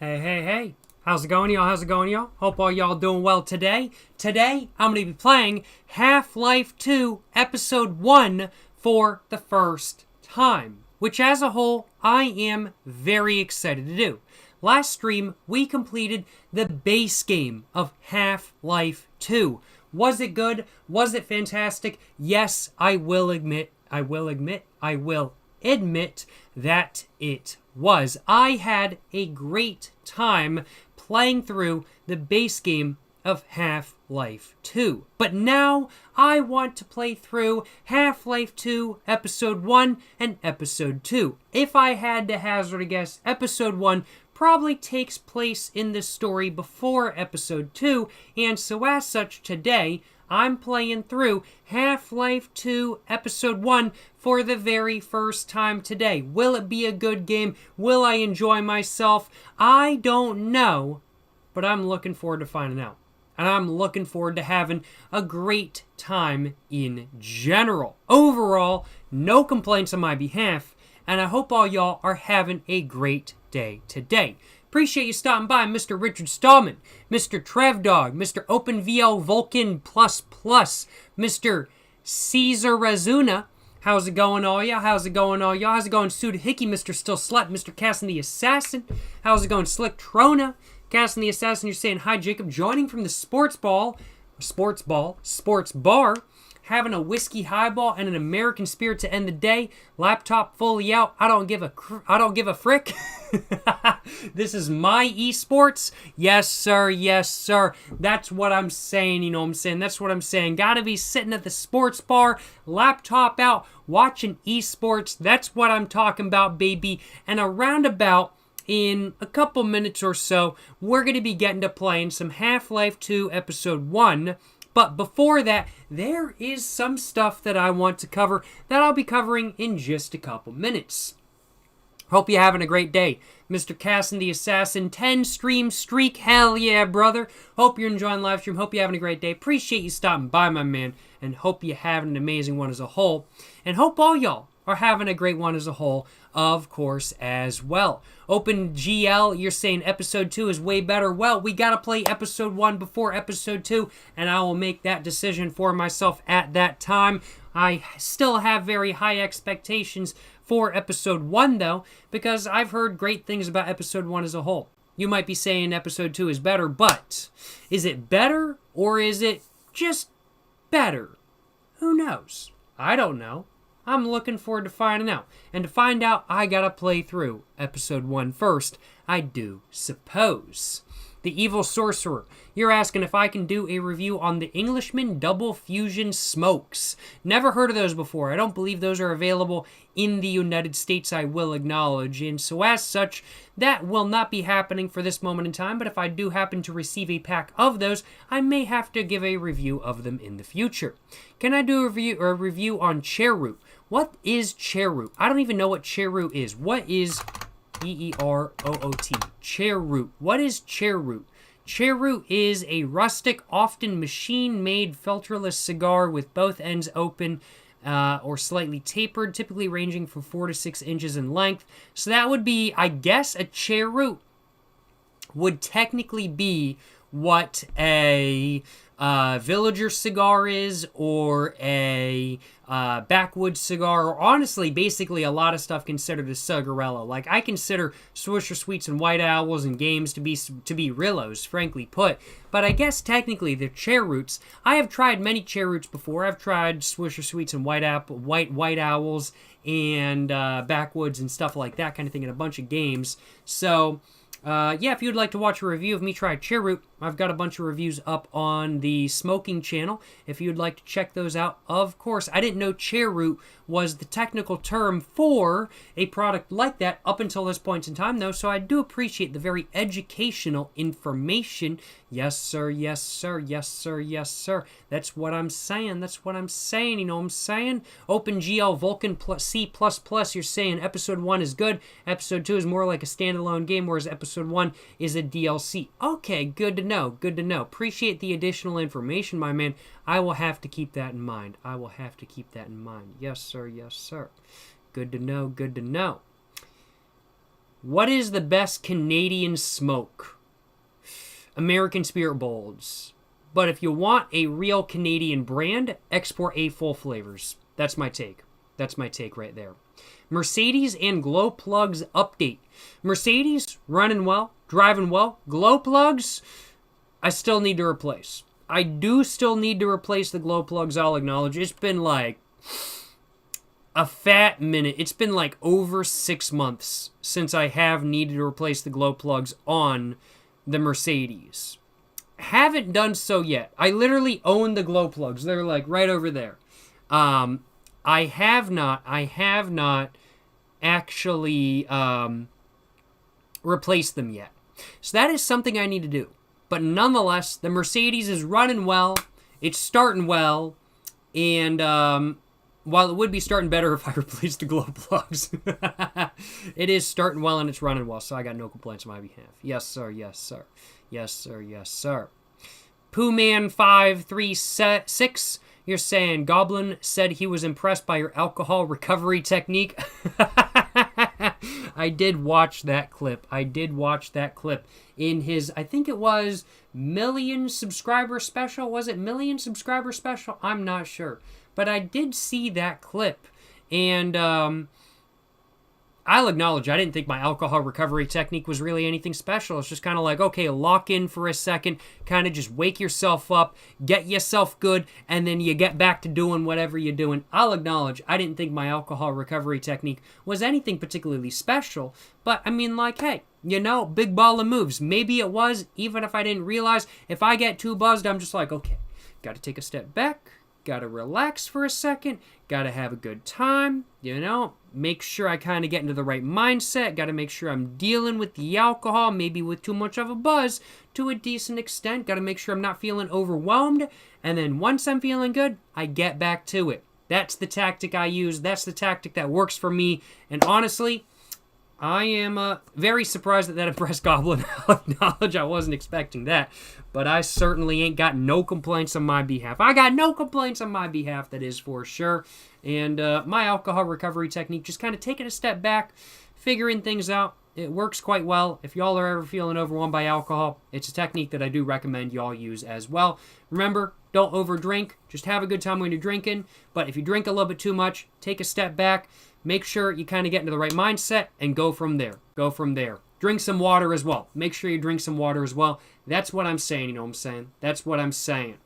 Hey. How's it going, y'all? Hope all y'all doing well today. Today, I'm going to be playing Half-Life 2 Episode 1 for the first time, which as a whole, I am very excited to do. Last stream, we completed the base game of Half-Life 2. Was it good? Was it fantastic? Yes, I will admit that it was. I had a great time playing through the base game of Half-Life 2. But now I want to play through Half-Life 2 Episode 1 and Episode 2. If I had to hazard a guess, Episode 1 probably takes place in the story before Episode 2, and so as such today, I'm playing through Half-Life 2 Episode 1 for the very first time today. Will it be a good game? Will I enjoy myself? I don't know, but I'm looking forward to finding out. And I'm looking forward to having a great time in general. Overall, no complaints on my behalf, and I hope all y'all are having a great day today. Appreciate you stopping by, Mr. Richard Stallman, Mr. Trevdog, Mr. OpenVL Vulcan++, Mr. Caesar Razuna. How's it going, all y'all? How's it going, Suda Hickey, Mr. Still Slut, Mr. Cassin the Assassin? How's it going, Slick Trona? Cassin the Assassin, you're saying hi, Jacob. Joining from the sports bar, having a whiskey highball and an American spirit to end the day. Laptop fully out. I don't give a frick. This is my esports. Yes, sir. That's what I'm saying, That's what I'm saying. Gotta be sitting at the sports bar, laptop out, watching esports. That's what I'm talking about, baby. And around about in a couple minutes or so, we're going to be getting to playing some Half-Life 2 Episode 1. But before that, there is some stuff that I want to cover that I'll be covering in just a couple minutes. Hope you're having a great day. Mr. Cassin the Assassin, 10 stream streak. Hell yeah, brother. Hope you're enjoying live stream. Hope you're having a great day. Appreciate you stopping by, my man. And hope you're having an amazing one as a whole. And hope all y'all are having a great one as a whole, of course, as well. OpenGL, you're saying Episode 2 is way better. Well, we got to play Episode 1 before Episode 2, and I will make that decision for myself at that time. I still have very high expectations for Episode 1, though, because I've heard great things about Episode 1 as a whole. You might be saying Episode 2 is better, but is it better, or is it just better? Who knows? I don't know. I'm looking forward to finding out. And to find out, I gotta play through Episode 1 first, I do suppose. The Evil Sorcerer, you're asking if I can do a review on the Englishman Double Fusion Smokes. Never heard of those before. I don't believe those are available in the United States, I will acknowledge. And so as such, that will not be happening for this moment in time, but if I do happen to receive a pack of those, I may have to give a review of them in the future. Can I do a review on Cheroot? What is Cheroot? I don't even know what Cheroot is. What is E-E-R-O-O-T? Cheroot. What is Cheroot? Cheroot is a rustic, often machine-made filterless cigar with both ends open or slightly tapered, typically ranging from 4 to 6 inches in length. So that would be, I guess, a Cheroot would technically be what a villager cigar is, or a backwoods cigar, or honestly, basically a lot of stuff considered a cigarello. Like, I consider Swisher Sweets and White Owls and games to be Rillos, frankly put. But I guess technically they're Cheroots. I have tried many Cheroots before. I've tried Swisher Sweets and White Owls and backwoods and stuff like that kind of thing in a bunch of games. So yeah, if you'd like to watch a review of me try Cheroot, I've got a bunch of reviews up on the smoking channel. If you'd like to check those out, of course. I didn't know Cheroot was the technical term for a product like that up until this point in time, though, so I do appreciate the very educational information. Yes, sir, yes, sir, yes, sir, yes, sir. That's what I'm saying. That's what I'm saying. You know what I'm saying? OpenGL Vulcan C++, you're saying Episode 1 is good. Episode 2 is more like a standalone game, whereas Episode 1 is a DLC. Okay, good to know. Good to know. Appreciate the additional information, my man. I will have to keep that in mind. I will have to keep that in mind. Yes, sir. Yes, sir. Good to know. Good to know. What is the best Canadian smoke? American Spirit Bolds. But if you want a real Canadian brand, export A full flavors. That's my take. That's my take right there. Mercedes and glow plugs update. Mercedes, running well, driving well. Glow plugs, I still need to replace. I do still need to replace the glow plugs, I'll acknowledge. It's been like a fat minute. It's been like over 6 months since I have needed to replace the glow plugs on the Mercedes. Haven't done so yet. I literally own the glow plugs. They're like right over there. I have not actually replaced them yet. So that is something I need to do. But nonetheless, the Mercedes is running well. It's starting well. And while it would be starting better if I replaced the glow plugs, it is starting well and it's running well. So I got no complaints on my behalf. Yes, sir. Yes, sir. Yes, sir. Yes, sir. Poohman536, you're saying Goblin said he was impressed by your alcohol recovery technique. I did watch that clip. In his, I think it was million subscriber special. Was it million subscriber special? I'm not sure. But I did see that clip. And I'll acknowledge I didn't think my alcohol recovery technique was really anything special. It's just kind of like, okay, lock in for a second, kind of just wake yourself up, get yourself good, and then you get back to doing whatever you're doing. I'll acknowledge I didn't think my alcohol recovery technique was anything particularly special, but I mean, like, hey, you know, big ball of moves. Maybe it was, even if I didn't realize. If I get too buzzed, I'm just like, okay, got to take a step back, got to relax for a second, got to have a good time, you know, make sure I kind of get into the right mindset, got to make sure I'm dealing with the alcohol, maybe with too much of a buzz to a decent extent, got to make sure I'm not feeling overwhelmed, and then once I'm feeling good, I get back to it. That's the tactic I use, that's the tactic that works for me, and honestly, I am very surprised that impressed Goblin. I'll acknowledge I wasn't expecting that. But I certainly ain't got no complaints on my behalf. I got no complaints on my behalf, that is for sure. And my alcohol recovery technique, just kind of taking a step back, figuring things out. It works quite well. If y'all are ever feeling overwhelmed by alcohol, it's a technique that I do recommend y'all use as well. Remember, don't overdrink. Just have a good time when you're drinking. But if you drink a little bit too much, take a step back. Make sure you kind of get into the right mindset and go from there. Go from there. Drink some water as well. Make sure you drink some water as well. That's what I'm saying, you know what I'm saying? That's what I'm saying.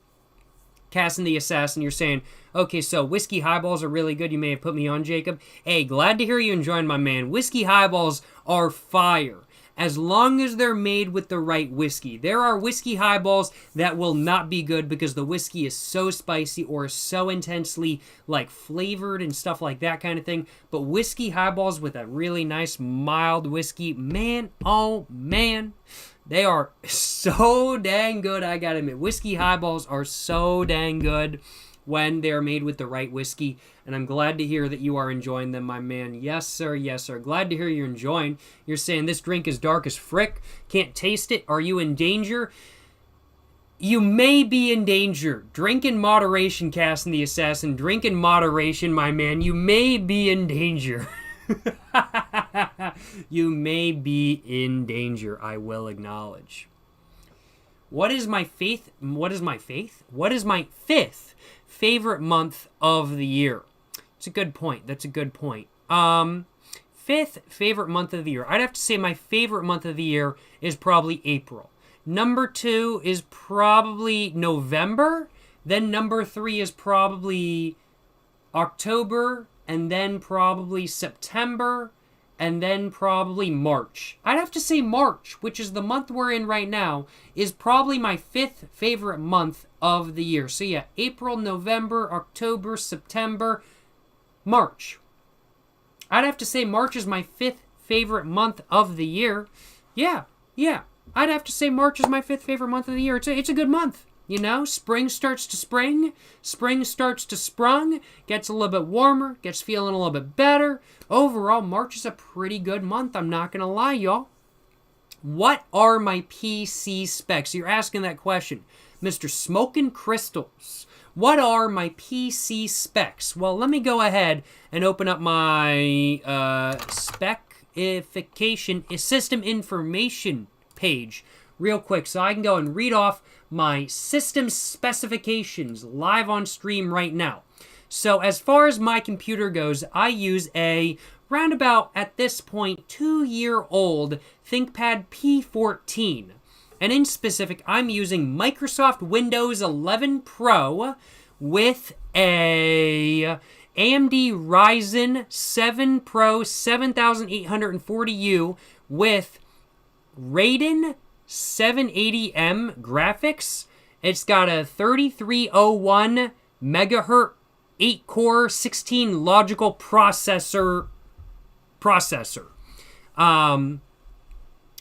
Cassin the Assassin, you're saying, okay, so whiskey highballs are really good. You may have put me on, Jacob. Hey, glad to hear you enjoying, my man. Whiskey highballs are fire, as long as they're made with the right whiskey. There are whiskey highballs that will not be good because the whiskey is so spicy or so intensely like flavored and stuff like that kind of thing. But whiskey highballs with a really nice mild whiskey, man, oh man, they are so dang good, I gotta admit. Whiskey highballs are so dang good when they're made with the right whiskey, and I'm glad to hear that you are enjoying them, my man. Yes, sir, yes, sir. Glad to hear you're enjoying. You're saying this drink is dark as frick, can't taste it. Are you in danger? You may be in danger. Drink in moderation, Cassin the Assassin. Drink in moderation, my man. You may be in danger. You may be in danger, I will acknowledge. What is my fifth favorite month of the year? It's a good point. That's a good point. Fifth favorite month of the year. I'd have to say my favorite month of the year is probably April. Number 2 is probably November. Then number 3 is probably October. And then probably September. And then probably March. I'd have to say March, which is the month we're in right now, is probably my 5th favorite month of the year. So yeah, April, November, October, September, March. I'd have to say March is my 5th favorite month of the year. Yeah. I'd have to say March is my 5th favorite month of the year. It's a good month. You know, spring starts to spring starts to sprung, gets a little bit warmer, gets feeling a little bit better. Overall, March is a pretty good month, I'm not going to lie, y'all. What are my PC specs? You're asking that question. Mr. Smokin' Crystals. What are my PC specs? Well, let me go ahead and open up my spec information page real quick so I can go and read off my system specifications live on stream right now. So as far as my computer goes, I use a roundabout at this point 2-year-old ThinkPad P14. And in specific, I'm using Microsoft Windows 11 Pro with a AMD Ryzen 7 Pro 7840U with Radeon 780M graphics. It's got a 3301 megahertz 8-core 16 logical processor.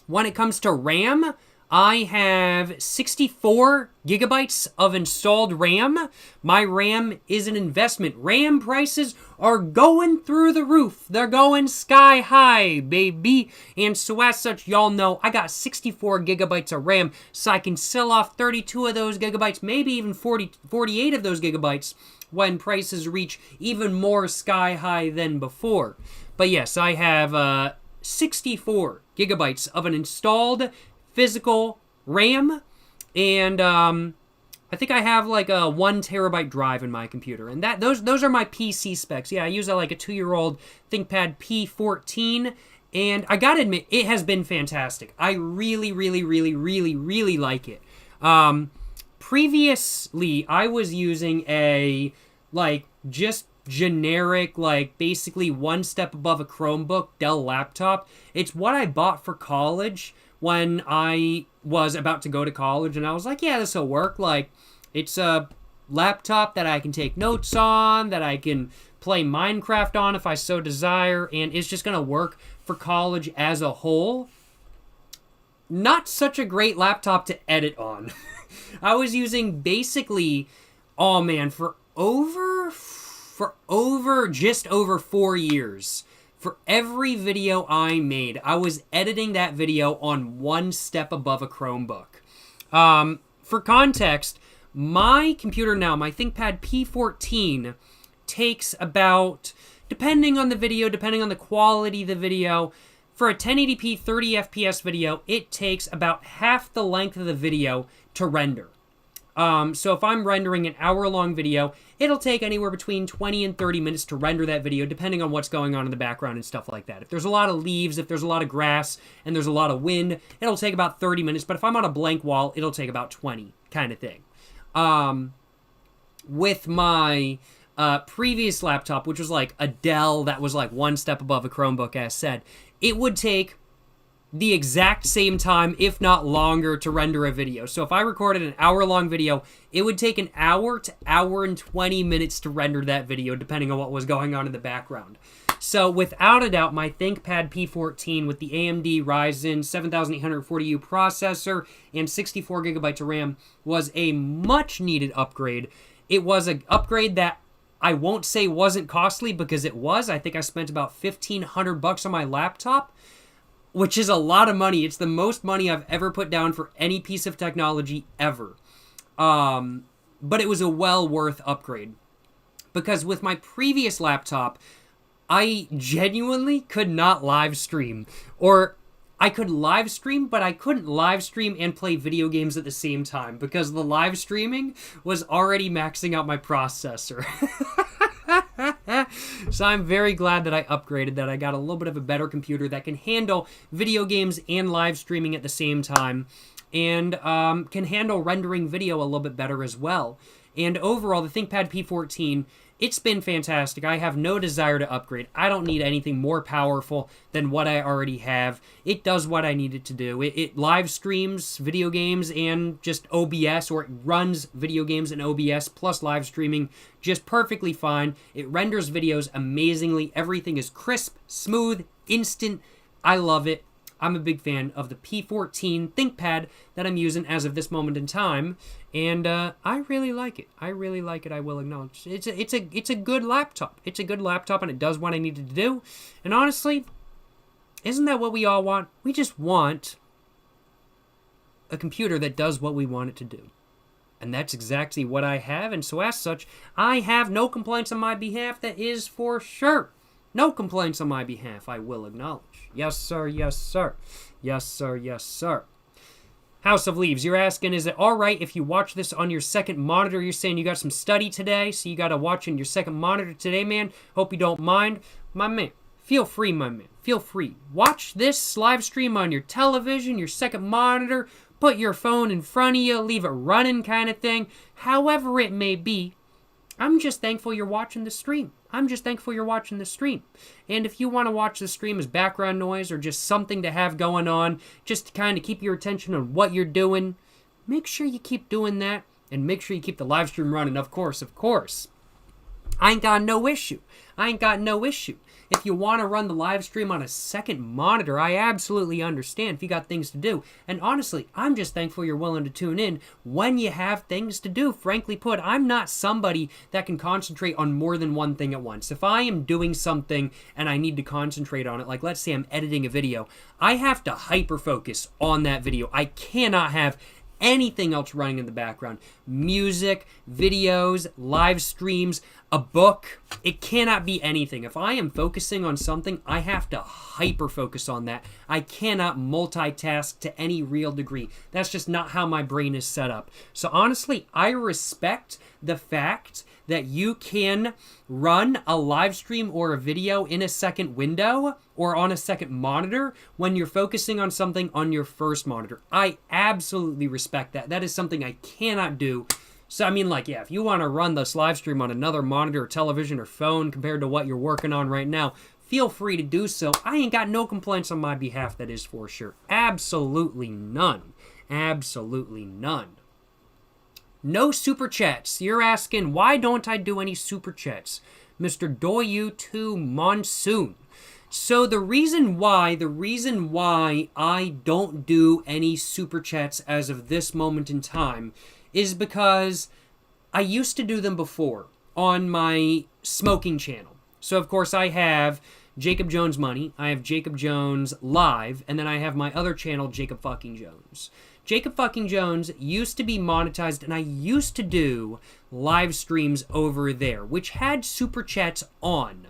When it comes to RAM, I have 64 gigabytes of installed RAM. My RAM is an investment. RAM prices are going through the roof. They're going sky high, baby. And so as such, y'all know I got 64 gigabytes of RAM, so I can sell off 32 of those gigabytes, maybe even 48 of those gigabytes when prices reach even more sky high than before. But yes, I have 64 gigabytes of an installed physical RAM, and I think I have like a 1 terabyte drive in my computer, and those are my PC specs. Yeah, I use like a 2-year-old ThinkPad P14, and I gotta admit, it has been fantastic. I really like it. Previously, I was using a just generic, basically one step above a Chromebook Dell laptop. It's what I bought for college when I was about to go to college, and I was like, yeah, this will work. It's a laptop that I can take notes on, that I can play Minecraft on if I so desire, and it's just going to work for college as a whole. Not such a great laptop to edit on. I was using basically, oh man, for just over 4 years. For every video I made, I was editing that video on one step above a Chromebook. For context, my computer now, my ThinkPad P14, takes about, depending on the video, depending on the quality of the video, for a 1080p 30 FPS video, it takes about half the length of the video to render. So if I'm rendering an hour-long video, it'll take anywhere between 20 and 30 minutes to render that video, depending on what's going on in the background and stuff like that. If there's a lot of leaves, if there's a lot of grass, and there's a lot of wind, it'll take about 30 minutes. But if I'm on a blank wall, it'll take about 20, kind of thing. With my previous laptop, which was like a Dell that was like one step above a Chromebook, as said, it would take the exact same time, if not longer, to render a video. So if I recorded an hour-long video, it would take an hour to hour and 20 minutes to render that video, depending on what was going on in the background. So without a doubt, my ThinkPad P14 with the AMD Ryzen 7840U processor and 64 gigabytes of RAM was a much-needed upgrade. It was an upgrade that I won't say wasn't costly, because it was. I think I spent about $1,500 on my laptop, which is a lot of money. It's the most money I've ever put down for any piece of technology ever. But it was a well worth upgrade. Because with my previous laptop, I genuinely could not live stream. Or I could live stream, but I couldn't live stream and play video games at the same time, because the live streaming was already maxing out my processor. So I'm very glad that I upgraded, that I got a little bit of a better computer that can handle video games and live streaming at the same time, and can handle rendering video a little bit better as well. And overall, the ThinkPad P14, it's been fantastic. I have no desire to upgrade. I don't need anything more powerful than what I already have. It does what I need it to do. It live streams video games and just OBS, or it runs video games and OBS plus live streaming just perfectly fine. It renders videos amazingly. Everything is crisp, smooth, instant. I love it. I'm a big fan of the P14 ThinkPad that I'm using as of this moment in time, and I really like it. I really like it, I will acknowledge. It's a good laptop. It's a good laptop, and it does what I need it to do. And honestly, isn't that what we all want? We just want a computer that does what we want it to do. And that's exactly what I have, and so as such, I have no complaints on my behalf, that is for sure. No complaints on my behalf, I will acknowledge. Yes, sir, yes, sir. Yes, sir, yes, sir. House of Leaves, you're asking, is it alright if you watch this on your second monitor? You're saying you got some study today, so you got to watch on your second monitor today, man. Hope you don't mind. My man, feel free, my man. Feel free. Watch this live stream on your television, your second monitor. Put your phone in front of you, leave it running kind of thing. However it may be, I'm just thankful you're watching the stream. I'm just thankful you're watching the stream. And if you want to watch the stream as background noise or just something to have going on, just to kind of keep your attention on what you're doing, make sure you keep doing that and make sure you keep the live stream running, of course, of course. I ain't got no issue. I ain't got no issue. If you want to run the live stream on a second monitor, I absolutely understand if you got things to do. And honestly, I'm just thankful you're willing to tune in when you have things to do. Frankly put, I'm not somebody that can concentrate on more than one thing at once. If I am doing something and I need to concentrate on it, like let's say I'm editing a video, I have to hyper-focus on that video. I cannot have anything else running in the background. Music, videos, live streams, a book. It cannot be anything. If I am focusing on something, I have to hyper-focus on that. I cannot multitask to any real degree. That's just not how my brain is set up. So honestly, I respect the fact that you can run a live stream or a video in a second window or on a second monitor when you're focusing on something on your first monitor. I absolutely respect that. That is something I cannot do. So, I mean, like, yeah, if you want to run this live stream on another monitor or television or phone compared to what you're working on right now, feel free to do so. I ain't got no complaints on my behalf, that is for sure. Absolutely none. Absolutely none. No super chats. You're asking, why don't I do any super chats? Mr. Doyu2 Monsoon. So the reason why I don't do any super chats as of this moment in time is because I used to do them before on my smoking channel. So of course I have Jacob Jones Money, I have Jacob Jones Live, and then I have my other channel, Jacob fucking Jones. Jacob fucking Jones used to be monetized, and I used to do live streams over there, which had super chats on.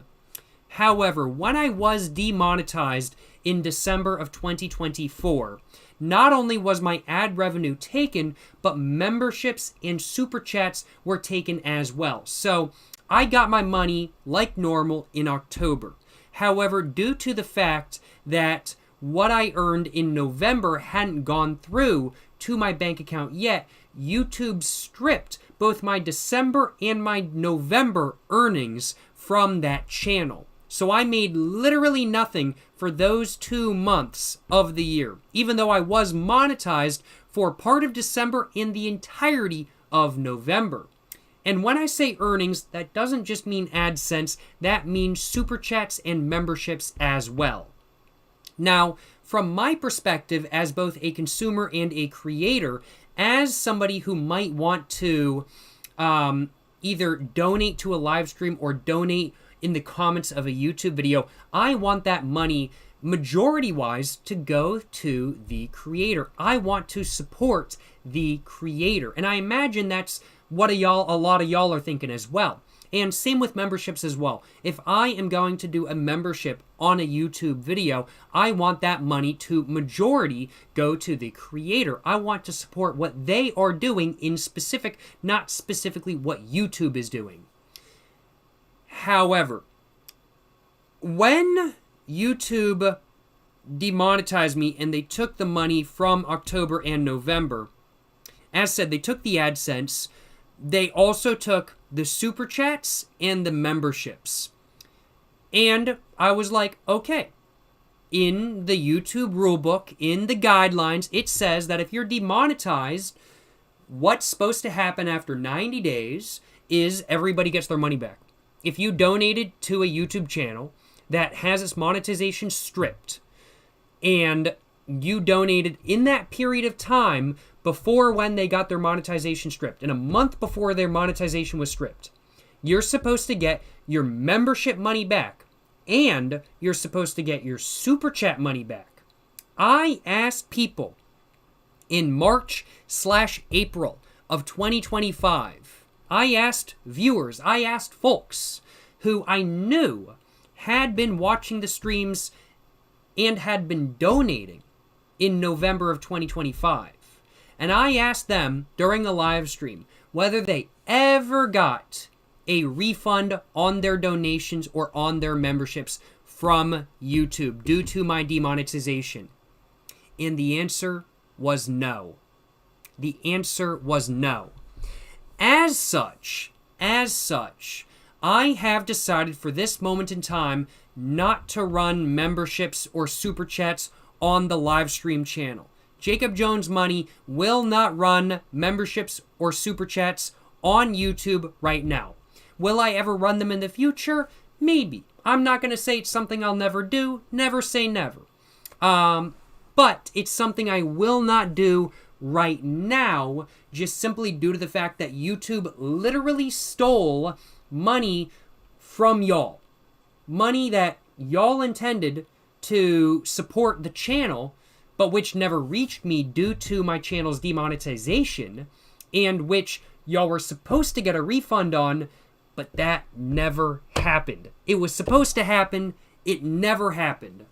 However, when I was demonetized in December of 2024, not only was my ad revenue taken, but memberships and super chats were taken as well. So I got my money like normal in October. However, due to the fact that what I earned in November hadn't gone through to my bank account yet, YouTube stripped both my December and my November earnings from that channel. So I made literally nothing for those 2 months of the year, even though I was monetized for part of December and the entirety of November. And when I say earnings, that doesn't just mean AdSense, that means super chats and memberships as well. Now, from my perspective as both a consumer and a creator, as somebody who might want to either donate to a live stream or donate in the comments of a YouTube video, I want that money majority-wise to go to the creator. I want to support the creator. And I imagine that's what a lot of y'all are thinking as well. And same with memberships as well. If I am going to do a membership on a YouTube video, I want that money to majority go to the creator. I want to support what they are doing in specific, not specifically what YouTube is doing. However, when YouTube demonetized me and they took the money from October and November, as said, they took the AdSense, they also took the super chats and the memberships. And I was like, okay, in the YouTube rulebook, in the guidelines, it says that if you're demonetized, what's supposed to happen after 90 days is everybody gets their money back. If you donated to a YouTube channel that has its monetization stripped, and you donated in that period of time before when they got their monetization stripped, and a month before their monetization was stripped, you're supposed to get your membership money back, and you're supposed to get your super chat money back. I asked people in March/April of 2025, I asked viewers, I asked folks who I knew had been watching the streams and had been donating in November of 2025. And I asked them during the live stream whether they ever got a refund on their donations or on their memberships from YouTube due to my demonetization. And the answer was no. The answer was no. As such, I have decided for this moment in time not to run memberships or super chats on the live stream channel. Jacob Jones Money will not run memberships or super chats on YouTube right now. Will I ever run them in the future? Maybe. I'm not going to say it's something I'll never do. Never say never. But it's something I will not do right now, just simply due to the fact that YouTube literally stole money from y'all. Money that y'all intended to support the channel, but which never reached me due to my channel's demonetization, and which y'all were supposed to get a refund on, but that never happened. It was supposed to happen, it never happened.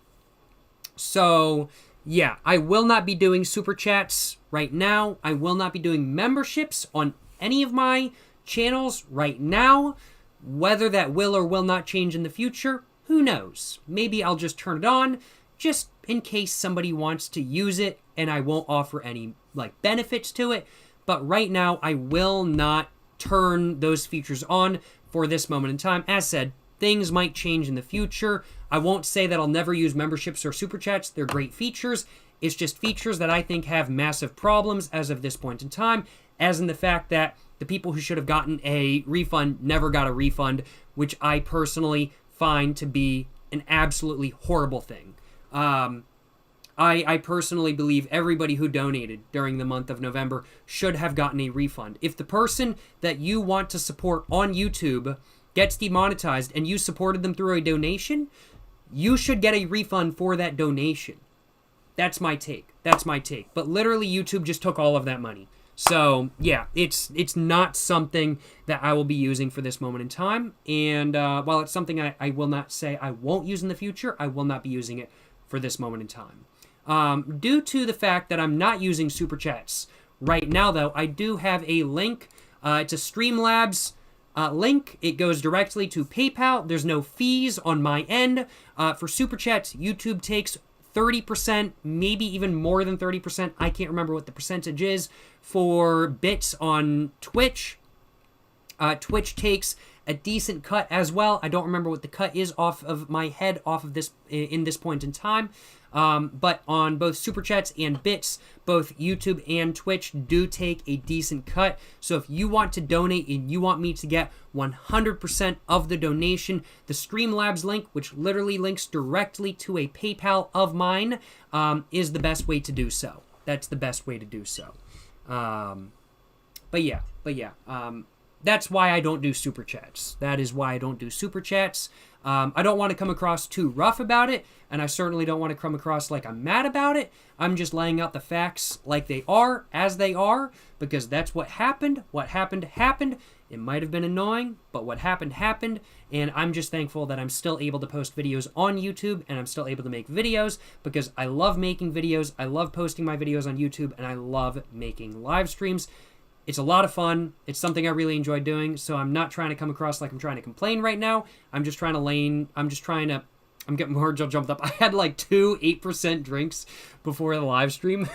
So, yeah, I will not be doing super chats right now. I will not be doing memberships on any of my channels right now. Whether that will or will not change in the future, who knows? Maybe I'll just turn it on just in case somebody wants to use it and I won't offer any benefits to it. But right now, I will not turn those features on for this moment in time. As said, things might change in the future. I won't say that I'll never use memberships or super chats. They're great features. It's just features that I think have massive problems as of this point in time, as in the fact that the people who should have gotten a refund never got a refund, which I personally find to be an absolutely horrible thing. I personally believe everybody who donated during the month of November should have gotten a refund. If the person that you want to support on YouTube gets demonetized and you supported them through a donation, you should get a refund for that donation. That's my take. But literally, YouTube just took all of that money. So, yeah, it's not something that I will be using for this moment in time. And while it's something I will not say I won't use in the future, I will not be using it for this moment in time. Due to the fact that I'm not using Super Chats right now, though, I do have a link. It's a Streamlabs link. It goes directly to PayPal. There's no fees on my end. For Super Chats, YouTube takes 30%, maybe even more than 30%. I can't remember what the percentage is. For bits on Twitch, Twitch takes a decent cut as well. I don't remember what the cut is off of my head, off of this in this point in time. But on both Super Chats and bits, both YouTube and Twitch do take a decent cut. So if you want to donate and you want me to get 100% of the donation, the Streamlabs link, which literally links directly to a PayPal of mine, is the best way to do so. That's the best way to do so. But yeah. That's why I don't do Super Chats. That is why I don't do Super Chats. I don't want to come across too rough about it, and I certainly don't want to come across like I'm mad about it. I'm just laying out the facts like they are, as they are, because that's what happened. What happened, happened. It might have been annoying, but what happened, happened, and I'm just thankful that I'm still able to post videos on YouTube, and I'm still able to make videos, because I love making videos, I love posting my videos on YouTube, and I love making live streams. It's a lot of fun. It's something I really enjoy doing, so I'm not trying to come across like I'm trying to complain right now. I'm getting my heart jumped up. I had like 2 8% drinks before the live stream.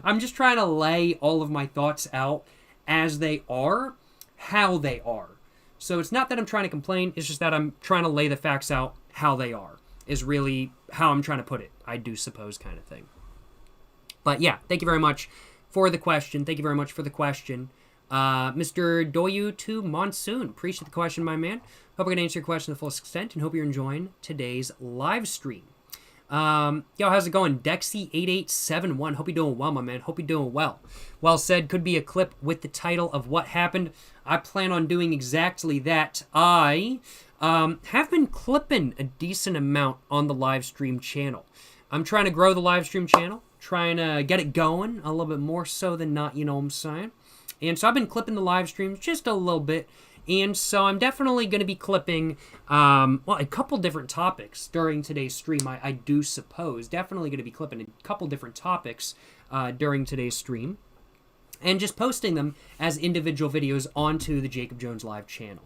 I'm just trying to lay all of my thoughts out as they are, how they are. So it's not that I'm trying to complain, it's just that I'm trying to lay the facts out how they are, is really how I'm trying to put it, I do suppose, kind of thing. But yeah, thank you very much for the question. Thank you very much for the question. Mr. Doyu to Monsoon. Appreciate the question, my man. Hope I can answer your question to the fullest extent, and hope you're enjoying today's live stream. Yo, how's it going? Dexy8871. Hope you're doing well, my man. Hope you're doing well. Well said. Could be a clip with the title of what happened. I plan on doing exactly that. I have been clipping a decent amount on the live stream channel. I'm trying to grow the live stream channel. Trying to get it going a little bit more so than not, you know what I'm saying? And so I've been clipping the live streams just a little bit, And so I'm definitely going to be clipping, well, a couple different topics during today's stream, I do suppose. Definitely going to be clipping a couple different topics during today's stream. And just posting them as individual videos onto the Jacob Jones Live channel.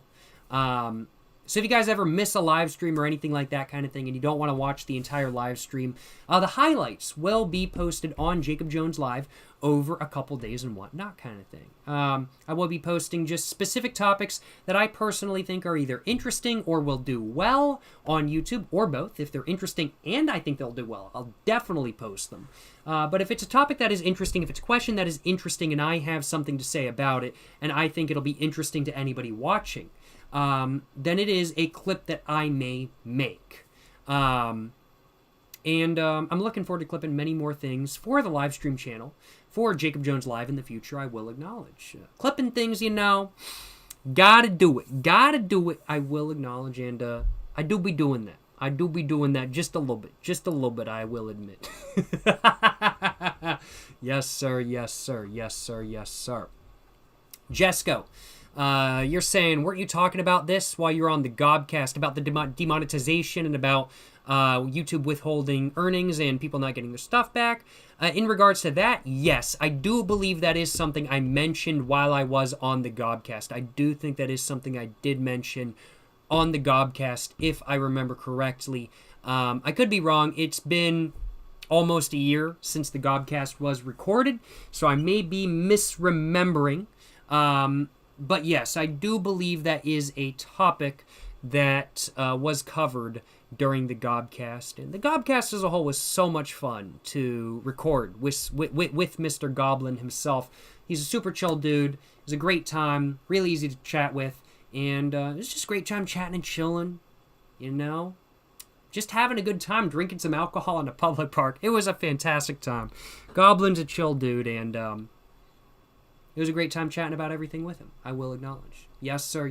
So if you guys ever miss a live stream or anything like that kind of thing and you don't want to watch the entire live stream, the highlights will be posted on Jacob Jones Live over a couple days and whatnot kind of thing. I will be posting just specific topics that I personally think are either interesting or will do well on YouTube, or both. If they're interesting and I think they'll do well, I'll definitely post them. But if it's a topic that is interesting, if it's a question that is interesting and I have something to say about it and I think it'll be interesting to anybody watching, then it is a clip that I may make. I'm looking forward to clipping many more things for the live stream channel, for Jacob Jones Live in the future, I will acknowledge. Clipping things, you know, gotta do it, I will acknowledge, and I do be doing that. Just a little bit, I will admit. Yes, sir. Jesco. You're saying, weren't you talking about this while you were on the Gobcast, about the demonetization and about YouTube withholding earnings and people not getting their stuff back? In regards to that, yes, I do believe that is something I mentioned while I was on the Gobcast. I do think that is something I did mention on the Gobcast, if I remember correctly. I could be wrong. It's been almost a year since the Gobcast was recorded, so I may be misremembering. But yes, I do believe that is a topic that was covered during the Gobcast. And the Gobcast as a whole was so much fun to record with Mr. Goblin himself. He's a super chill dude. It was a great time, really easy to chat with. And it was just a great time chatting and chilling, you know? Just having a good time, drinking some alcohol in a public park. It was a fantastic time. Goblin's a chill dude, and it was a great time chatting about everything with him, I will acknowledge. Yes, sir.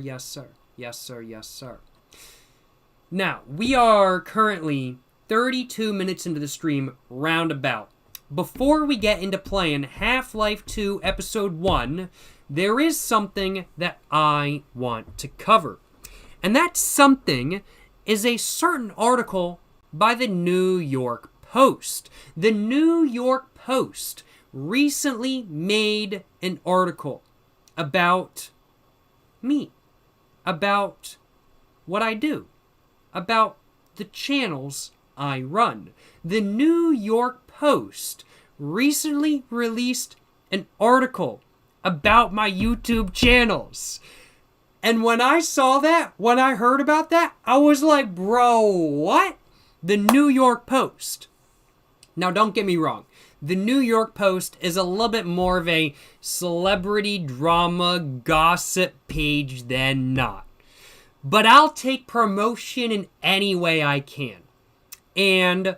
Now, we are currently 32 minutes into the stream, roundabout. Before we get into playing Half-Life 2 Episode 1, there is something that I want to cover. And that something is a certain article by the New York Post. The New York Post recently made an article about me, about what I do, about the channels I run. The New York Post recently released an article about my YouTube channels. And when I saw that, when I heard about that, I was like, bro, what? The New York Post. Now, don't get me wrong. The New York Post is a little bit more of a celebrity drama gossip page than not. But I'll take promotion in any way I can. And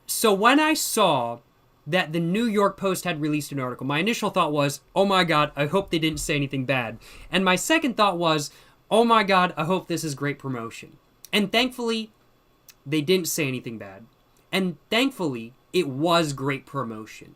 so when I saw that the New York Post had released an article, my initial thought was, oh my God, I hope they didn't say anything bad. And my second thought was, oh my God, I hope this is great promotion. And thankfully, they didn't say anything bad. And thankfully, it was great promotion.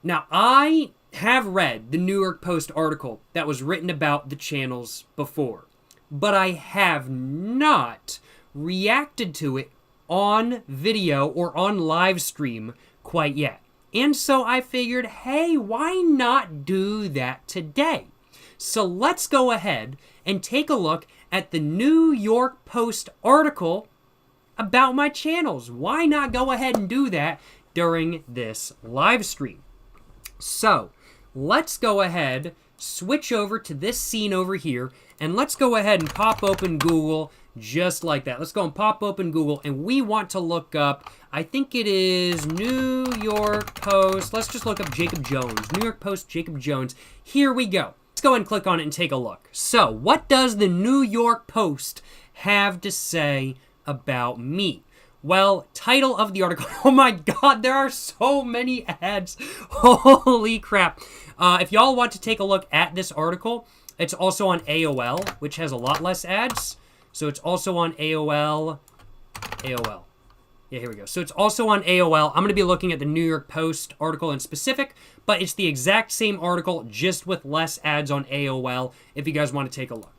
Now, I have read the New York Post article that was written about the channels before, but I have not reacted to it on video or on live stream quite yet. And so I figured, hey, why not do that today? So let's go ahead and take a look at the New York Post article about my channels. Why not go ahead and do that during this live stream? So let's go ahead, switch over to this scene over here, and let's go ahead and pop open Google just like that. Let's go and pop open Google, and we want to look up, I think it is New York Post. Let's just look up Jacob Jones. New York Post, Jacob Jones. Here we go. Let's go and click on it and take a look. So, what does the New York Post have to say about me? Well, title of the article. Oh my God, there are so many ads. Holy crap. If y'all want to take a look at this article, it's also on AOL, which has a lot less ads. So it's also on AOL. Yeah, here we go. So it's also on AOL. I'm going to be looking at the New York Post article in specific, but it's the exact same article, just with less ads on AOL, if you guys want to take a look.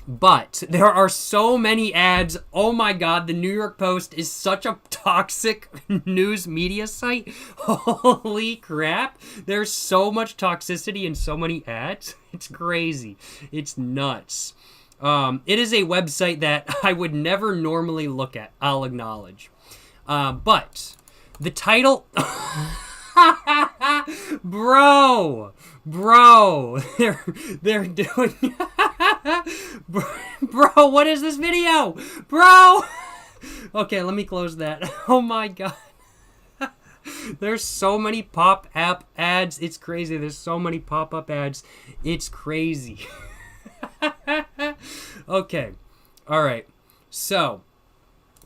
But there are so many ads. Oh my god, the New York Post is such a toxic news media site. Holy crap. There's so much toxicity and so many ads. It's crazy. It's nuts. It is a website that I would never normally look at, I'll acknowledge. But the title... Bro, they're doing... Bro, what is this video? Bro! Okay, let me close that. Oh my god. There's so many pop-up ads. It's crazy. There's so many pop-up ads. It's crazy. Okay. Alright. So,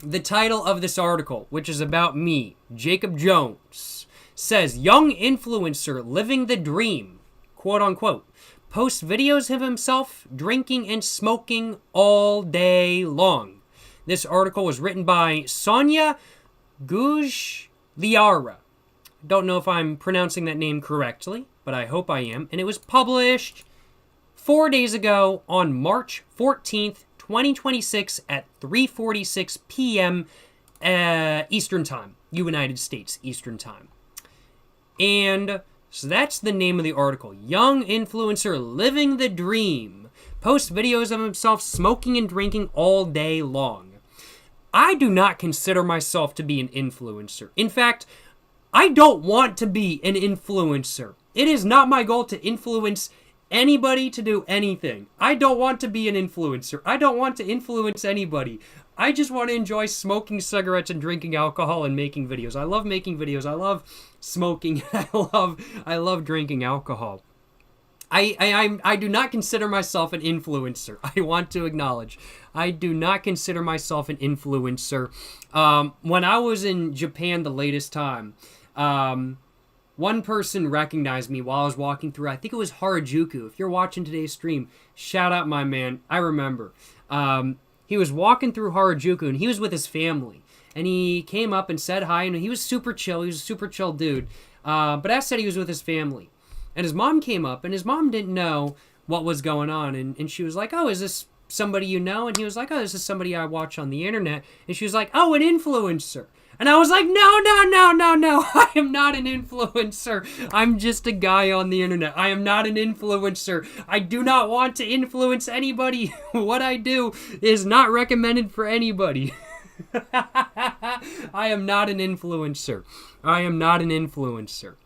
the title of this article, which is about me, Jacob Jones, says, young influencer living the dream, quote unquote, posts videos of himself drinking and smoking all day long. This article was written by Sonia Gujliara. Don't know if I'm pronouncing that name correctly, but I hope I am. And it was published 4 days ago on March 14th, 2026 at 3:46 p.m. Eastern Time, United States Eastern Time. And so that's the name of the article. Young influencer living the dream. Posts videos of himself smoking and drinking all day long. I do not consider myself to be an influencer. In fact, I don't want to be an influencer. It is not my goal to influence anybody to do anything. I don't want to be an influencer. I don't want to influence anybody. I just want to enjoy smoking cigarettes and drinking alcohol and making videos. I love making videos. I love smoking. I love drinking alcohol. I do not consider myself an influencer. I want to acknowledge. I do not consider myself an influencer. When I was in Japan the latest time, one person recognized me while I was walking through, I think it was Harajuku. If you're watching today's stream, shout out my man. I remember. He was walking through Harajuku, and he was with his family. And he came up and said hi, and he was super chill. He was a super chill dude. But I said he was with his family. And his mom came up, and his mom didn't know what was going on. And she was like, oh, is this somebody you know? And he was like, oh, this is somebody I watch on the internet. And she was like, oh, an influencer. And I was like, no. I am not an influencer. I'm just a guy on the internet. I am not an influencer. I do not want to influence anybody. What I do is not recommended for anybody. I am not an influencer. I am not an influencer.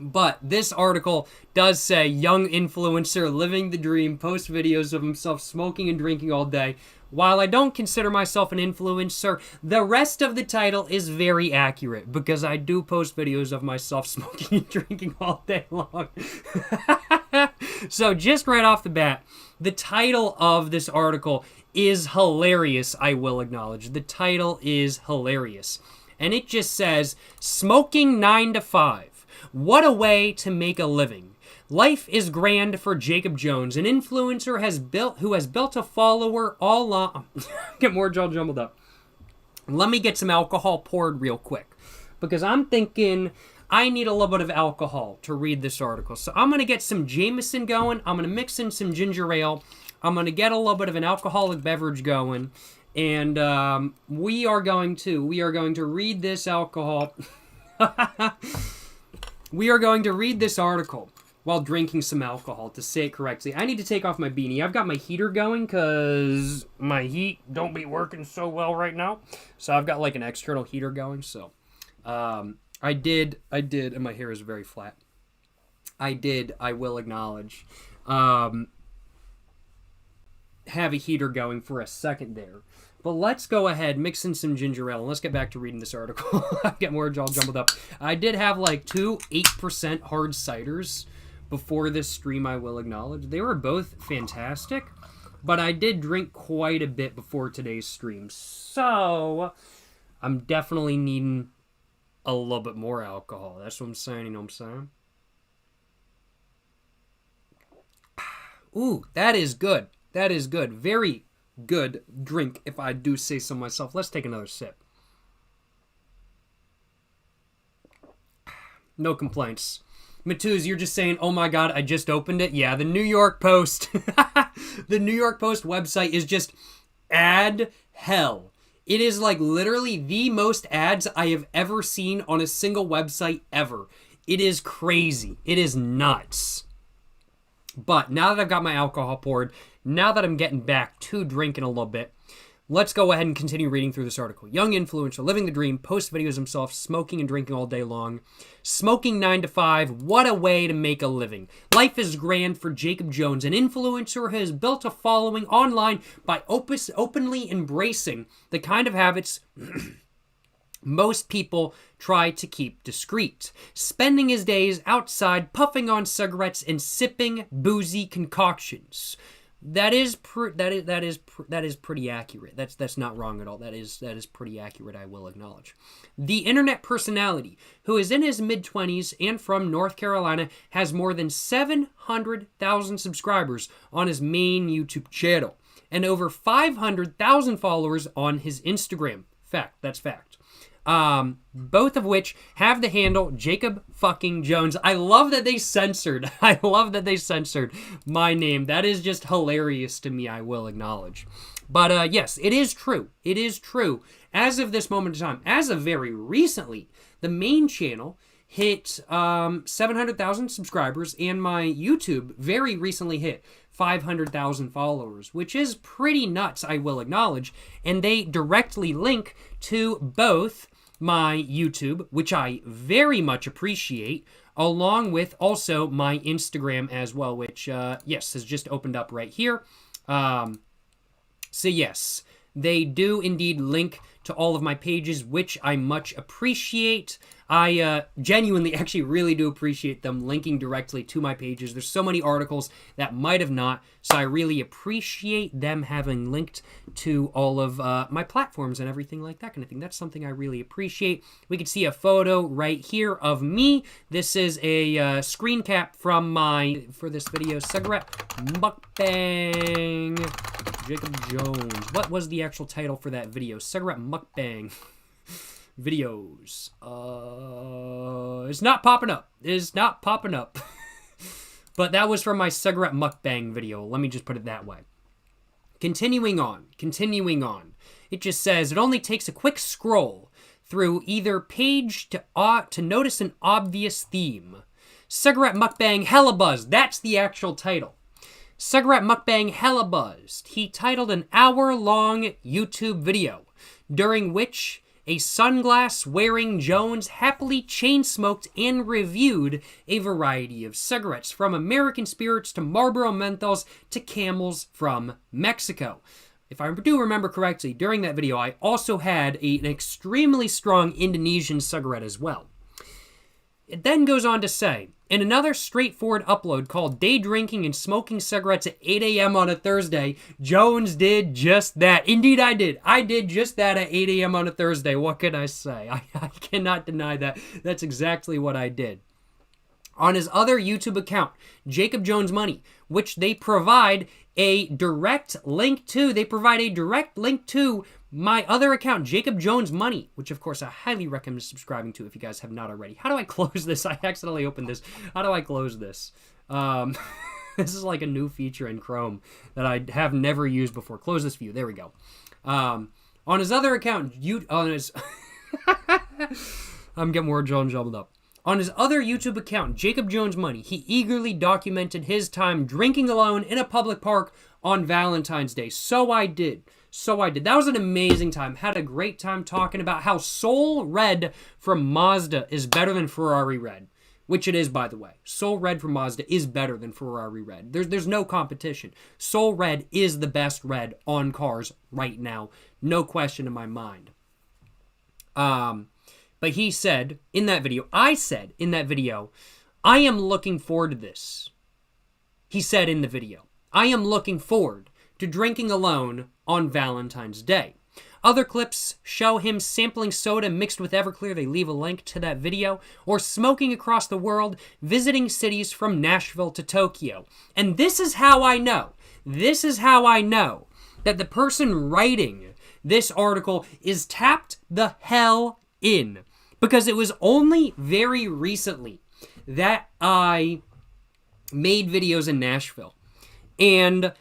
But this article does say, young influencer living the dream, posts videos of himself smoking and drinking all day. While I don't consider myself an influencer, the rest of the title is very accurate because I do post videos of myself smoking and drinking all day long. So just right off the bat, the title of this article is hilarious, I will acknowledge. The title is hilarious. And it just says, Smoking 9 to 5. What a way to make a living. Life is grand for Jacob Jones, an influencer who has built a follower all on... Get more jaw jumbled up. Let me get some alcohol poured real quick, because I'm thinking I need a little bit of alcohol to read this article. So I'm going to get some Jameson going. I'm going to mix in some ginger ale. I'm going to get a little bit of an alcoholic beverage going. And we are going to read this alcohol. We are going to read this article while drinking some alcohol, to say it correctly. I need to take off my beanie. I've got my heater going because my heat don't be working so well right now. So I've got like an external heater going. So I did, and my hair is very flat. I will acknowledge, have a heater going for a second there. But let's go ahead, mix in some ginger ale, and let's get back to reading this article. Get more all jumbled up. I did have like 8% hard ciders before this stream, I will acknowledge. They were both fantastic, but I did drink quite a bit before today's stream. So I'm definitely needing a little bit more alcohol. That's what I'm saying, you know what I'm saying? Ooh, that is good. That is good. Very, good drink, if I do say so myself. Let's take another sip. No complaints. Matuz, you're just saying, oh my god, I just opened it. Yeah, the New York Post. The New York Post website is just ad hell. It is like literally the most ads I have ever seen on a single website ever. It is crazy. It is nuts. But now that I've got my alcohol poured, now that I'm getting back to drinking a little bit, let's go ahead and continue reading through this article. Young influencer, living the dream, posts videos himself, smoking and drinking all day long. Smoking 9 to 5, what a way to make a living. Life is grand for Jacob Jones, an influencer who has built a following online by openly embracing the kind of habits most people try to keep discreet. Spending his days outside puffing on cigarettes and sipping boozy concoctions. That is pretty accurate. That's not wrong at all. That is pretty accurate, I will acknowledge. The internet personality, who is in his mid-20s and from North Carolina, has more than 700,000 subscribers on his main YouTube channel and over 500,000 followers on his Instagram. That's fact. Both of which have the handle Jacob fucking Jones. I love that they censored my name. That is just hilarious to me, I will acknowledge. But yes, it is true. It is true. As of this moment in time, as of very recently, the main channel hit 700,000 subscribers, and my YouTube very recently hit 500,000 followers, which is pretty nuts, I will acknowledge. And they directly link to both my YouTube, which I very much appreciate, along with also my Instagram as well, which, yes, has just opened up right here. So yes, they do indeed link to all of my pages, which I much appreciate. I genuinely actually really do appreciate them linking directly to my pages. There's so many articles that might have not, so I really appreciate them having linked to all of my platforms and everything like that kind of thing. That's something I really appreciate. We can see a photo right here of me. This is a screen cap from for this video, cigarette mukbang. Jacob Jones. What was the actual title for that video? Cigarette mukbang videos. It's not popping up. It's not popping up. But that was from my cigarette mukbang video. Let me just put it that way. Continuing on. It just says, it only takes a quick scroll through either page to notice an obvious theme. Cigarette mukbang hella buzzed. That's the actual title. Cigarette mukbang hella buzzed. He titled an hour-long YouTube video, during which a sunglass-wearing Jones happily chain-smoked and reviewed a variety of cigarettes, from American Spirits to Marlboro Menthols to Camels from Mexico. If I do remember correctly, during that video, I also had an extremely strong Indonesian cigarette as well. It then goes on to say, in another straightforward upload called Day Drinking and Smoking Cigarettes at 8 a.m. on a Thursday, Jones did just that. Indeed, I did. I did just that at 8 a.m. on a Thursday. What can I say? I cannot deny that. That's exactly what I did. On his other YouTube account, Jacob Jones Money, which they provide a direct link to. They provide a direct link to my other account, Jacob Jones Money, which of course I highly recommend subscribing to if you guys have not already. How do I close this? I accidentally opened this. How do I close this? This is like a new feature in Chrome that I have never used before. Close this view. There we go. On his other account, I'm getting more jumbled up. On his other YouTube account, Jacob Jones Money, he eagerly documented his time drinking alone in a public park on Valentine's Day. So I did. That was an amazing time. Had a great time talking about how Soul Red from Mazda is better than Ferrari Red. Which it is, by the way. Soul Red from Mazda is better than Ferrari Red. There's no competition. Soul Red is the best red on cars right now. No question in my mind. But he said in that video, I am looking forward to this. He said in the video, I am looking forward to drinking alone on Valentine's Day. Other clips show him sampling soda mixed with Everclear. They leave a link to that video. Or smoking across the world, visiting cities from Nashville to Tokyo. And this is how I know that the person writing this article is tapped the hell in. Because it was only very recently that I made videos in Nashville. And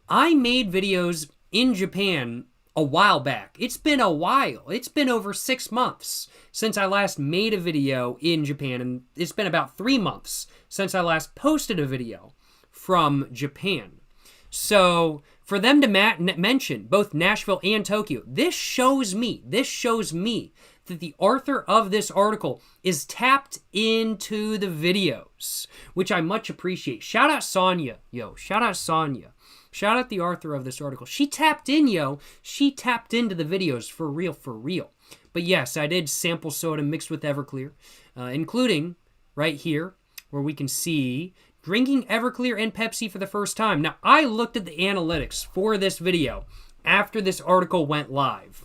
I made videos in Japan a while back. It's been a while. It's been over 6 months since I last made a video in Japan. And it's been about 3 months since I last posted a video from Japan. So for them to mention both Nashville and Tokyo, this shows me that the author of this article is tapped into the videos, which I much appreciate. Shout out Sonia, yo. Shout out Sonia. Shout out the author of this article. She tapped in, yo. She tapped into the videos for real, for real. But yes, I did sample soda mixed with Everclear, including right here where we can see drinking Everclear and Pepsi for the first time. Now, I looked at the analytics for this video after this article went live.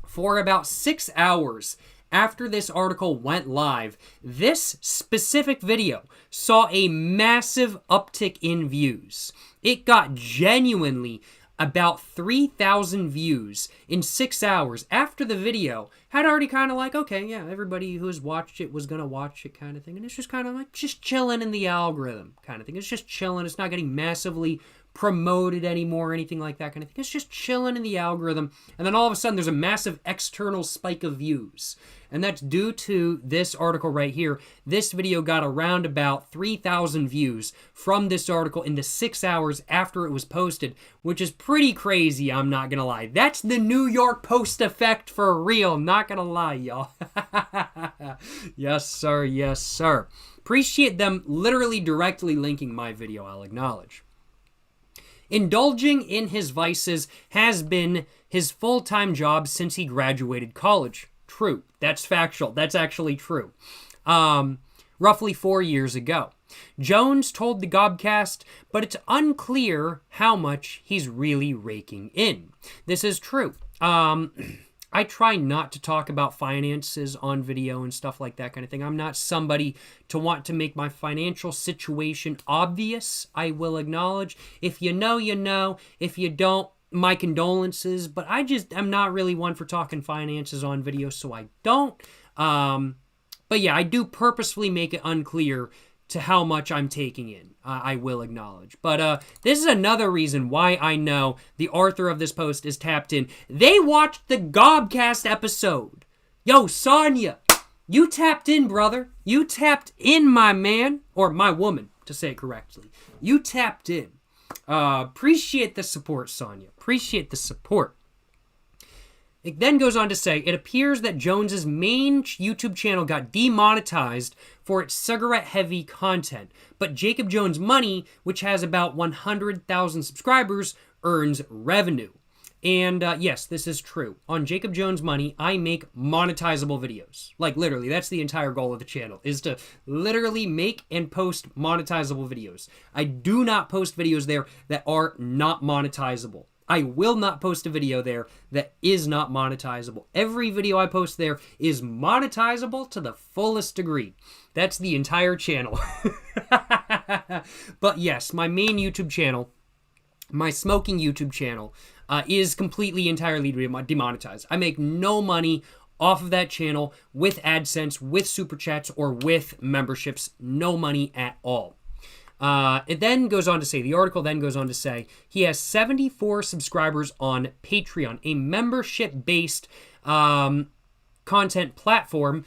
For about 6 hours after this article went live, this specific video saw a massive uptick in views. It got genuinely about 3,000 views in 6 hours after the video had already kind of like, okay, yeah, everybody who has watched it was going to watch it kind of thing. And it's just kind of like just chilling in the algorithm kind of thing. It's just chilling. It's not getting massively promoted anymore or anything like that kind of thing. It's just chilling in the algorithm. And then all of a sudden there's a massive external spike of views. And that's due to this article right here. This video got around about 3,000 views from this article in the 6 hours after it was posted, which is pretty crazy, I'm not gonna lie. That's the New York Post effect for real, not gonna lie, y'all. Yes, sir, yes, sir. Appreciate them literally directly linking my video, I'll acknowledge. Indulging in his vices has been his full-time job since he graduated college. True. That's factual. That's actually true. Roughly 4 years ago. Jones told the Gobcast, but it's unclear how much he's really raking in. This is true. I try not to talk about finances on video and stuff like that kind of thing. I'm not somebody to want to make my financial situation obvious, I will acknowledge. If you know, you know. If you don't, my condolences. But I'm not really one for talking finances on video, so I don't. But yeah, I do purposefully make it unclear to how much I'm taking in. I will acknowledge. But this is another reason why I know the author of this post is tapped in. They watched the Gobcast episode. Yo, Sonia, you tapped in, brother. You tapped in, my man. Or my woman, to say it correctly. You tapped in. Appreciate the support, Sonia. Appreciate the support. It then goes on to say, it appears that Jones's main YouTube channel got demonetized for its cigarette-heavy content, but Jacob Jones Money, which has about 100,000 subscribers, earns revenue. And yes, this is true. On Jacob Jones Money, I make monetizable videos. Like literally, that's the entire goal of the channel, is to literally make and post monetizable videos. I do not post videos there that are not monetizable. I will not post a video there that is not monetizable. Every video I post there is monetizable to the fullest degree. That's the entire channel. But yes, my main YouTube channel, my smoking YouTube channel, is completely, entirely demonetized. I make no money off of that channel with AdSense, with Super Chats, or with memberships. No money at all. It then goes on to say, the article then goes on to say, he has 74 subscribers on Patreon, a membership-based content platform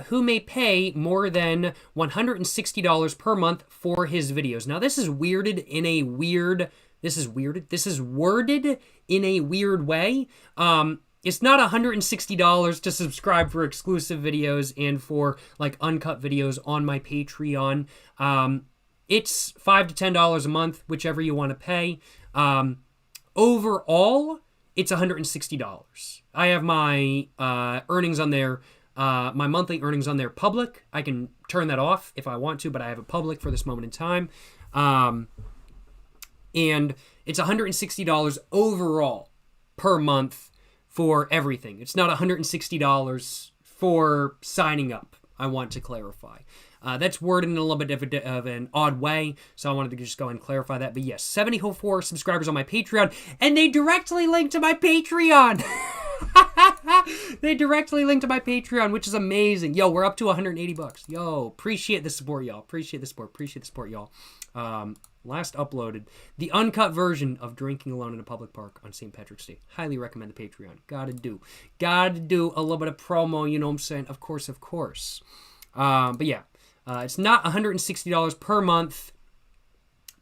who may pay more than $160 per month for his videos. Now, this is worded in a weird way. It's not $160 to subscribe for exclusive videos and for like uncut videos on my Patreon. It's $5 to $10 a month, whichever you want to pay. Overall, it's $160. I have my earnings on there, my monthly earnings on there public. I can turn that off if I want to, but I have it public for this moment in time. And it's $160 overall per month for everything. It's not $160 for signing up. I want to clarify. That's worded in a little bit of an odd way, so I wanted to just go and clarify that. But yes, 74 subscribers on my Patreon, and they directly link to my Patreon. They directly link to my Patreon, which is amazing. Yo, we're up to 180 bucks. Yo, appreciate the support, y'all. Appreciate the support, y'all. Last uploaded the uncut version of Drinking Alone in a Public Park on St. Patrick's Day. Highly recommend the Patreon. Gotta do a little bit of promo, you know what I'm saying? Of course. But yeah, it's not $160 per month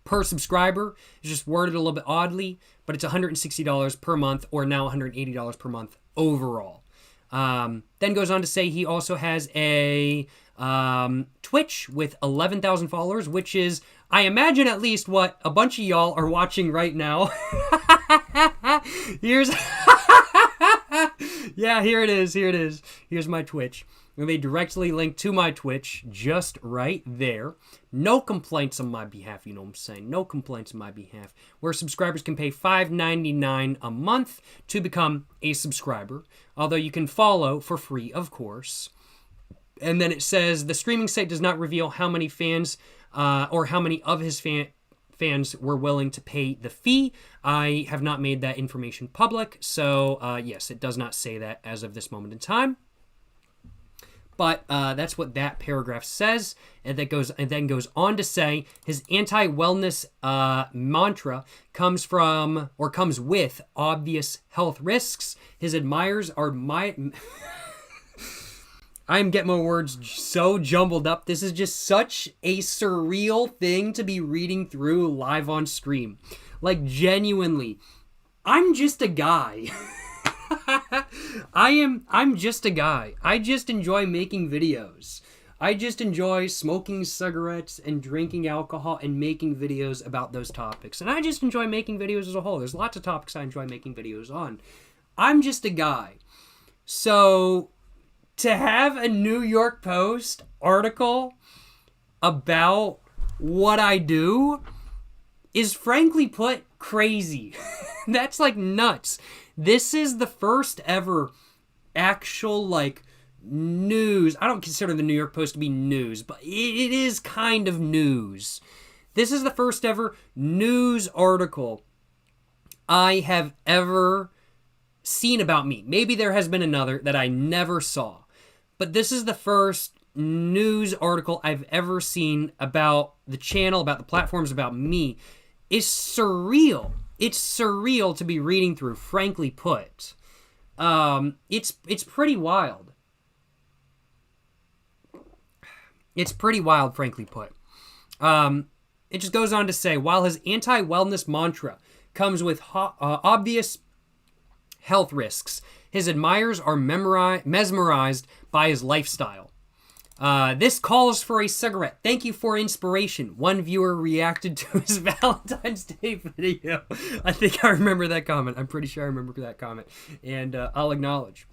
per subscriber. It's just worded a little bit oddly, but it's $160 per month, or now $180 per month overall. Then goes on to say he also has a Twitch with 11,000 followers, which is, I imagine, at least what a bunch of y'all are watching right now. Here it is. Here's my Twitch. And they directly link to my Twitch just right there. No complaints on my behalf, you know what I'm saying? No complaints on my behalf. Where subscribers can pay $5.99 a month to become a subscriber. Although you can follow for free, of course. And then it says, the streaming site does not reveal how many fans or how many of his fans were willing to pay the fee. I have not made that information public. So, yes, it does not say that as of this moment in time. But that's what that paragraph says, and then goes on to say his anti-wellness mantra comes with obvious health risks. His admirers are I'm getting my words so jumbled up. This is just such a surreal thing to be reading through live on stream. Like, genuinely, I'm just a guy. I'm just a guy. I just enjoy making videos. I just enjoy smoking cigarettes and drinking alcohol and making videos about those topics. And I just enjoy making videos as a whole. There's lots of topics I enjoy making videos on. I'm just a guy. So to have a New York Post article about what I do is, frankly put, crazy. That's like nuts. This is the first ever actual, like, news. I don't consider the New York Post to be news, but it is kind of news. This is the first ever news article I have ever seen about me. Maybe there has been another that I never saw, but this is the first news article I've ever seen about the channel, about the platforms, about me. It's surreal. It's surreal to be reading through, frankly put. It's pretty wild. It's pretty wild, frankly put. It just goes on to say, while his anti-wellness mantra comes with obvious health risks, his admirers are mesmerized by his lifestyle. This calls for a cigarette. Thank you for inspiration. One viewer reacted to his Valentine's Day video. I think I remember that comment. I'm pretty sure I remember that comment. And I'll acknowledge.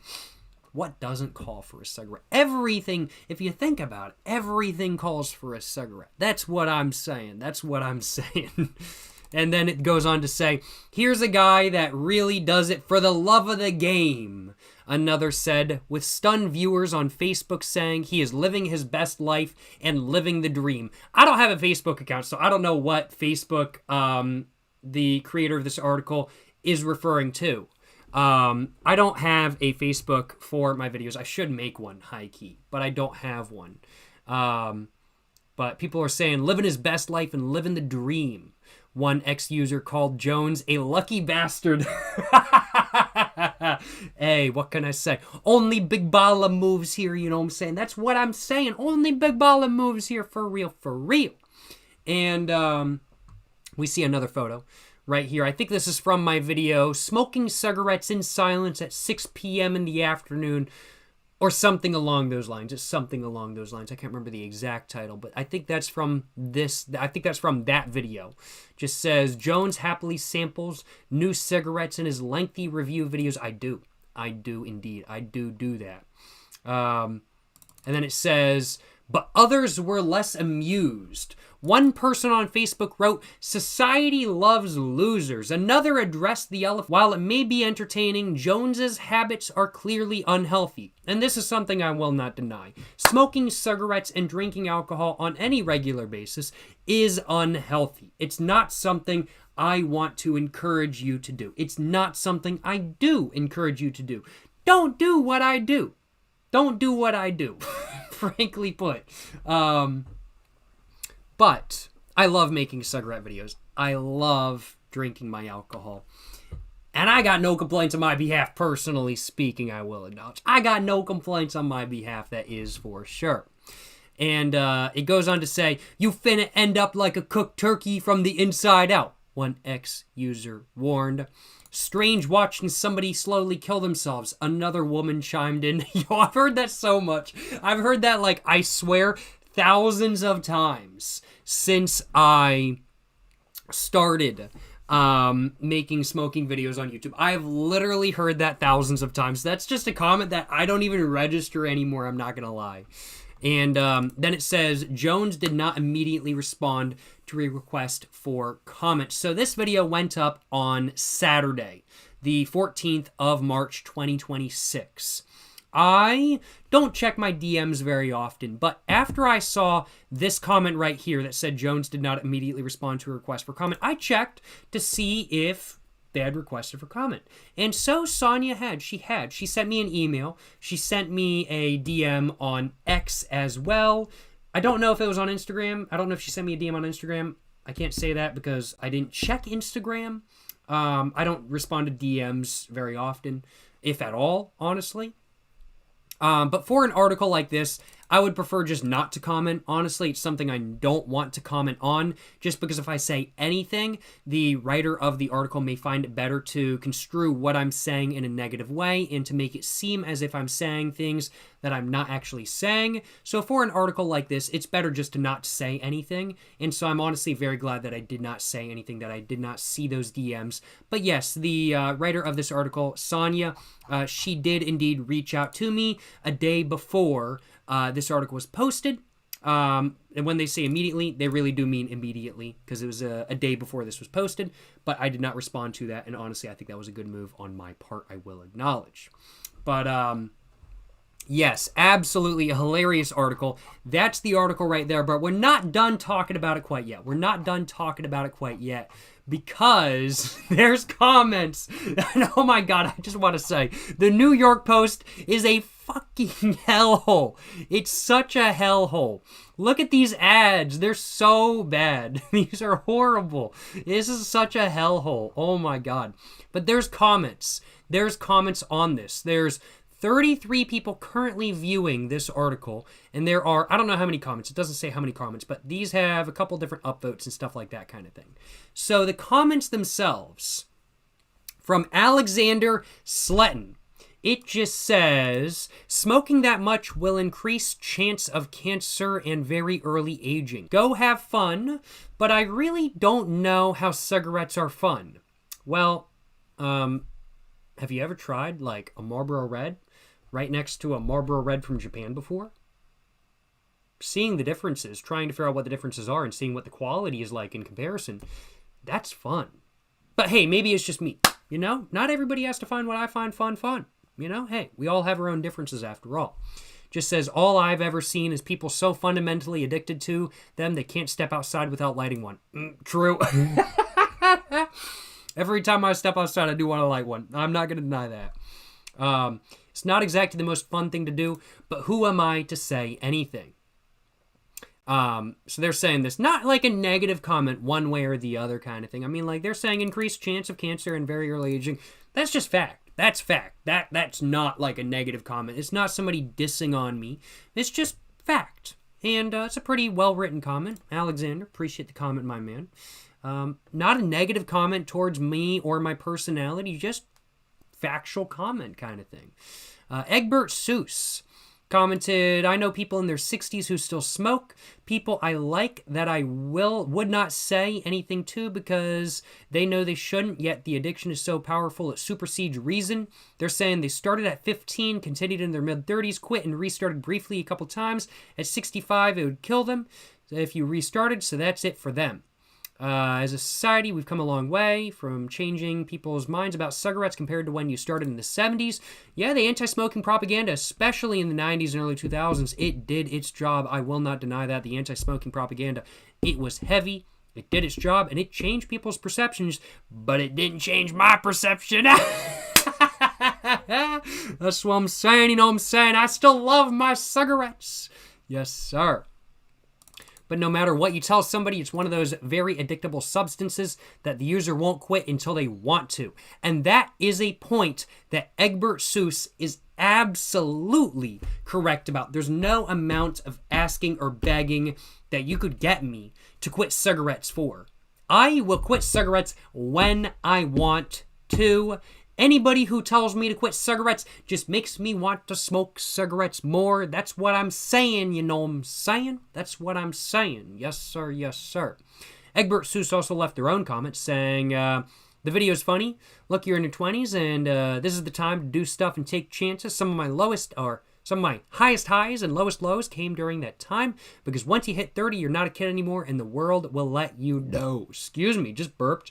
What doesn't call for a cigarette? Everything, if you think about it, everything calls for a cigarette. That's what I'm saying. And then it goes on to say, here's a guy that really does it for the love of the game. Another said, with stunned viewers on Facebook saying he is living his best life and living the dream. I don't have a Facebook account, so I don't know what Facebook, the creator of this article, is referring to. I don't have a Facebook for my videos. I should make one, high key, but I don't have one. But people are saying living his best life and living the dream. One ex-user called Jones a lucky bastard. Hey, what can I say? Only big baller moves here, you know what I'm saying? That's what I'm saying. Only big baller moves here, for real, for real. And we see another photo right here. I think this is from my video, Smoking Cigarettes in Silence at 6 p.m. in the afternoon, or something along those lines. It's something along those lines. I can't remember the exact title, but I think that's from this. I think that's from that video. Just says, Jones happily samples new cigarettes in his lengthy review videos. I do indeed. I do that. And then it says, but others were less amused. One person on Facebook wrote, "Society loves losers." Another addressed the elephant. "While it may be entertaining, Jones's habits are clearly unhealthy." And this is something I will not deny. Smoking cigarettes and drinking alcohol on any regular basis is unhealthy. It's not something I want to encourage you to do. It's not something I do encourage you to do. Don't do what I do. Don't do what I do, frankly put. But I love making cigarette videos. I love drinking my alcohol. And I got no complaints on my behalf, personally speaking, I will acknowledge. I got no complaints on my behalf, that is for sure. And it goes on to say, "You finna end up like a cooked turkey from the inside out," one ex-user warned. "Strange watching somebody slowly kill themselves," another woman chimed in. Yo, I've heard that so much. I've heard that, like, I swear, thousands of times since I started making smoking videos on YouTube. I've literally heard that thousands of times. That's just a comment that I don't even register anymore, I'm not gonna lie. And then it says, "Jones did not immediately respond to a request for comment." So this video went up on Saturday, the 14th of March, 2026. I don't check my DMs very often, but after I saw this comment right here that said Jones did not immediately respond to a request for comment, I checked to see if they had requested for comment. And so Sonia had. She sent me an email. She sent me a DM on X as well. I don't know if it was on Instagram. I don't know if she sent me a DM on Instagram. I can't say that because I didn't check Instagram. I don't respond to DMs very often, if at all, honestly. But for an article like this, I would prefer just not to comment. Honestly, it's something I don't want to comment on, just because if I say anything, the writer of the article may find it better to construe what I'm saying in a negative way and to make it seem as if I'm saying things that I'm not actually saying. So for an article like this, it's better just to not say anything. And so I'm honestly very glad that I did not say anything, that I did not see those DMs. But yes, the writer of this article, Sonia, she did indeed reach out to me a day before this article was posted. And when they say immediately, they really do mean immediately, because it was a day before this was posted. But I did not respond to that, and honestly, I think that was a good move on my part, I will acknowledge. But yes, absolutely a hilarious article. That's the article right there, but we're not done talking about it quite yet. We're not done talking about it quite yet, because there's comments. And oh my god, I just want to say, the New York Post is a fucking hellhole. It's such a hellhole. Look at these ads. They're so bad. These are horrible. This is such a hellhole. Oh my god. But there's comments. There's comments on this. There's 33 people currently viewing this article, and there are, I don't know how many comments. It doesn't say how many comments, but these have a couple different upvotes and stuff like that kind of thing. So the comments themselves, from Alexander Sletton, it just says, "Smoking that much will increase chance of cancer and very early aging. Go have fun, but I really don't know how cigarettes are fun." Well, have you ever tried, like, a Marlboro Red right next to a Marlboro Red from Japan before? Seeing the differences, trying to figure out what the differences are, and seeing what the quality is like in comparison, that's fun. But hey, maybe it's just me, you know? Not everybody has to find what I find fun. You know, hey, we all have our own differences after all. Just says, "All I've ever seen is people so fundamentally addicted to them they can't step outside without lighting one." True. Every time I step outside, I do want to light one. I'm not going to deny that. It's not exactly the most fun thing to do, but who am I to say anything? So they're saying this, not like a negative comment one way or the other kind of thing. I mean, like, they're saying increased chance of cancer and very early aging. That's just fact. That's fact. That's not like a negative comment. It's not somebody dissing on me. It's just fact. And it's a pretty well-written comment. Alexander, appreciate the comment, my man. Not a negative comment towards me or my personality, just factual comment kind of thing. Egbert Seuss commented, I know people in their 60s who still smoke. People I like that I would not say anything to because they know they shouldn't, yet the addiction is so powerful it supersedes reason. They're saying they started at 15, continued in their mid-30s, quit and restarted briefly a couple times. At 65, it would kill them if you restarted, so that's it for them. As a society, we've come a long way from changing people's minds about cigarettes compared to when you started in the 70s. Yeah, the anti-smoking propaganda, especially in the 90s and early 2000s, it did its job. I will not deny that. The anti-smoking propaganda, it was heavy, it did its job, and it changed people's perceptions, but it didn't change my perception. That's what I'm saying, you know what I'm saying? I still love my cigarettes. Yes, sir. But no matter what you tell somebody, it's one of those very addictable substances that the user won't quit until they want to. And that is a point that Egbert Seuss is absolutely correct about. There's no amount of asking or begging that you could get me to quit cigarettes for. I will quit cigarettes when I want to. Anybody who tells me to quit cigarettes just makes me want to smoke cigarettes more. That's what I'm saying, you know what I'm saying? That's what I'm saying. Yes, sir, yes, sir. Egbert Seuss also left their own comments saying, the video's funny. Look, you're in your 20s, and this is the time to do stuff and take chances. Some of my highest highs and lowest lows came during that time, because once you hit 30, you're not a kid anymore, and the world will let you know. Excuse me, just burped.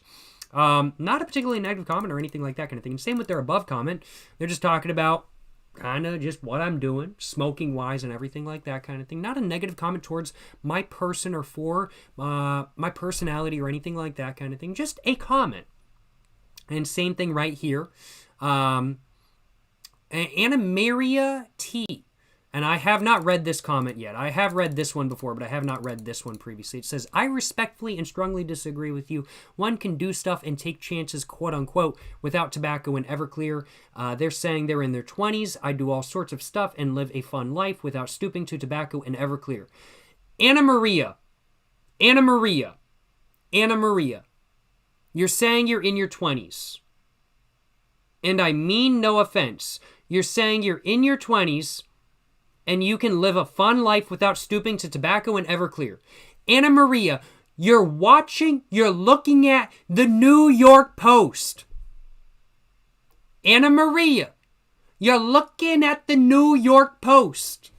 Not a particularly negative comment or anything like that kind of thing. Same with their above comment. They're just talking about kind of just what I'm doing, smoking-wise and everything like that kind of thing. Not a negative comment towards my person or for my personality or anything like that kind of thing. Just a comment. And same thing right here. Anna Maria T. And I have not read this comment yet. I have read this one before, but I have not read this one previously. It says, I respectfully and strongly disagree with you. One can do stuff and take chances, quote unquote, without tobacco and Everclear. They're saying they're in their 20s. I do all sorts of stuff and live a fun life without stooping to tobacco and Everclear. Anna Maria. You're saying you're in your 20s. And I mean no offense. You're saying you're in your 20s and you can live a fun life without stooping to tobacco and Everclear. Anna Maria, you're looking at the New York Post. Anna Maria, you're looking at the New York Post.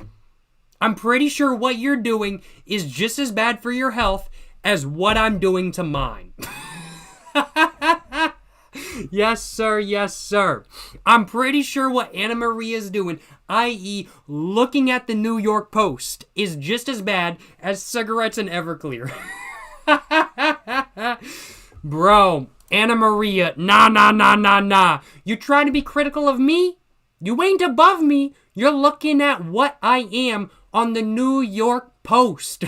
I'm pretty sure what you're doing is just as bad for your health as what I'm doing to mine. Yes, sir. Yes, sir. I'm pretty sure what Anna Maria is doing, i.e. looking at the New York Post, is just as bad as cigarettes and Everclear. Bro, Anna Maria, nah. You trying to be critical of me? You ain't above me. You're looking at what I am on the New York Post.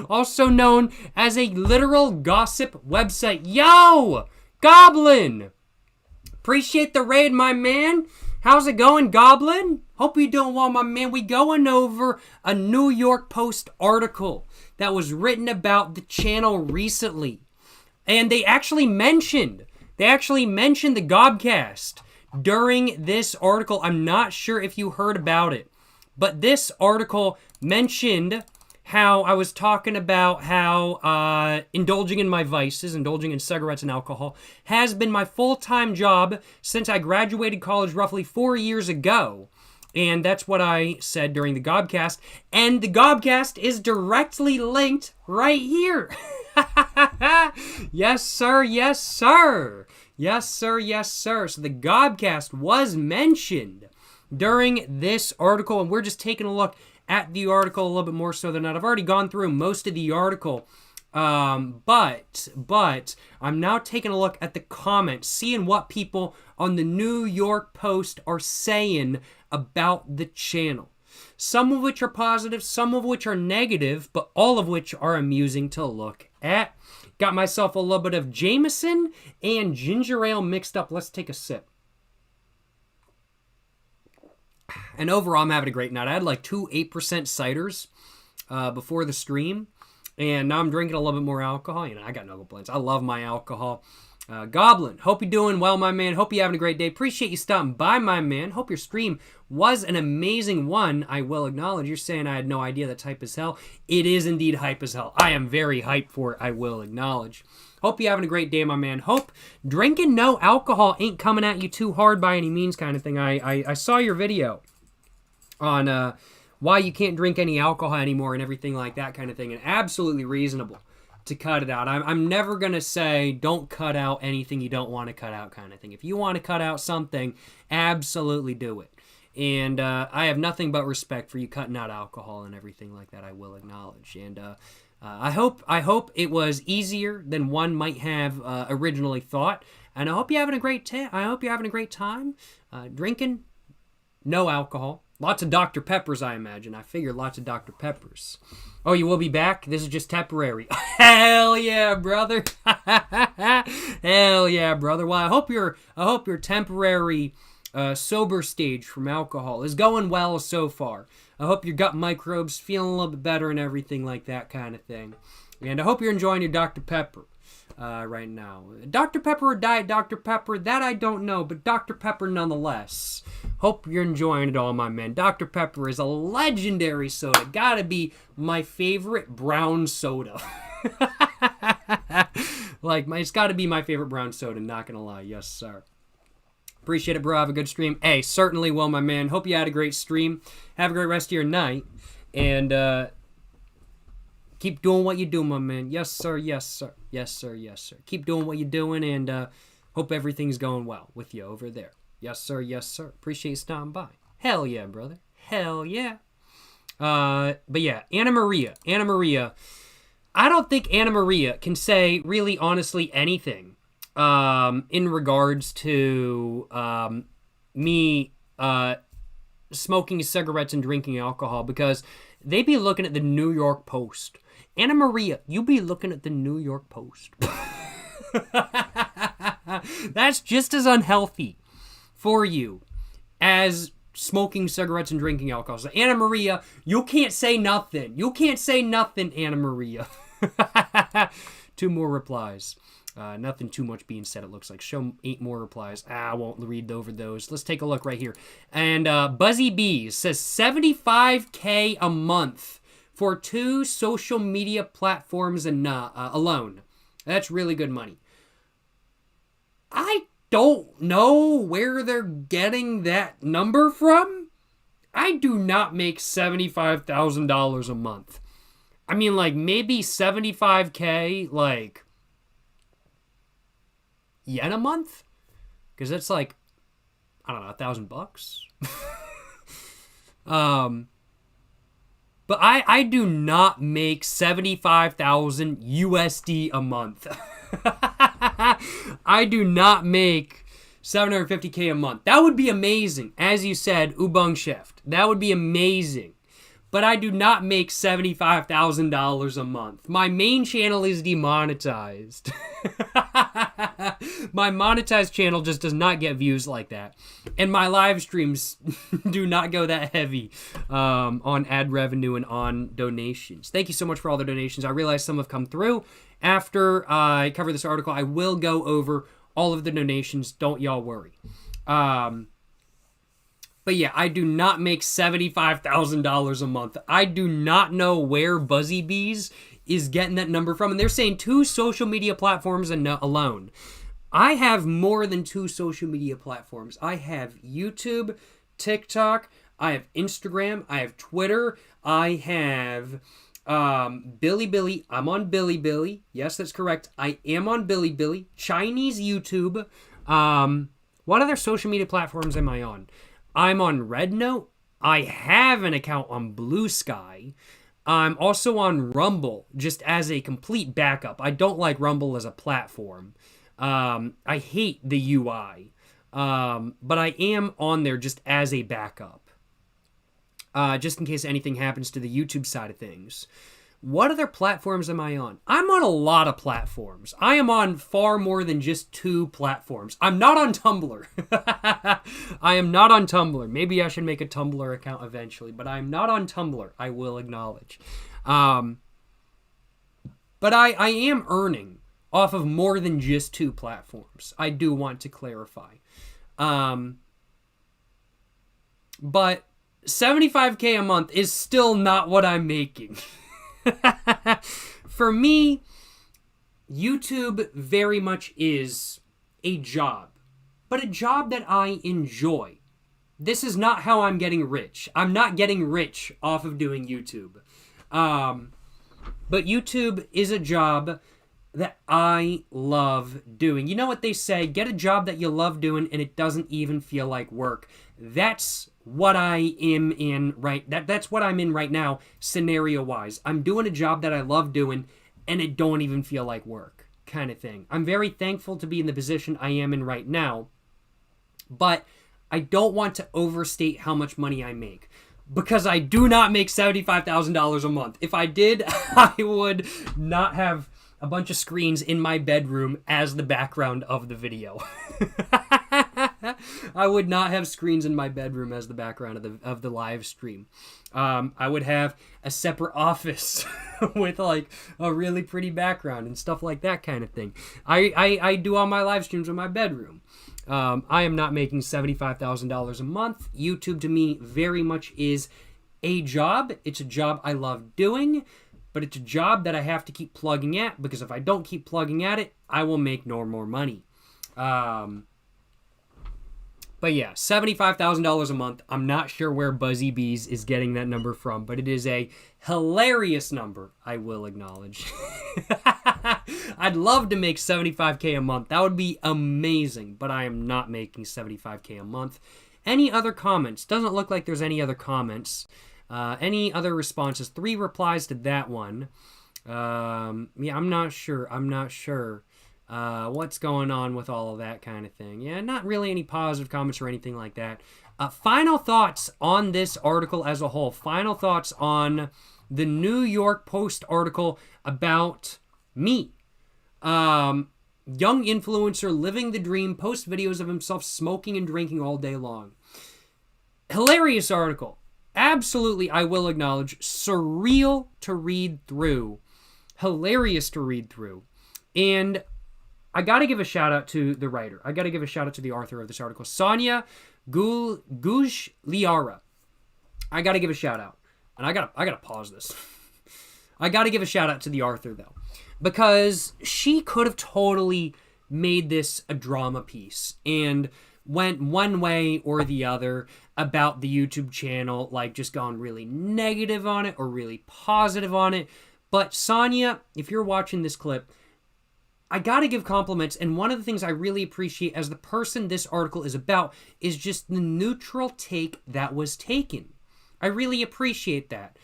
Also known as a literal gossip website. Yo! Goblin! Appreciate the raid, my man. How's it going, Goblin? Hope you're doing well, my man. We going over a New York Post article that was written about the channel recently. And they actually mentioned the Gobcast during this article. I'm not sure if you heard about it, but this article mentioned how I was talking about how indulging in my vices, indulging in cigarettes and alcohol, has been my full-time job since I graduated college roughly 4 years ago. And that's what I said during the Gobcast. And the Gobcast is directly linked right here. Yes, sir. Yes, sir. Yes, sir. Yes, sir. So the Gobcast was mentioned during this article, and we're just taking a look at the article a little bit more so than not. I've already gone through most of the article, but I'm now taking a look at the comments, seeing what people on the New York Post are saying about the channel. Some of which are positive, some of which are negative, but all of which are amusing to look at. Got myself a little bit of Jameson and ginger ale mixed up. Let's take a sip. And overall, I'm having a great night. I had like 2 8% ciders before the stream. And now I'm drinking a little bit more alcohol. You know, I got no complaints. I love my alcohol. Goblin, hope you're doing well, my man. Hope you're having a great day. Appreciate you stopping by, my man. Hope your stream was an amazing one. I will acknowledge. You're saying I had no idea that's hype as hell. It is indeed hype as hell. I am very hyped for it. I will acknowledge. Hope you're having a great day, my man. Hope drinking no alcohol ain't coming at you too hard by any means kind of thing. I saw your video on why you can't drink any alcohol anymore and everything like that kind of thing. And absolutely reasonable to cut it out. I'm never going to say don't cut out anything you don't want to cut out kind of thing. If you want to cut out something, absolutely do it. And I have nothing but respect for you cutting out alcohol and everything like that, I will acknowledge. And I hope it was easier than one might have originally thought. And I hope you're having a great time. Drinking no alcohol. Lots of Dr. Peppers, I imagine. I figure lots of Dr. Peppers. Oh, you will be back? This is just temporary. Hell yeah, brother. Hell yeah, brother. Well, I hope your temporary sober stage from alcohol is going well so far. I hope your gut microbes feeling a little bit better and everything like that kind of thing. And I hope you're enjoying your Dr. Pepper right now. Dr. Pepper or Diet Dr. Pepper, that I don't know, but Dr. Pepper nonetheless. Hope you're enjoying it all, my man. Dr. Pepper is a legendary soda. Gotta be my favorite brown soda. It's gotta be my favorite brown soda, not gonna lie. Yes, sir. Appreciate it, bro. Have a good stream. Hey, certainly will, my man. Hope you had a great stream. Have a great rest of your night. And keep doing what you do, my man. Yes, sir. Yes, sir. Yes, sir. Yes, sir. Keep doing what you're doing, and hope everything's going well with you over there. Yes, sir. Yes, sir. Appreciate you stopping by. Hell yeah, brother. Hell yeah. But yeah, Anna Maria. I don't think Anna Maria can say really honestly anything in regards to me smoking cigarettes and drinking alcohol, because they be looking at the New York Post. Anna Maria, you be looking at the New York Post. That's just as unhealthy for you as smoking cigarettes and drinking alcohol. So Anna Maria, you can't say nothing. You can't say nothing, Anna Maria. 2 more replies. Nothing too much being said, it looks like. Show 8 more replies. I won't read over those. Let's take a look right here. And Buzzy Bees says $75K a month for 2 social media platforms and alone. That's really good money. I don't know where they're getting that number from. I do not make $75,000 a month. I mean, maybe $75K, yen a month? Because that's I don't know, $1,000. But I do not make 75,000 USD a month. I do not make 750K a month. That would be amazing. As you said, Ubung Shift. That would be amazing. But I do not make $75,000 a month. My main channel is demonetized. My monetized channel just does not get views like that. And my live streams do not go that heavy on ad revenue and on donations. Thank you so much for all the donations. I realize some have come through. After I cover this article, I will go over all of the donations. Don't y'all worry. But yeah, I do not make $75,000 a month. I do not know where Buzzy Bees is getting that number from. And they're saying 2 social media platforms alone. I have more than 2 social media platforms. I have YouTube, TikTok, I have Instagram, I have Twitter, I have Bilibili. I'm on Bilibili. Yes, that's correct. I am on Bilibili. Chinese YouTube. What other social media platforms am I on? I'm on Rednote. I have an account on Blue Sky. I'm also on Rumble, just as a complete backup. I don't like Rumble as a platform. I hate the UI. But I am on there just as a backup. Just in case anything happens to the YouTube side of things. What other platforms am I on? I'm on a lot of platforms. I am on far more than just 2 platforms. I'm not on Tumblr. I am not on Tumblr. Maybe I should make a Tumblr account eventually, but I'm not on Tumblr, I will acknowledge. But I am earning off of more than just 2 platforms. I do want to clarify. But $75K a month is still not what I'm making. For me, YouTube very much is a job, but a job that I enjoy. This is not how I'm getting rich. I'm not getting rich off of doing YouTube. But YouTube is a job that I love doing. You know what they say, get a job that you love doing and it doesn't even feel like work. That's what I am in that's what I'm in right now, scenario-wise. I'm doing a job that I love doing and it don't even feel like work, kind of thing. I'm very thankful to be in the position I am in right now, but I don't want to overstate how much money I make, because I do not make $75,000 a month. If I did, I would not have a bunch of screens in my bedroom as the background of the video. I would not have screens in my bedroom as the background of the live stream. I would have a separate office with like a really pretty background and stuff like that kind of thing. I do all my live streams in my bedroom. I am not making $75,000 a month. YouTube to me very much is a job. It's a job I love doing, but it's a job that I have to keep plugging at, because if I don't keep plugging at it, I will make no more money. But yeah, $75,000 a month. I'm not sure where Buzzy Bees is getting that number from, but it is a hilarious number, I will acknowledge. I'd love to make $75K a month. That would be amazing, but I am not making $75K a month. Any other comments? Doesn't look like there's any other comments. Any other responses? 3 replies to that one. Yeah, I'm not sure. What's going on with all of that kind of thing? Yeah, not really any positive comments or anything like that. Final thoughts on this article as a whole. Final thoughts on the New York Post article about me. Young influencer living the dream, posts videos of himself smoking and drinking all day long. Hilarious article. Absolutely, I will acknowledge, surreal to read through. Hilarious to read through. And I got to give a shout out to the writer. I got to give a shout out to the author of this article, Sonia Gujliara. I got to give a shout out. And I got to pause this. I got to give a shout out to the author though, because she could have totally made this a drama piece and went one way or the other about the YouTube channel, like just gone really negative on it or really positive on it. But Sonia, if you're watching this clip, I gotta give compliments, and one of the things I really appreciate as the person this article is about is just the neutral take that was taken. I really appreciate that.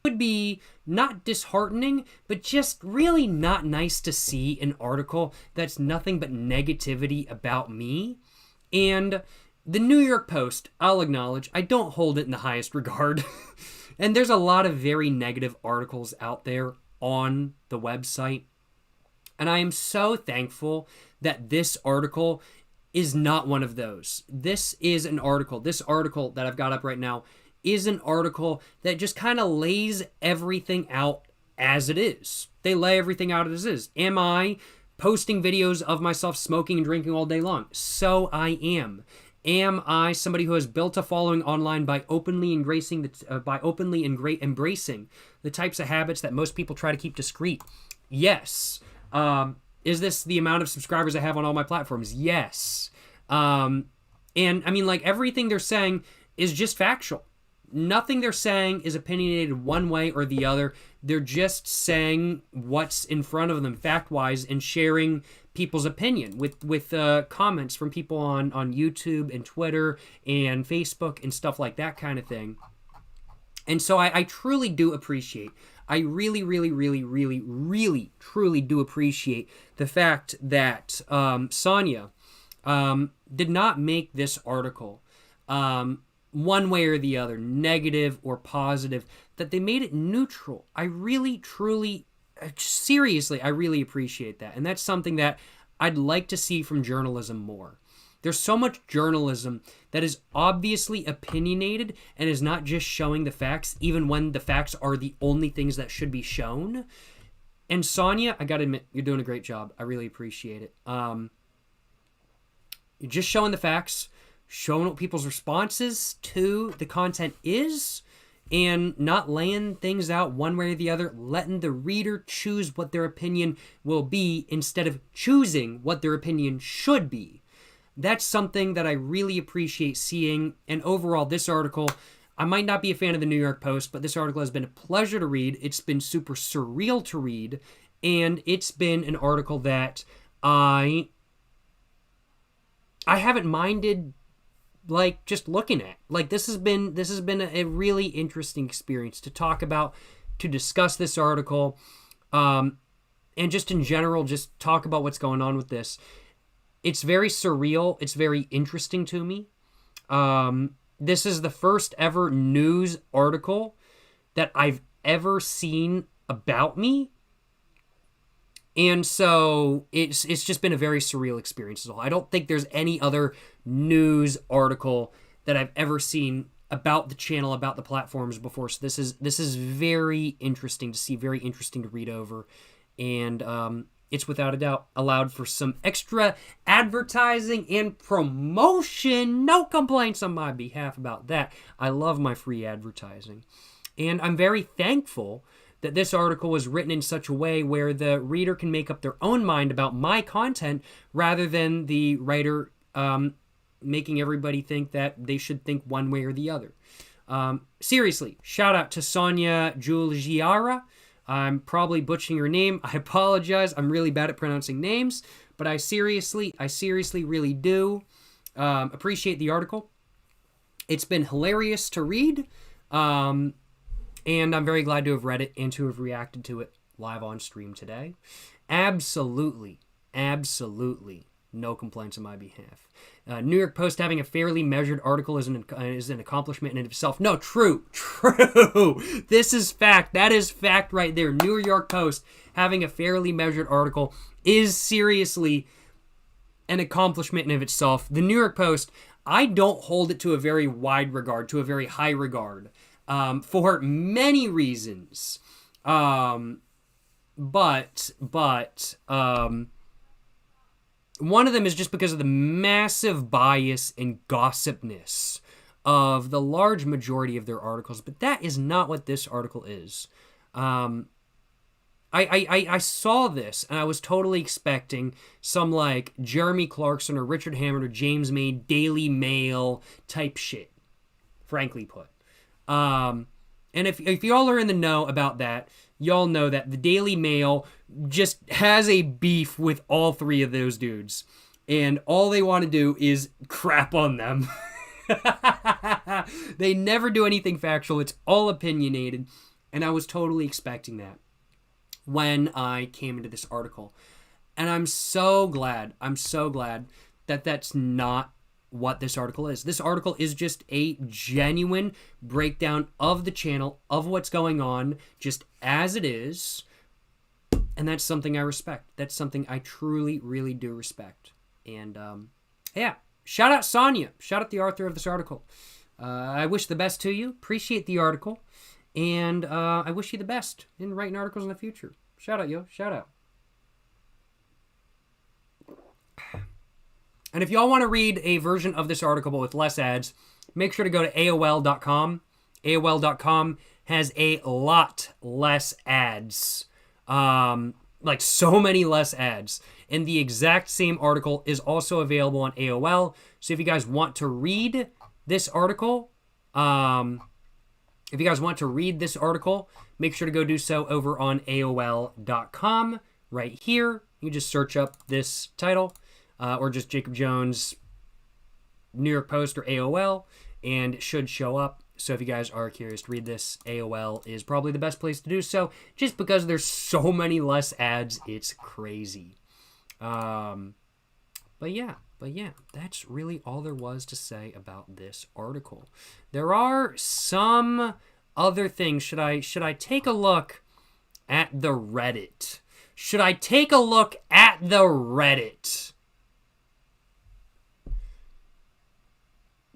Would be not disheartening, but just really not nice to see an article that's nothing but negativity about me. And the New York Post, I'll acknowledge, I don't hold it in the highest regard. And there's a lot of very negative articles out there on the website. And I am so thankful that this article is not one of those. This article that I've got up right now is an article that just kind of lays everything out as it is. They lay everything out as is. Am I posting videos of myself smoking and drinking all day long? So I am. Am I somebody who has built a following online by openly embracing the types of habits that most people try to keep discreet? Yes. Is this the amount of subscribers I have on all my platforms? Yes. And I mean, like, everything they're saying is just factual. Nothing they're saying is opinionated one way or the other. They're just saying what's in front of them fact-wise and sharing people's opinion with comments from people on YouTube and Twitter and Facebook and stuff like that kind of thing. And so I truly do appreciate, I really, truly do appreciate the fact that Sonia did not make this article one way or the other, negative or positive, that they made it neutral. I really, truly, seriously, I really appreciate that. And that's something that I'd like to see from journalism more. There's so much journalism that is obviously opinionated and is not just showing the facts, even when the facts are the only things that should be shown. And Sonya, I gotta admit, you're doing a great job. I really appreciate it. You're just showing the facts, showing what people's responses to the content is, and not laying things out one way or the other, letting the reader choose what their opinion will be instead of choosing what their opinion should be. That's something that I really appreciate seeing. And overall, this article, I might not be a fan of the New York Post, but this article has been a pleasure to read. It's been super surreal to read, and it's been an article that I haven't minded like just looking at. Like this has been a really interesting experience to talk about, to discuss this article, and just in general, just talk about what's going on with this. It's very surreal. It's very interesting to me. This is the first ever news article that I've ever seen about me. And so it's just been a very surreal experience as well. I don't think there's any other news article that I've ever seen about the channel, about the platforms before. So this is very interesting to see, very interesting to read over. And it's without a doubt allowed for some extra advertising and promotion. No complaints on my behalf about that. I love my free advertising. And I'm very thankful that this article was written in such a way where the reader can make up their own mind about my content rather than the writer making everybody think that they should think one way or the other. Seriously, shout out to Sonya Giuliara. I'm probably butchering her name. I apologize. I'm really bad at pronouncing names, but I seriously really do appreciate the article. It's been hilarious to read. And I'm very glad to have read it and to have reacted to it live on stream today. Absolutely no complaints on my behalf. New York Post having a fairly measured article is an accomplishment in itself. No, true. This is fact. That is fact right there. New York Post having a fairly measured article is seriously an accomplishment in of itself. The New York Post, I don't hold it to a very wide regard, to a very high regard. For many reasons. But one of them is just because of the massive bias and gossipness of the large majority of their articles. But that is not what this article is. I saw this and I was totally expecting some like Jeremy Clarkson or Richard Hammond or James May Daily Mail type shit, frankly put. And if y'all are in the know about that, y'all know that the Daily Mail just has a beef with all three of those dudes. And all they want to do is crap on them. They never do anything factual. It's all opinionated. And I was totally expecting that when I came into this article. And I'm so glad that that's not what this article is. This article is just a genuine breakdown of the channel, of what's going on, just as it is. And that's something I respect. That's something I truly, really do respect. And yeah, shout out Sonya. Shout out the author of this article. I wish the best to you. Appreciate the article. And I wish you the best in writing articles in the future. Shout out, yo. Shout out. And if y'all want to read a version of this article but with less ads, make sure to go to AOL.com. AOL.com has a lot less ads. Like so many less ads. And the exact same article is also available on AOL. So if you guys want to read this article, make sure to go do so over on AOL.com right here. You just search up this title. Or just Jacob Jones, New York Post, or AOL, and it should show up. So if you guys are curious to read this, AOL is probably the best place to do so, just because there's so many less ads, it's crazy. But yeah, that's really all there was to say about this article. There are some other things. Should I take a look at the Reddit? Should I take a look at the Reddit?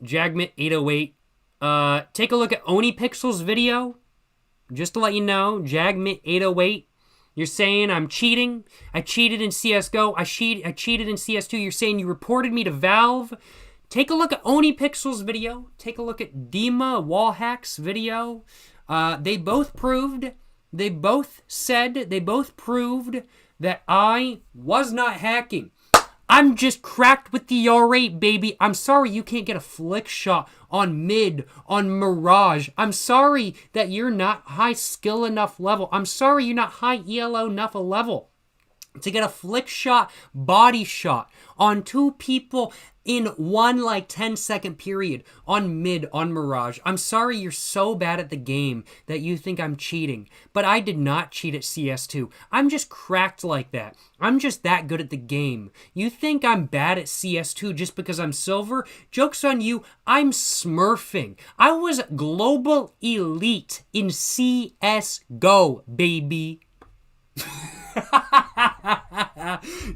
Jagmit808. Take a look at OniPixel's video. Just to let you know, Jagmit808 You're saying I'm cheating. I cheated in CSGO. I cheated in CS2. You're saying you reported me to Valve. Take a look at OniPixel's video. Take a look at Dima Wallhack's video. They both proved that I was not hacking. I'm just cracked with the R8, baby. I'm sorry you can't get a flick shot on mid, on Mirage. I'm sorry that you're not high skill enough level. I'm sorry you're not high ELO enough a level to get a flick shot, body shot on two people in one 10-second period on mid, on Mirage. I'm sorry you're so bad at the game that you think I'm cheating, but I did not cheat at CS2. I'm just cracked like that. I'm just that good at the game. You think I'm bad at CS2 just because I'm silver? Joke's on you, I'm smurfing. I was global elite in CSGO, baby.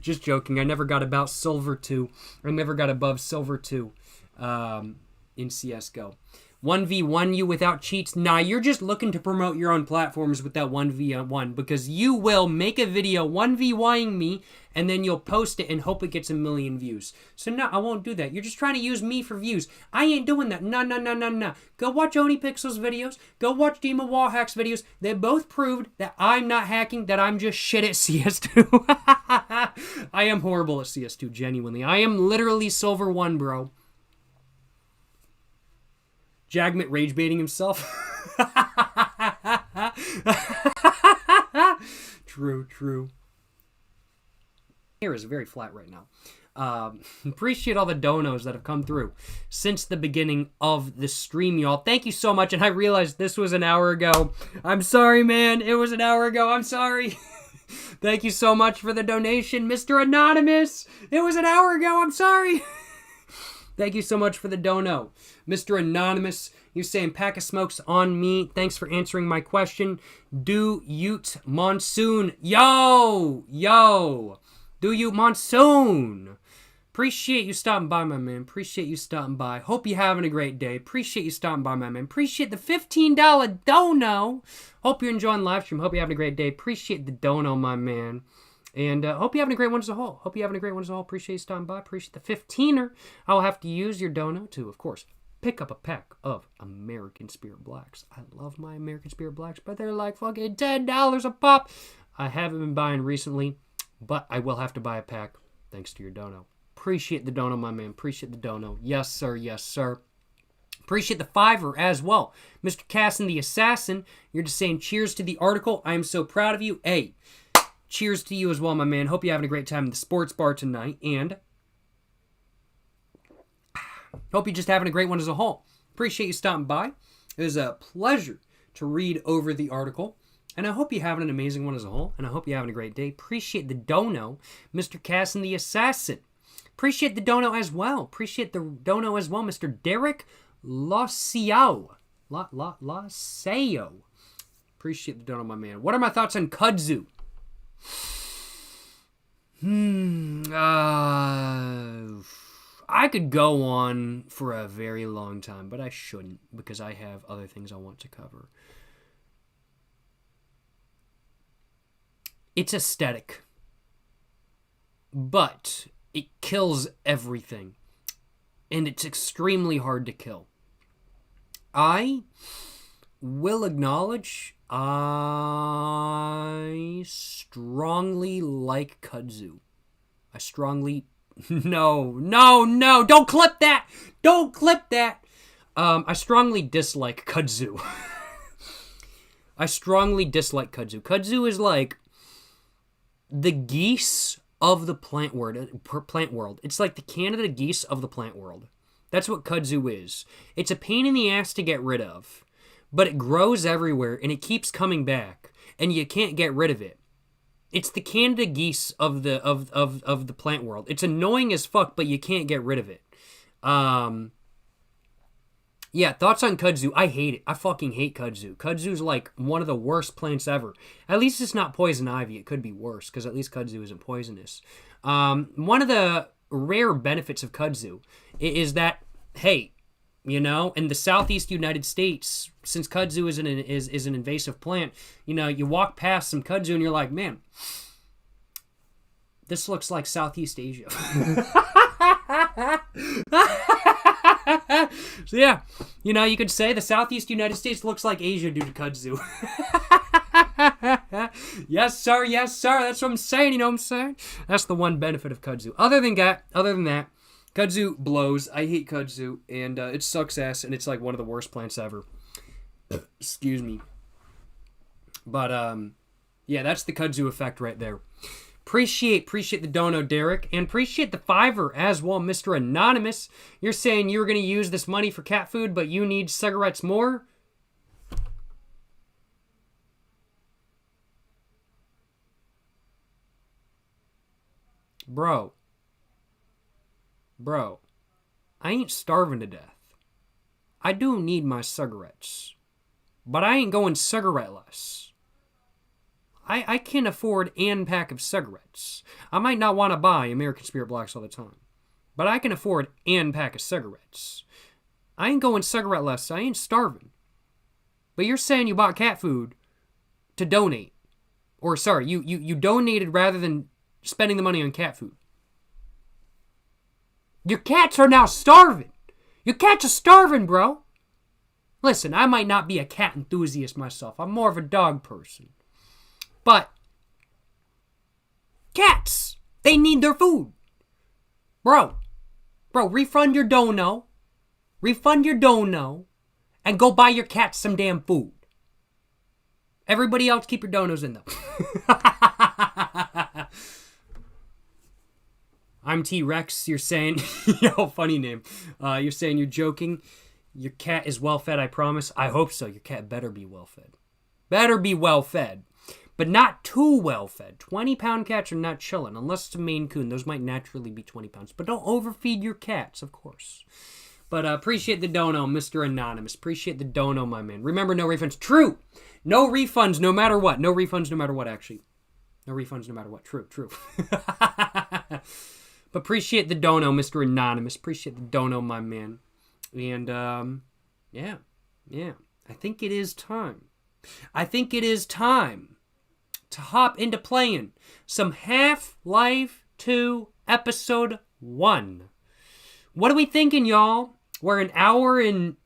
Just joking. I never got about silver 2. I never got above silver 2 in CSGO. 1v1 you without cheats? Nah, you're just looking to promote your own platforms with that 1v1 because you will make a video 1v1ing me and then you'll post it and hope it gets 1 million views. So no, I won't do that. You're just trying to use me for views. I ain't doing that. No. Go watch OniPixel's videos. Go watch Dima Wallhack's videos. They both proved that I'm not hacking, that I'm just shit at CS2. I am horrible at CS2, genuinely. I am literally silver 1, bro. Jagmet rage baiting himself. True. Hair is very flat right now. Appreciate all the donos that have come through since the beginning of the stream, y'all. Thank you so much. And I realized this was an hour ago. I'm sorry, man. It was an hour ago. I'm sorry. Thank you so much for the donation, Mr. Anonymous. It was an hour ago. I'm sorry. Thank you so much for the dono. Mr. Anonymous, you're saying pack of smokes on me. Thanks for answering my question. Do Ute Monsoon. Yo. Do Ute Monsoon. Appreciate you stopping by, my man. Appreciate you stopping by. Hope you're having a great day. Appreciate you stopping by, my man. Appreciate the $15 dono. Hope you're enjoying the live stream. Hope you're having a great day. Appreciate the dono, my man. And hope you're having a great one as a whole. Appreciate you stopping by. Appreciate the 15er. I'll have to use your dono to, of course, pick up a pack of American Spirit Blacks. I love my American Spirit Blacks, but they're like fucking $10 a pop. I haven't been buying recently, but I will have to buy a pack thanks to your dono. Appreciate the dono, my man. Appreciate the dono. Yes, sir. Yes, sir. Appreciate the $5 as well. Mr. Casson the Assassin, you're just saying cheers to the article. I am so proud of you. Hey, cheers to you as well, my man. Hope you're having a great time in the sports bar tonight. And hope you're just having a great one as a whole. Appreciate you stopping by. It was a pleasure to read over the article. And I hope you're having an amazing one as a whole. And I hope you're having a great day. Appreciate the dono, Mr. Casson the Assassin. Appreciate the dono as well. Mr. Derek Losio. Appreciate the dono, my man. What are my thoughts on kudzu? I could go on for a very long time, but I shouldn't because I have other things I want to cover. It's aesthetic, but it kills everything, and it's extremely hard to kill. I will acknowledge I strongly like kudzu. No, don't clip that! I strongly dislike kudzu. Kudzu is like the geese of the plant world. It's like the Canada geese of the plant world. That's what kudzu is. It's a pain in the ass to get rid of, but it grows everywhere and it keeps coming back, and you can't get rid of it. It's the Canada geese of the plant world. It's annoying as fuck, but you can't get rid of it. Yeah, thoughts on kudzu. I hate it. I fucking hate kudzu. Kudzu's like one of the worst plants ever. At least it's not poison ivy. It could be worse, because at least kudzu isn't poisonous. One of the rare benefits of kudzu is that, hey, You know, in the southeast United States, since kudzu is an invasive plant, you know, you walk past some kudzu and you're like, man, this looks like Southeast Asia. So yeah, you know, you could say the Southeast United States looks like Asia due to kudzu. Yes, sir. Yes, sir. That's what I'm saying. You know what I'm saying? That's the one benefit of kudzu. Other than that, kudzu blows. I hate kudzu, and it sucks ass, and it's like one of the worst plants ever. Excuse me. But yeah, that's the kudzu effect right there. Appreciate the dono, Derek, and appreciate the $5 as well, Mr. Anonymous. You're saying you were going to use this money for cat food, but you need cigarettes more? Bro, I ain't starving to death. I do need my cigarettes, but I ain't going cigarette-less. I can afford an pack of cigarettes. I might not want to buy American Spirit Blacks all the time, but I can afford an pack of cigarettes. I ain't going cigarette-less. I ain't starving. But you're saying you bought cat food to donate. Or, sorry, you donated rather than spending the money on cat food. Your cats are now starving. Your cats are starving, bro. Listen, I might not be a cat enthusiast myself. I'm more of a dog person. But cats, they need their food. Bro, refund your dono. Refund your dono. And go buy your cats some damn food. Everybody else, keep your donos in them. I'm T-Rex. You're saying, yo, funny name. You're saying you're joking. Your cat is well fed, I promise. I hope so. Your cat better be well fed. Better be well fed. But not too well fed. 20-pound cats are not chilling. Unless it's a Maine Coon. Those might naturally be 20 pounds. But don't overfeed your cats, of course. But appreciate the dono, Mr. Anonymous. Appreciate the dono, my man. Remember, no refunds. True. No refunds no matter what. No refunds no matter what, actually. No refunds no matter what. True. But appreciate the dono, Mr. Anonymous. Appreciate the dono, my man. And, yeah. I think it is time. To hop into playing some Half-Life 2 Episode 1. What are we thinking, y'all? We're an hour and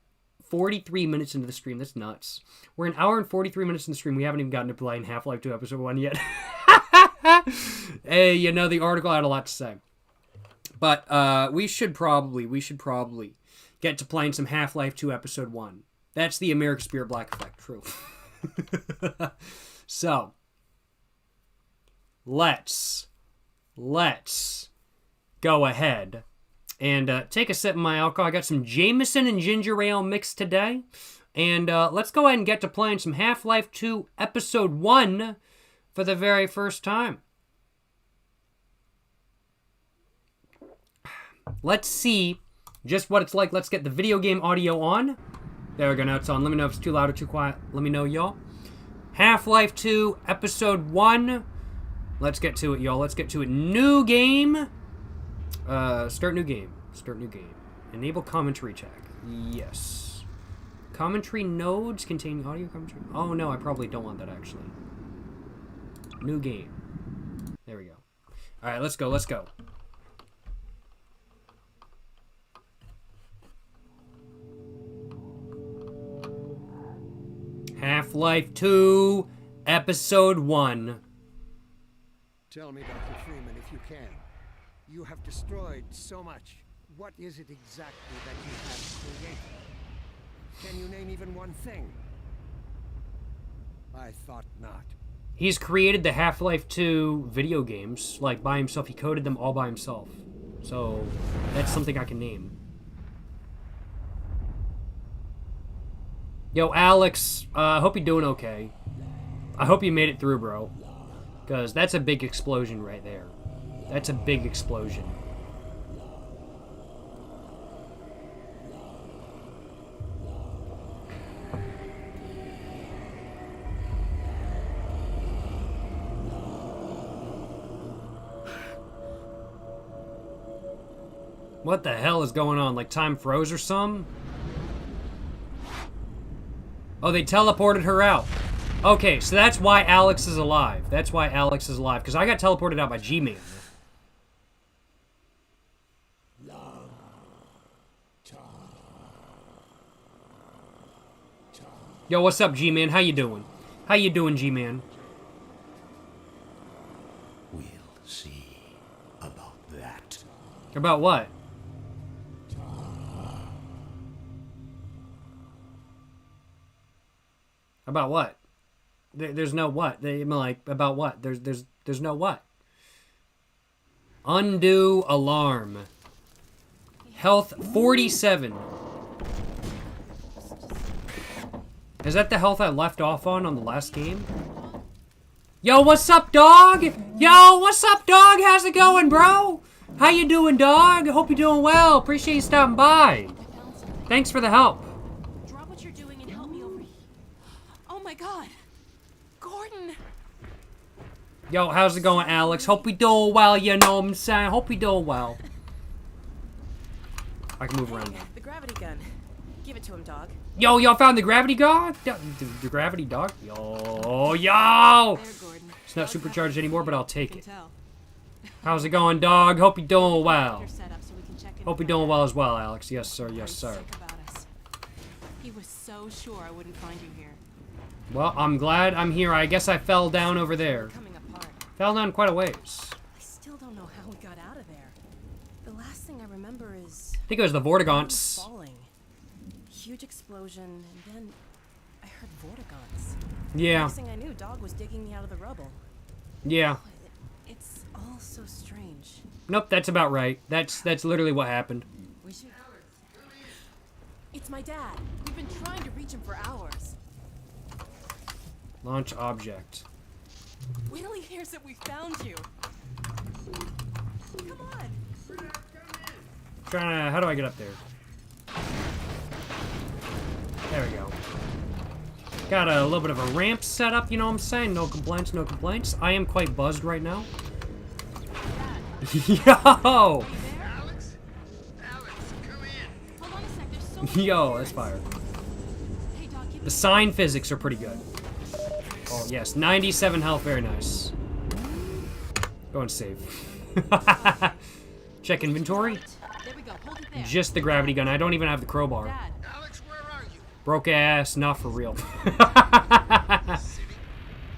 43 minutes into the stream. That's nuts. We're an hour and 43 minutes in the stream. We haven't even gotten to playing Half-Life 2 Episode 1 yet. Hey, you know, the article had a lot to say. But we should probably get to playing some Half-Life 2 Episode 1. That's the American Spirit Black effect. True. So, let's go ahead and take a sip of my alcohol. I got some Jameson and ginger ale mixed today. And let's go ahead and get to playing some Half-Life 2 Episode 1 for the very first time. Let's see just what it's like. Let's get the video game audio on. There we go, now it's on. Let me know if it's too loud or too quiet. Let me know, y'all. Half-Life 2, Episode 1. Let's get to it, y'all. Let's get to it. New game. Start new game. Enable commentary tag. Yes. Commentary nodes containing audio commentary. Oh, no, I probably don't want that, actually. New game. There we go. All right, let's go. Half-Life 2, Episode 1. Tell me, Dr. Freeman, if you can. You have destroyed so much. What is it exactly that you have created? Can you name even one thing? I thought not. He's created the Half-Life 2 video games, like, by himself. He coded them all by himself. So, that's something I can name. Yo, Alex, I hope you're doing okay. I hope you made it through, bro. Because that's a big explosion right there. That's a big explosion. What the hell is going on? Like time froze or something? Oh, they teleported her out. Okay, so that's why Alex is alive. That's why Alex is alive. Because I got teleported out by G-Man. Yo, what's up, G-Man? How you doing? How you doing, G-Man? We'll see about that. About what? About what? There's no what. I'm like, about what? There's no what. Undo alarm. Health 47. Is that the health I left off on the last game? Yo, what's up, dog? Yo, what's up, dog? How's it going, bro? How you doing, dog? Hope you're doing well. Appreciate you stopping by. Thanks for the help. Drop what you're doing and help me over here. Oh my god. Gordon. Yo, how's it going, Alex? Hope we doing well, you know what I'm saying? Hope we doing well. I can move around now. The gravity gun. Give it to him, dog. Yo, y'all found the gravity dog? The gravity dog? Yo. There, Gordon. It's not supercharged anymore, but I'll take Can it. tell. How's it going, dog? Hope you're doing well. You're set up so we can check in Hope with you're doing him. well as well, Alex. Yes, sir. Yes, He's sir. sick about us. He was so sure I wouldn't find you here. Well, I'm glad I'm here. I guess I fell down over there. Coming apart. Fell down quite a ways. I still don't know how we got out of there. The last thing I remember is I think it was the Vortigons. falling. Huge explosion, and then I heard Vortigons. Yeah. Next thing I knew, dog was digging me out of the rubble. Yeah. It's all so strange. Nope, that's about right. That's literally what happened. We should. It's my dad. We've been trying to reach him for hours. Launch object. Wait till he hears that we found you. Come on. Trying to. How do I get up there? There we go. Got a little bit of a ramp set up, you know what I'm saying? No complaints, no complaints. I am quite buzzed right now. Yo! Alex? Alex, come in. Hold on a sec. There's so Yo, that's fire. Hey, dog, give me The sign physics are pretty good. Oh, yes. 97 health, very nice. Go and save. Check inventory. There we go. Hold it there. Just the gravity gun. I don't even have the crowbar. Dad. Alex, where are you? Broke ass, not for real. City?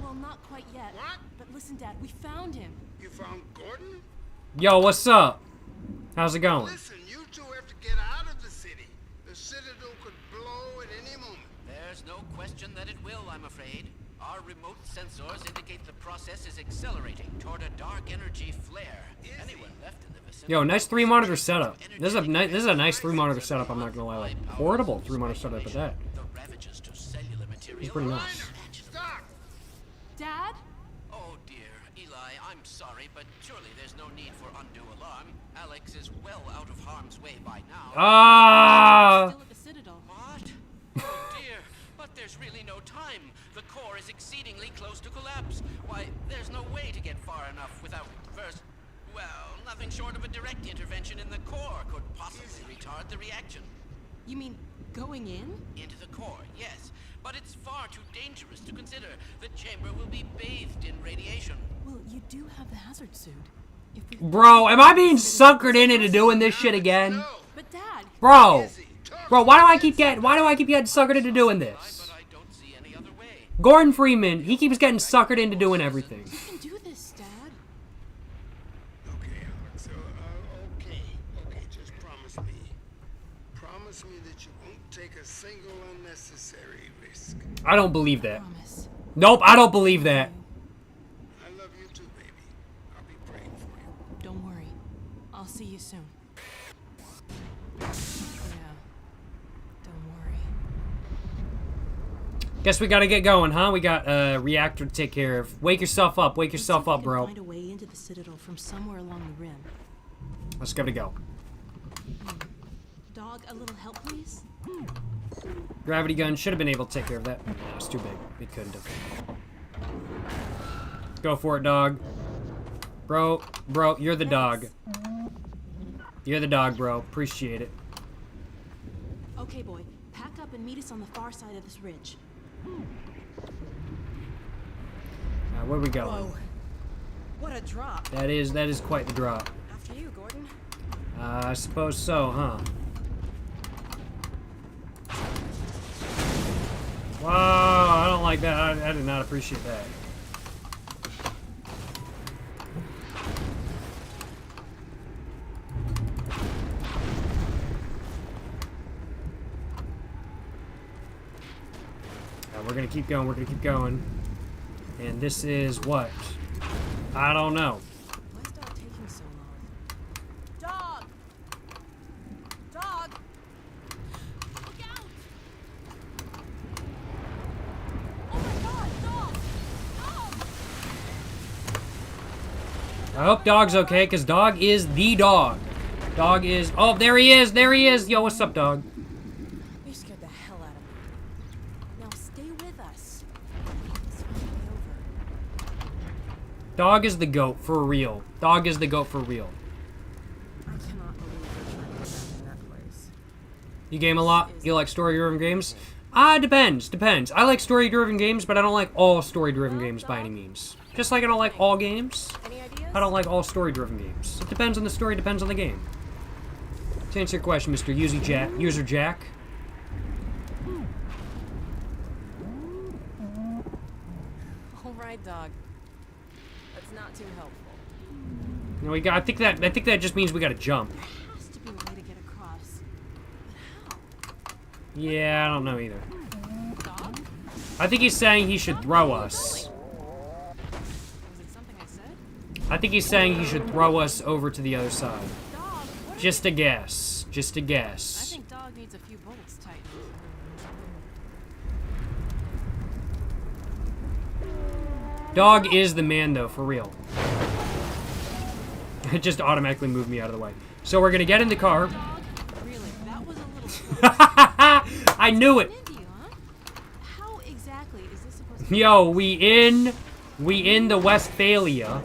Well, not quite yet. What? But listen, Dad, we found him. You found Gordon? Yo, what's up? How's it going? Listen, you two have to get out of the city. The Citadel could blow at any moment. There's no question that it will, I'm afraid. Our remote sensors indicate the process is accelerating toward a dark energy flare. Anyone left in the vicinity... Yo, nice 3-monitor setup. This is a nice 3-monitor setup, I'm not gonna lie. Like, portable 3-monitor setup at that. The ravages to cellular material... It's pretty nice. Stop! Dad? Oh dear, Eli, I'm sorry, but surely there's no need for undue alarm. Alex is well out of harm's way by now. Ah! Still at the Citadel. What? Oh dear, but there's really no time. The core is exceedingly close to collapse. Why, there's no way to get far enough without first... Well, nothing short of a direct intervention in the core could possibly retard the reaction. You mean going in? Into the core, yes. But it's far too dangerous to consider. The chamber will be bathed in radiation. Well, you do have the hazard suit. If we... Bro, am I being suckered into doing this shit again? No. But Dad, Bro! Izzy, talk. Bro, why do I keep getting suckered into doing this? But I don't see any other way. Gordon Freeman, he keeps getting suckered into doing everything. you can do this, Dad. Okay, Alex. Okay. Okay, just promise me. Promise me that you won't take a single unnecessary risk. I don't believe that. Promise. Nope, I don't believe that. I love you too, baby. I'll be praying for you. Don't worry. I'll see you soon. Yeah. Don't worry. Guess we gotta get going, huh? We got a reactor to take care of. Wake yourself up, wake yourself up, bro. Find a way into the Citadel from somewhere along the rim. Let's give it a go. Dog, a little help, please? Gravity gun should have been able to take care of that. No, it's too big. It couldn't have. Go for it, dog. Bro, you're the dog. You're the dog, bro. Appreciate it. Okay, boy. Pack up and meet us on the far side of this ridge. Where we going? Whoa. What a drop. That is quite the drop. After you, Gordon. I suppose so, huh? Whoa, I don't like that. I did not appreciate that. We're gonna keep going, we're gonna keep going. And this is what? I don't know. Why is Dog taking so long? Dog! Dog! Look out! Oh my god, Dog! Dog! I hope Dog's okay, because Dog is the dog. Dog is... Oh, there he is! There he is! Yo, what's up, Dog? You scared the hell out of me. Now stay with us. It's finally over. Dog is the GOAT, for real. Dog is the GOAT, for real. I cannot believe you're trying to get in that place. You game a lot? You like story-driven games? Depends. Depends. I like story-driven games, but I don't like all story-driven games by any means. Just like I don't like all games, Any ideas? I don't like all story-driven games. It depends on the story, depends on the game. To answer your question, Mr. User Jack. All right, Dog. That's not too helpful. You know, I think that just means we gotta jump. There has to be a way to get across. But how? Yeah, I don't know either. Dog? I think he's saying he should throw us. Was it something I said? I think he's saying he should throw us over to the other side. Dog, what? Just a guess. Just a I guess. think Dog needs a few bolts tightened. Dog is the man, though, for real. It just automatically moved me out of the way. So we're gonna get in the car. Dog? Really? That was a little I knew it. into you, huh? How exactly is this supposed to Yo, we in the Westphalia.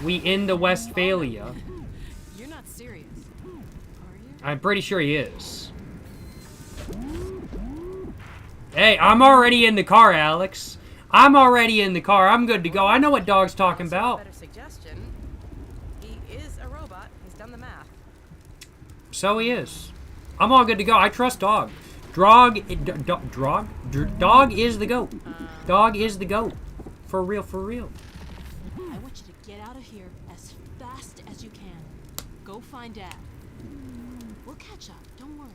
We in the Westphalia. You're not serious. Are you? I'm pretty sure he is. Hey, I'm already in the car, Alex. I'm already in the car. I'm good to go. I know what Dog's talking about. Better suggestion. He is a robot. He's done the math. So he is. I'm all good to go. I trust Dog. Dog is the GOAT. Dog is the GOAT. For real, for real. I want you to get out of here as fast as you can. Go find Dad. We'll catch up. Don't worry.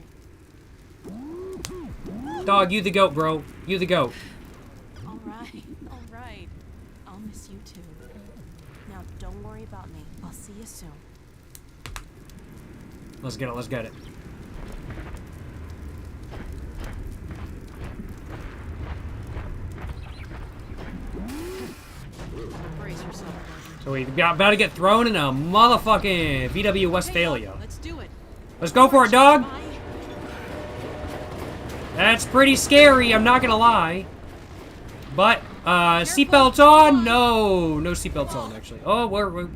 Dog, you the GOAT, bro. You the GOAT. All right. All right. I'll miss you too. Now, don't worry about me. I'll see you soon. Let's get it. Let's get it. Brace yourself, Gordon. So we about to get thrown in a motherfucking VW Westphalia. Hey, let's do it. Let's go for it, dog. Bye. That's pretty scary, I'm not gonna lie. But, seatbelts on? No, no seatbelts on, actually. Oh, we're okay.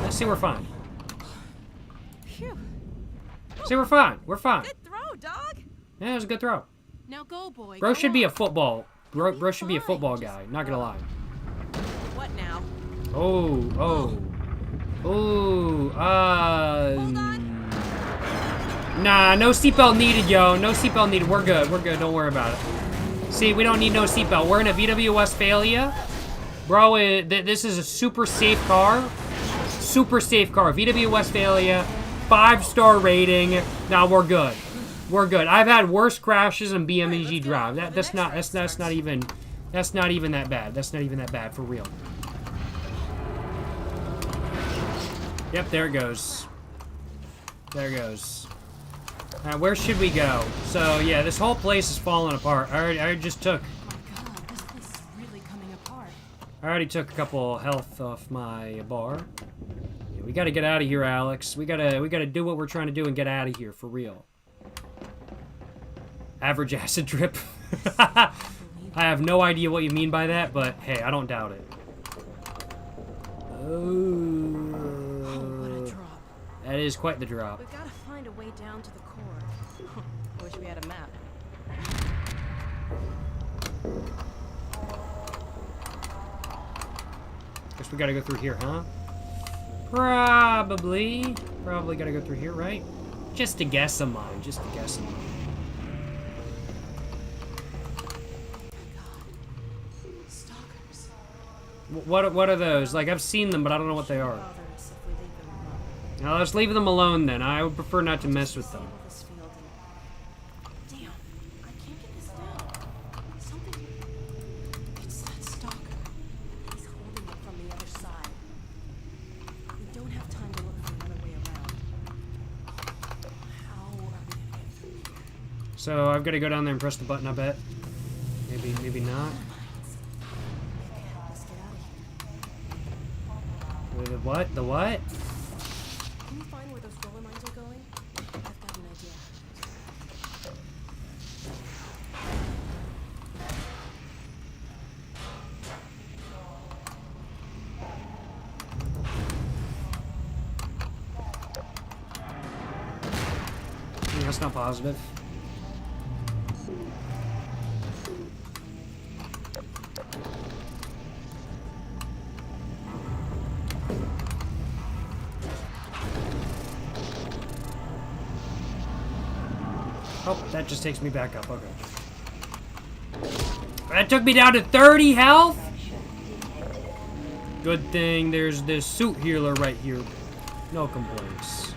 Let's see, we're fine. Phew. See, we're fine. We're fine. Good throw, dog. Yeah, it was a good throw. Now go, boy. Bro go should be a on. football. Bro should be a fine, football just guy, not gonna lie. What now? Oh. Hold on. Nah, no seatbelt needed, yo. No seatbelt needed. We're good. We're good. Don't worry about it. See, we don't need no seatbelt. We're in a VW Westphalia. Bro, this is a super safe car. Super safe car. VW Westphalia. 5-star rating. Now we're good. We're good. I've had worse crashes in BMG Drive. That's not even that bad. That's not even that bad for real. Yep, there it goes. There it goes. Alright, where should we go? So, yeah, this whole place is falling apart. I just took... Oh my god, this place is really coming apart. I already took a couple health off my bar. Yeah, we gotta get out of here, Alex. We gotta do what we're trying to do and get out of here, for real. Average acid trip. I have no idea what you mean by that, but hey, I don't doubt it. Oh, what a drop. That is quite the drop. We've got to find a way down to the core. I wish we had a map. Guess we gotta go through here, huh? Probably. Probably gotta go through here, right? Just a guess of mine. Just a guess of mine. Stalkers. What are those? Like, I've seen them, but I don't know what they are. Bother us if we leave them alone. Now, let's leave them alone, then. I would prefer not to mess with them. Sample this field and... Damn, I can't get this down. Something... It's that stalker. He's holding it from the other side. We don't have time to look for another way around. How are we gonna get through here? So, I've got to go down there and press the button, I bet. Maybe not. Okay, let's get out of here. The what? The what? Can you find where those roller mines are going? I've got an idea. That's not positive. Oh, that just takes me back up. Okay. That took me down to 30 health? Good thing there's this suit healer right here. No complaints.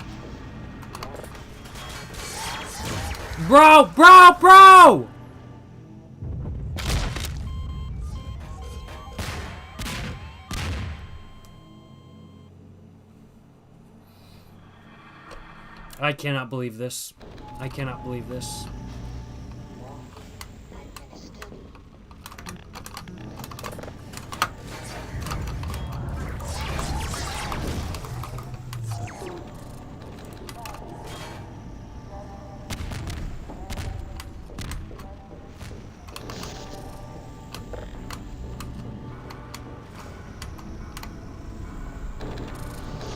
Bro! I cannot believe this. I cannot believe this.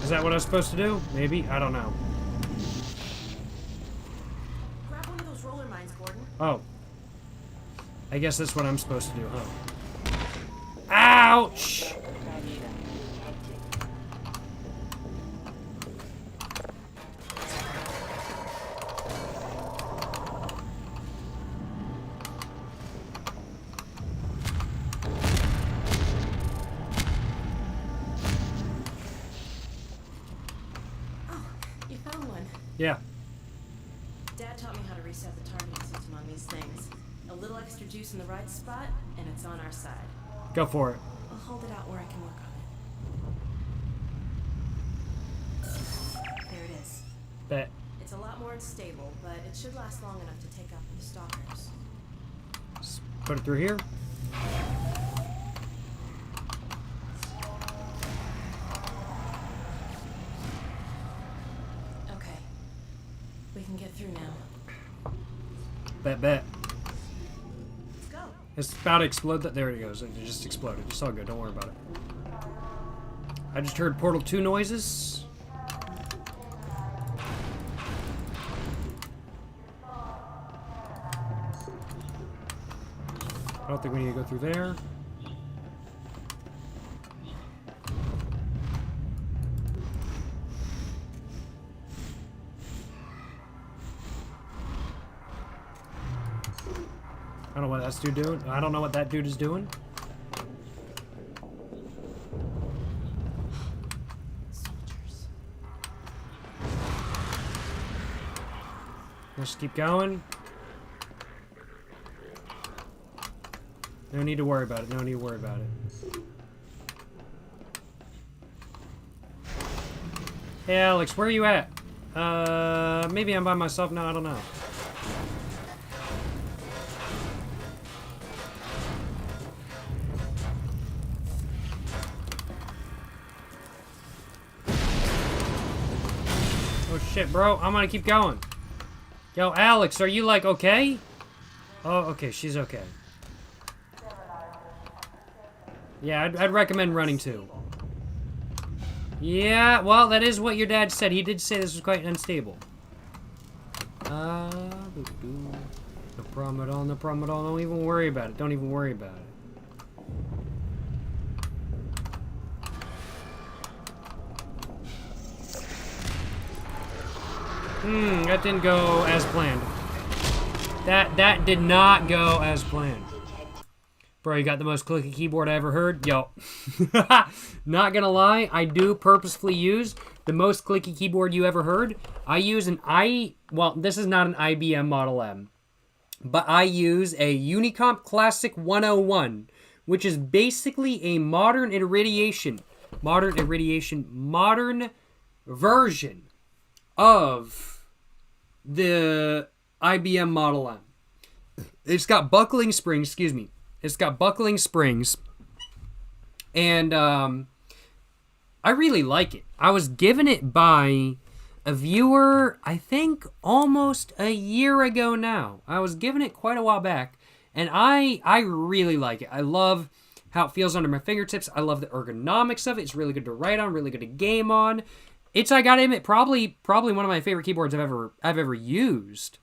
Is that what I was supposed to do? Maybe? I don't know. Grab one of those roller mines, Gordon. Oh. I guess that's what I'm supposed to do, huh? Ouch! You found one. Yeah. Dad taught me how to reset the targeting system on these things. A little extra juice in the right spot, and it's on our side. Go for it. I'll hold it out where I can work on it. There it is. Bet. It's a lot more unstable, but it should last long enough to take out the stalkers. Just put it through here. Okay. We can get through now. Bet. Let's go. It's about to explode. There it goes. It just exploded. It's all good. Don't worry about it. I just heard Portal 2 noises. I don't think we need to go through there. I don't know what that dude doing. I don't know what that dude is doing. Soldiers. Let's keep going. No need to worry about it. No need to worry about it. Hey, Alex, where are you at? Maybe I'm by myself now. I don't know. Oh shit, bro. I'm gonna keep going. Yo, Alex, are you like okay? Oh, okay. She's okay. Yeah, I'd recommend running too. Yeah, well, that is what your dad said. He did say this was quite unstable. No problem at all, no problem at all. Don't even worry about it. Don't even worry about it. That didn't go as planned. That did not go as planned. Bro, you got the most clicky keyboard I ever heard? Yo. Not gonna lie, I do purposefully use the most clicky keyboard you ever heard. I use well, this is not an IBM Model M, but I use a Unicomp Classic 101, which is basically a modern version of the IBM Model M. It's got buckling springs, excuse me. It's got buckling springs, and I really like it. I was given it by a viewer, I think almost a year ago now. I was given it quite a while back, and I really like it. I love how it feels under my fingertips. I love the ergonomics of it. It's really good to write on, really good to game on. It's, I gotta admit, probably one of my favorite keyboards I've ever used.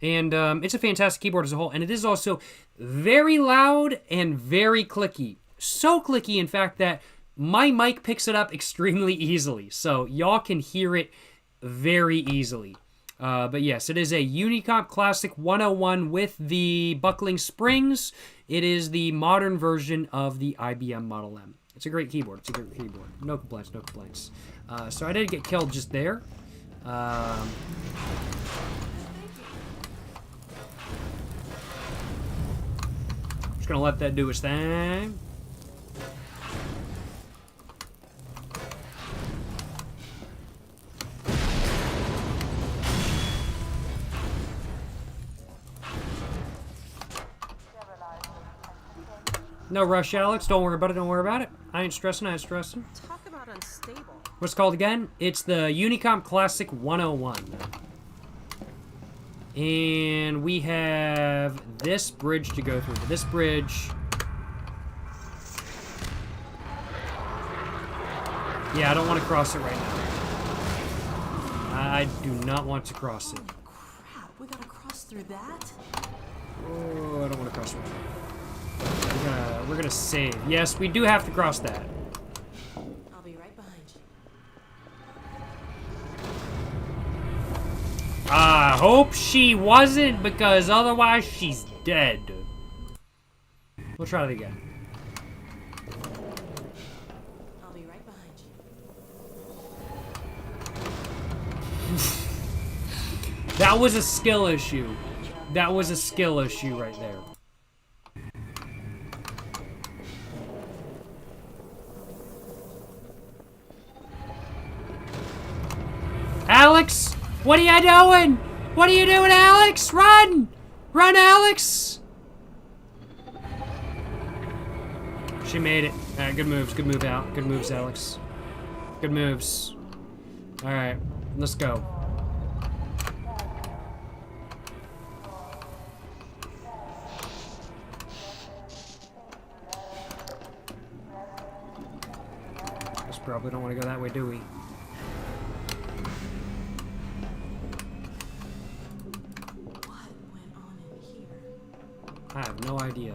And it's a fantastic keyboard as a whole. And it is also very loud and very clicky. So clicky, in fact, that my mic picks it up extremely easily. So y'all can hear it very easily. But yes, it is a Unicomp Classic 101 with the buckling springs. It is the modern version of the IBM Model M. It's a great keyboard. It's a great keyboard. No complaints, no complaints. So I did get killed just there. Just gonna let that do its thing. No rush, Alex. Don't worry about it. Don't worry about it. I ain't stressing. I ain't stressing. Talk about unstable. What's it called again? It's the Unicomp Classic 101. And we have this bridge to go through. This bridge... Yeah, I don't want to cross it right now. I do not want to cross it. Holy crap, we gotta cross through that? Oh, I don't want to cross it right now. We're gonna save. Yes, we do have to cross that. I'll be right behind you. I hope she wasn't, because otherwise she's dead. We'll try it again. I'll be right behind you. That was a skill issue. That was a skill issue right there. Alex, what are you doing? What are you doing, Alex? Run! Run, Alex! She made it. Alright, good moves. Good move out. Good moves, Alex. Good moves. Alright, let's go. Guess probably don't want to go that way, do we? I have no idea.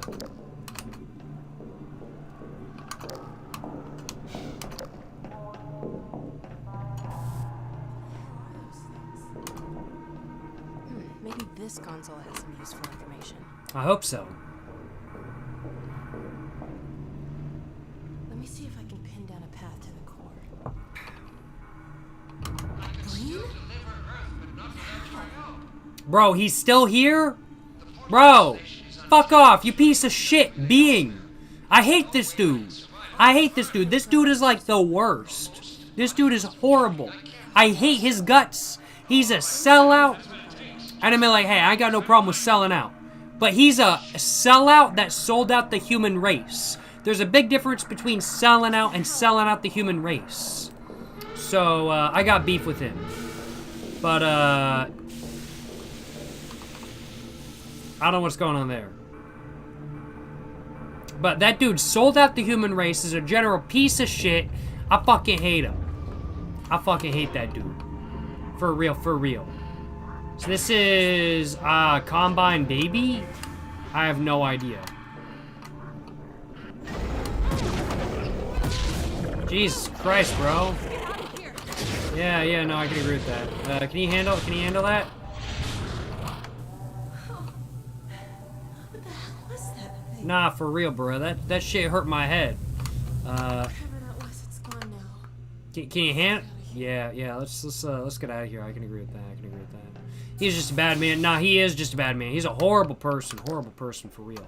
Maybe this console has some useful information. I hope so. Let me see if I can pin down a path to the core. Green? Bro, he's still here? Bro! Fuck off, you piece of shit being. I hate this dude. I hate this dude. This dude is like the worst. This dude is horrible. I hate his guts. He's a sellout. And I mean, like, hey, I got no problem with selling out. But he's a sellout that sold out the human race. There's a big difference between selling out and selling out the human race. So, I got beef with him. But, I don't know what's going on there. But that dude sold out the human race, is a general piece of shit. I fucking hate him. I fucking hate that dude. For real, for real. So this is Combine Baby? I have no idea. Jesus Christ, bro. Yeah, no, I can agree with that. Can you handle that? What the hell was that thing? Nah, for real, bro. That shit hurt my head. Whatever that was, it's gone now. Can you handle? Yeah. Let's get out of here. I can agree with that. He's just a bad man. Nah, he is just a bad man. He's a horrible person. Horrible person for real.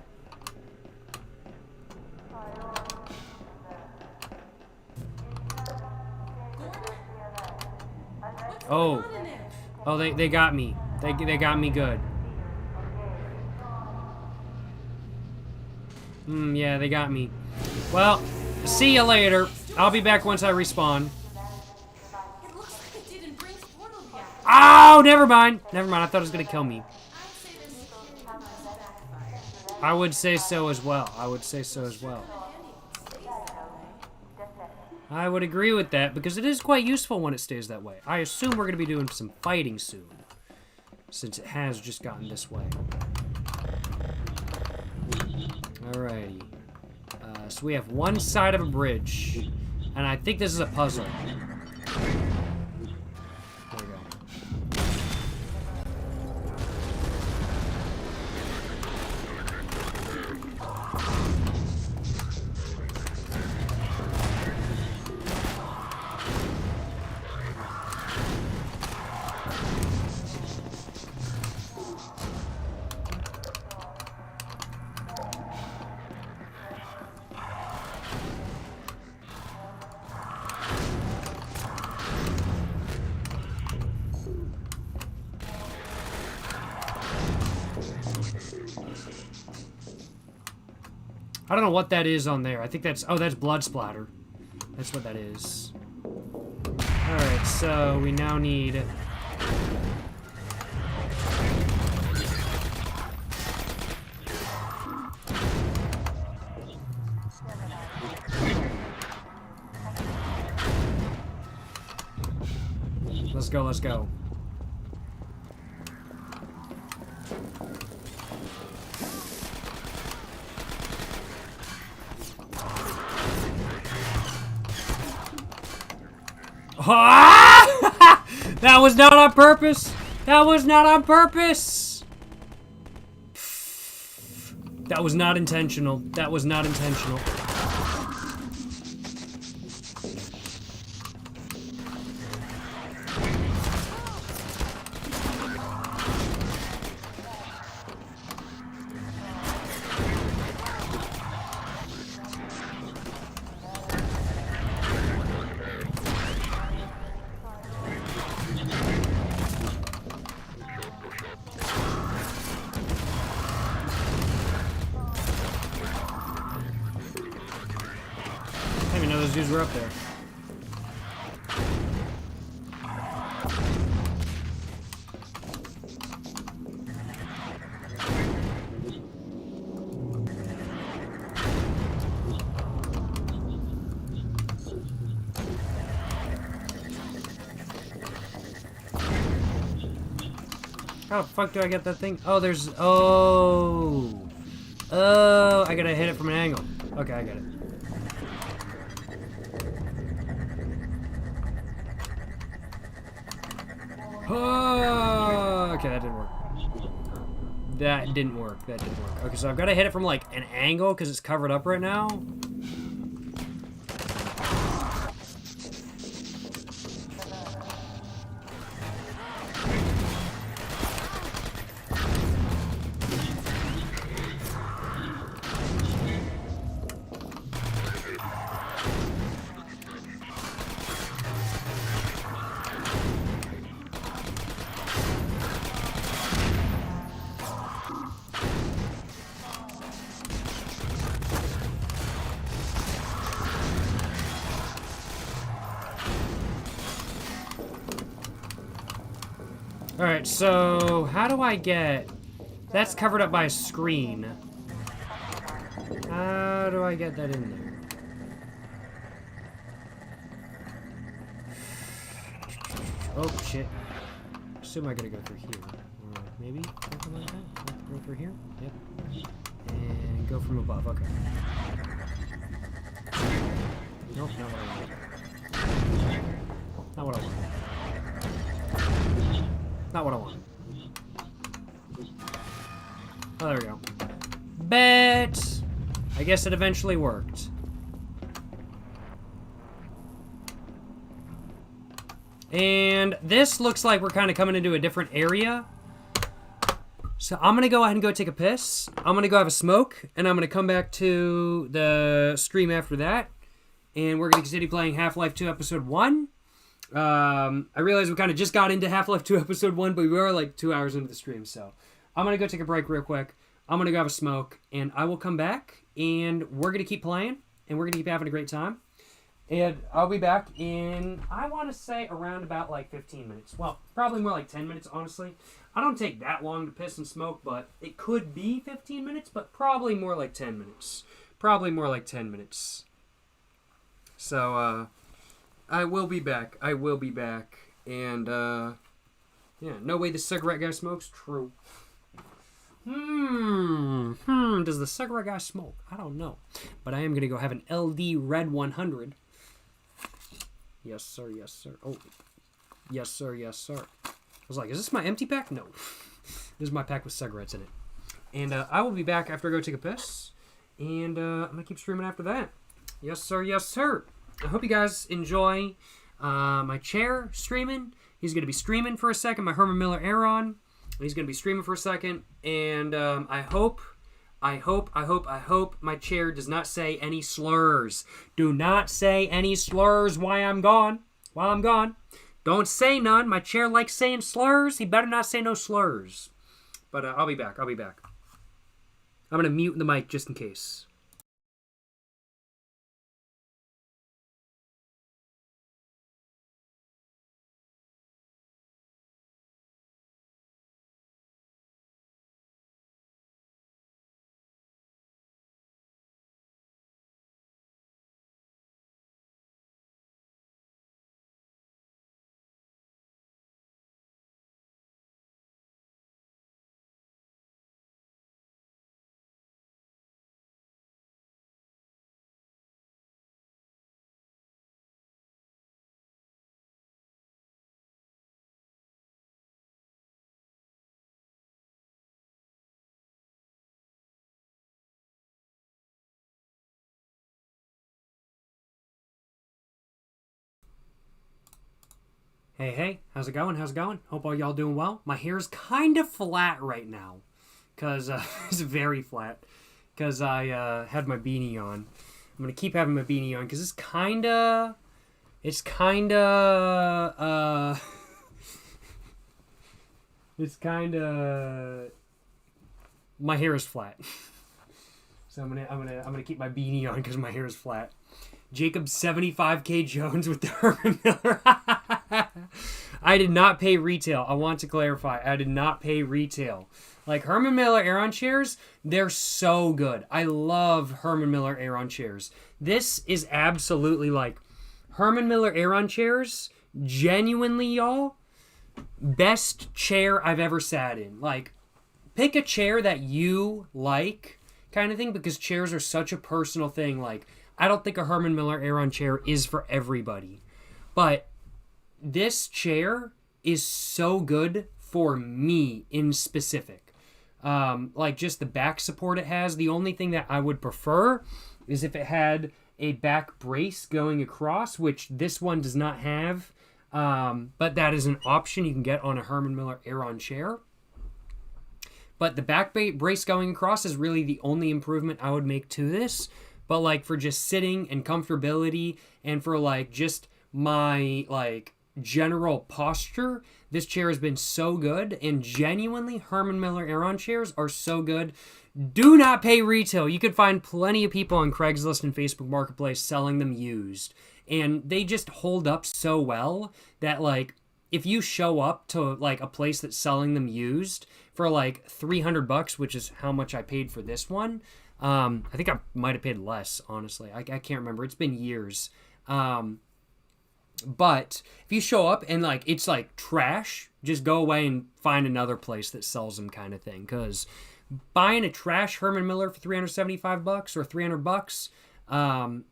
Oh, they got me. They got me good. Yeah, they got me. Well, see you later. I'll be back once I respawn. It looks like it didn't bring portal yet. Oh, never mind. I thought it was gonna kill me. I would say so as well. I would agree with that, because it is quite useful when it stays that way. I assume we're going to be doing some fighting soon, since it has just gotten this way. Alrighty. So we have one side of a bridge, and I think this is a puzzle. There we go. I don't know what that is on there. I think that's... Oh, that's blood splatter. That's what that is. Alright, so we now need... Let's go. Ah! That was not on purpose. That was not intentional. I didn't even know those dudes were up there. How the fuck do I get that thing? Oh, there's... Oh, I gotta hit it from an angle. Okay, I get it. Oh, okay, that didn't work. Okay, so I've got to hit it from, like, an angle because it's covered up right now. Alright, so how do I get... That's covered up by a screen. How do I get that in there? Oh, shit. assume I gotta go through here. Or maybe something like that. Go through here. Yep. And go from above. Okay. Nope, not what I want. Not what I want. Not what I want. Oh, there we go. Bet! I guess it eventually worked. And this looks like we're kind of coming into a different area. So I'm going to go ahead and go take a piss. I'm going to go have a smoke. And I'm going to come back to the stream after that. And we're going to continue playing Half-Life 2 Episode 1. I realize we kind of just got into Half-Life 2 Episode 1, but we were like 2 hours into the stream. So I'm going to go take a break real quick. I'm going to go have a smoke. And I will come back. And we're going to keep playing. And we're going to keep having a great time. And I'll be back in, I want to say, around about like 15 minutes. Well, probably more like 10 minutes, honestly. I don't take that long to piss and smoke, but it could be 15 minutes, but probably more like 10 minutes. Probably more like 10 minutes. So, I will be back. I will be back. And, yeah, no way the cigarette guy smokes? True. Does the cigarette guy smoke? I don't know. But I am going to go have an LD Red 100. Yes, sir. Yes, sir. Oh, yes, sir. Yes, sir. I was like, is this my empty pack? No. This is my pack with cigarettes in it. And I will be back after I go take a piss. And I'm going to keep streaming after that. Yes, sir. Yes, sir. I hope you guys enjoy my chair streaming. He's going to be streaming for a second. My Herman Miller Aeron. He's going to be streaming for a second. And I hope my chair does not say any slurs. Do not say any slurs while I'm gone. Don't say none. My chair likes saying slurs. He better not say no slurs. But I'll be back. I'm going to mute the mic just in case. Hey, how's it going? Hope all y'all doing well. My hair's kind of flat right now, because it's very flat, because I had my beanie on. I'm going to keep having my beanie on, because my hair is flat. So I'm gonna keep my beanie on, because my hair is flat. Jacob 75K Jones with the Herman Miller. I did not pay retail. I want to clarify. I did not pay retail. Like, Herman Miller Aeron chairs, they're so good. I love Herman Miller Aeron chairs. This is absolutely like Herman Miller Aeron chairs, genuinely, y'all, best chair I've ever sat in. Like, pick a chair that you like, kind of thing, because chairs are such a personal thing. Like, I don't think a Herman Miller Aeron chair is for everybody. But this chair is so good for me in specific. Like, just the back support it has. The only thing that I would prefer is if it had a back brace going across, which this one does not have. But that is an option you can get on a Herman Miller Aeron chair. But the back brace going across is really the only improvement I would make to this. But, like, for just sitting and comfortability and for, like, just my, like, general posture, this chair has been so good. And genuinely, Herman Miller Aeron chairs are so good. Do not pay retail. You could find plenty of people on Craigslist and Facebook Marketplace selling them used. And they just hold up so well that, like, if you show up to, like, a place that's selling them used for, like, $300, which is how much I paid for this one, I think I might have paid less, honestly. I can't remember. It's been years. But if you show up and like it's like trash, just go away and find another place that sells them, kind of thing. Because buying a trash Herman Miller for $375 or $300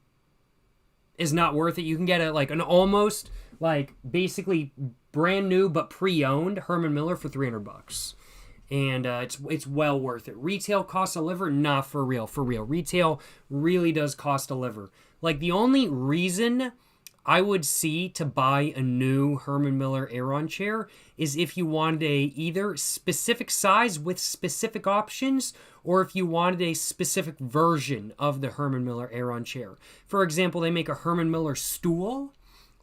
is not worth it. You can get an almost like basically brand new but pre-owned Herman Miller for $300. And it's well worth it. Retail costs a liver? Nah, for real. Retail really does cost a liver. Like, the only reason I would see to buy a new Herman Miller Aeron chair is if you wanted a either specific size with specific options, or if you wanted a specific version of the Herman Miller Aeron chair. For example, they make a Herman Miller stool.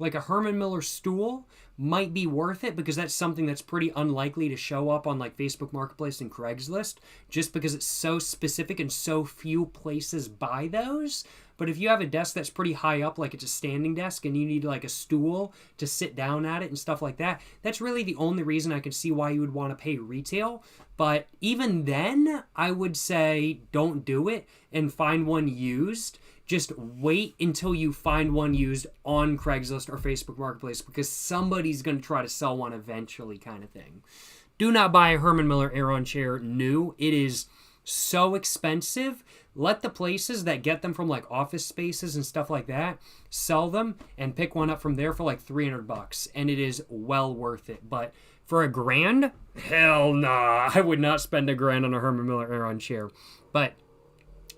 Like, a Herman Miller stool might be worth it because that's something that's pretty unlikely to show up on like Facebook Marketplace and Craigslist, just because it's so specific and so few places buy those. But if you have a desk that's pretty high up, like it's a standing desk, and you need like a stool to sit down at it and stuff like that, that's really the only reason I can see why you would want to pay retail. But even then, I would say don't do it and find one used. Just wait until you find one used on Craigslist or Facebook Marketplace, because somebody's going to try to sell one eventually, kind of thing. Do not buy a Herman Miller Aeron chair new. It is so expensive. Let the places that get them from like office spaces and stuff like that sell them and pick one up from there for like $300, and it is well worth it. But for $1,000, hell nah. I would not spend $1,000 on a Herman Miller Aeron chair. But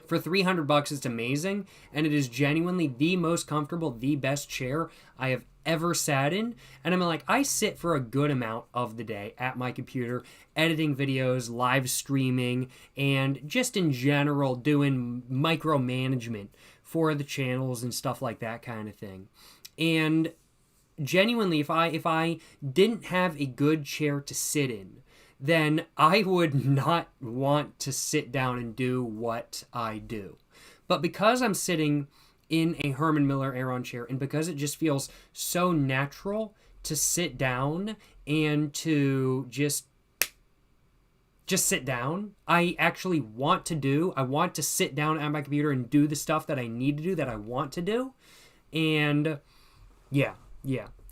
for $300, it's amazing, and it is genuinely the most comfortable, the best chair I have ever sat in. And I'm like, I sit for a good amount of the day at my computer, editing videos, live streaming, and just in general doing micromanagement for the channels and stuff like that kind of thing. And genuinely, if I didn't have a good chair to sit in, then I would not want to sit down and do what I do. But because I'm sitting in a Herman Miller Aeron chair, and because it just feels so natural to sit down and to just sit down, I actually want to sit down at my computer and do the stuff that I need to do, that I want to do. And yeah.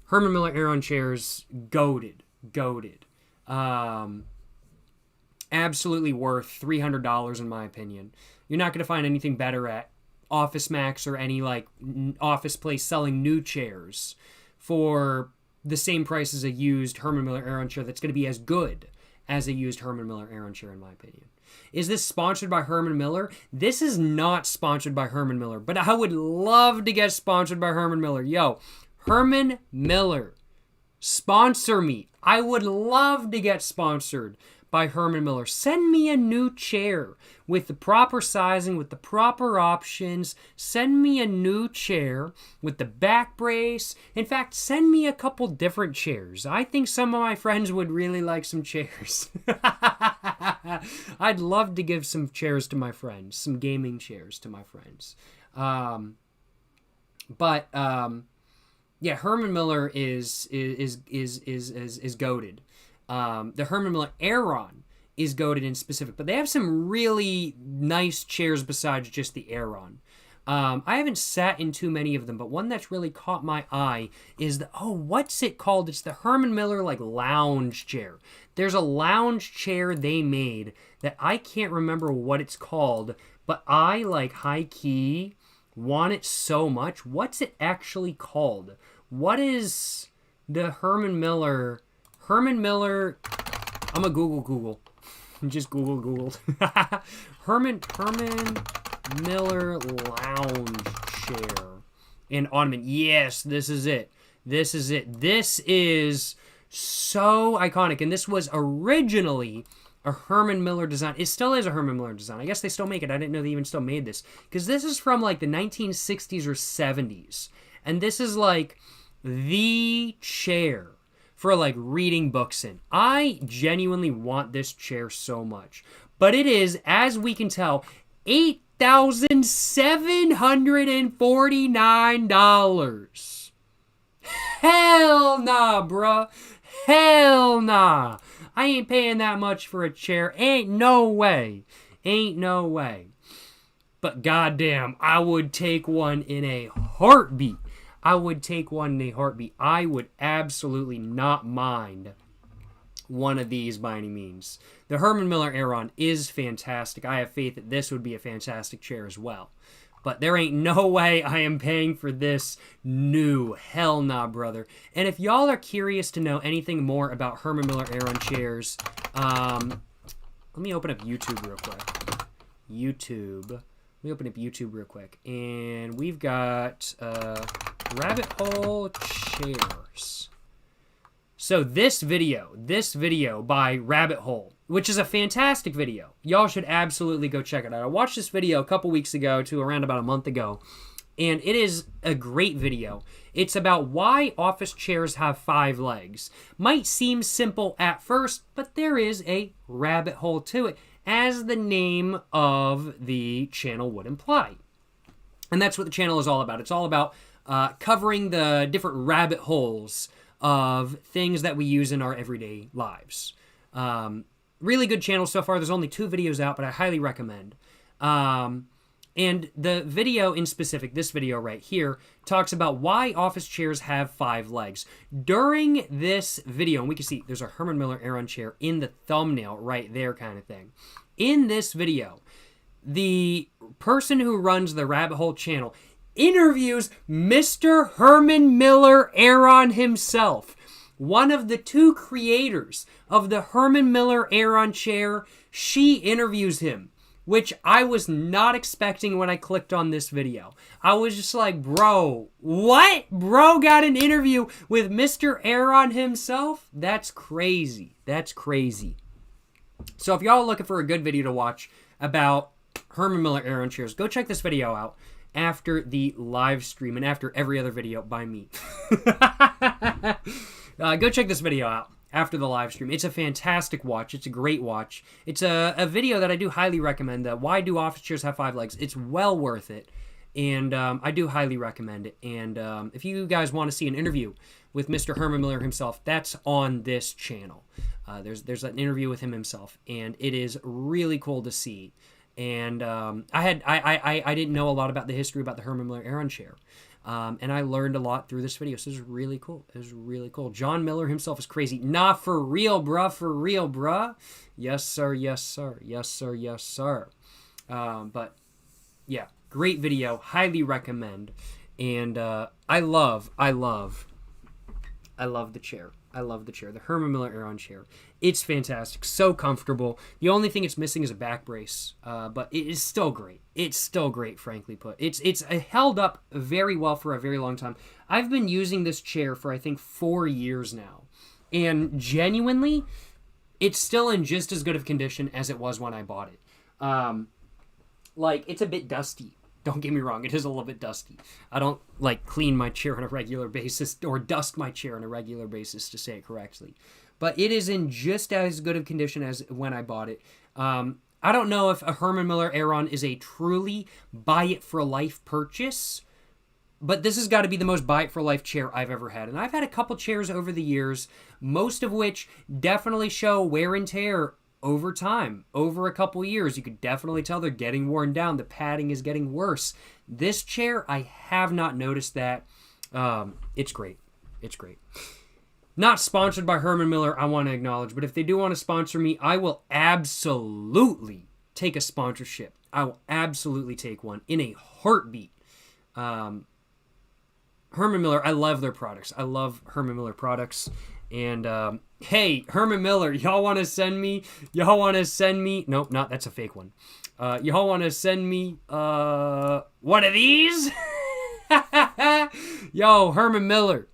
Herman Miller Aeron chairs, goated. Absolutely worth $300 in my opinion. You're not going to find anything better at Office Max or any like office place selling new chairs for the same price as a used Herman Miller Aeron chair that's going to be as good as a used Herman Miller Aeron chair in my opinion. Is this sponsored by Herman Miller? This is not sponsored by Herman Miller, but I would love to get sponsored by Herman Miller. Yo, Herman Miller, sponsor me. I would love to get sponsored by Herman Miller. Send me a new chair with the proper sizing, with the proper options. Send me a new chair with the back brace. In fact, send me a couple different chairs. I think some of my friends would really like some chairs. I'd love to give some chairs to my friends, some gaming chairs to my friends. Yeah, Herman Miller is goated. The Herman Miller Aeron is goated in specific, but they have some really nice chairs besides just the Aeron. I haven't sat in too many of them, but one that's really caught my eye is what's it called? It's the Herman Miller like lounge chair. There's a lounge chair they made that I can't remember what it's called, but I like high key want it so much. What's it actually called? What is the Herman Miller? I'm gonna Google. Just Googled. Herman Miller lounge chair and ottoman. Yes, this is it. This is so iconic, and this was originally a Herman Miller design. It still is a Herman Miller design. I guess they still make it. I didn't know they even still made this, because this is from like the 1960s or 70s, and this is like the chair for like reading books in. I genuinely want this chair so much, but it is, as we can tell, $8,749. Hell nah, bruh. Hell nah. I ain't paying that much for a chair. Ain't no way. But goddamn, I would take one in a heartbeat. I would take one in a heartbeat. I would absolutely not mind one of these by any means. The Herman Miller Aeron is fantastic. I have faith that this would be a fantastic chair as well. But there ain't no way I am paying for this new. Hell nah, brother. And if y'all are curious to know anything more about Herman Miller Aeron chairs, let me open up YouTube real quick. Let me open up YouTube real quick. And we've got rabbit hole chairs. So this video by Rabbit Hole, which is a fantastic video. Y'all should absolutely go check it out. I watched this video a couple weeks ago to around about a month ago, and it is a great video. It's about why office chairs have 5 legs. Might seem simple at first, but there is a rabbit hole to it, as the name of the channel would imply. And that's what the channel is all about. It's all about covering the different rabbit holes of things that we use in our everyday lives. Really good channel so far. There's only 2 videos out, but I highly recommend. And the video in specific, this video right here, talks about why office chairs have 5 legs. During this video, and we can see there's a Herman Miller Aeron chair in the thumbnail right there kind of thing. In this video, the person who runs the Rabbit Hole channel interviews Mr. Herman Miller Aeron himself, one of the 2 creators of the Herman Miller Aeron chair. She interviews him, which I was not expecting when I clicked on this video. I was just like, bro, what? Bro got an interview with Mr. Aeron himself? That's crazy. That's crazy. So if y'all are looking for a good video to watch about Herman Miller Aeron chairs, go check this video out after the live stream and after every other video by me. Go check this video out after the live stream. It's a fantastic watch. It's a great watch. It's a video that I do highly recommend. Why do office chairs have 5 legs? It's well worth it. And I do highly recommend it. And if you guys want to see an interview with Mr. Herman Miller himself, that's on this channel. There's an interview with him himself, and it is really cool to see. And I didn't know a lot about the history about the Herman Miller Aeron chair. And I learned a lot through this video. So this is really cool. It was really cool. John Miller himself is crazy. Nah, for real, bruh. For real, bruh. Yes, sir. Yes, sir. Yes, sir. Yes, sir. But yeah, great video. Highly recommend. And I love the chair. I love the chair. The Herman Miller Aeron chair. It's fantastic. So comfortable. The only thing it's missing is a back brace. But it is still great. It's still great, frankly put. It's held up very well for a very long time. I've been using this chair for, I think, 4 years now. And genuinely, it's still in just as good of condition as it was when I bought it. It's a bit dusty. Don't get me wrong, it is a little bit dusty. I don't, clean my chair on a regular basis, or dust my chair on a regular basis, to say it correctly. But it is in just as good of condition as when I bought it. I don't know if a Herman Miller Aeron is a truly buy-it-for-life purchase, but this has got to be the most buy-it-for-life chair I've ever had. And I've had a couple chairs over the years, most of which definitely show wear and tear over time, over a couple years. You could definitely tell they're getting worn down. The padding is getting worse. This chair, I have not noticed that. It's great. It's great. Not sponsored by Herman Miller, I want to acknowledge, but if they do want to sponsor me, I will absolutely take a sponsorship. I will absolutely take one in a heartbeat. Herman Miller, I love their products. I love Herman Miller products. And hey, Herman Miller, y'all want to send me? Nope, not, that's a fake one. Y'all want to send me one of these? Yo, Herman Miller,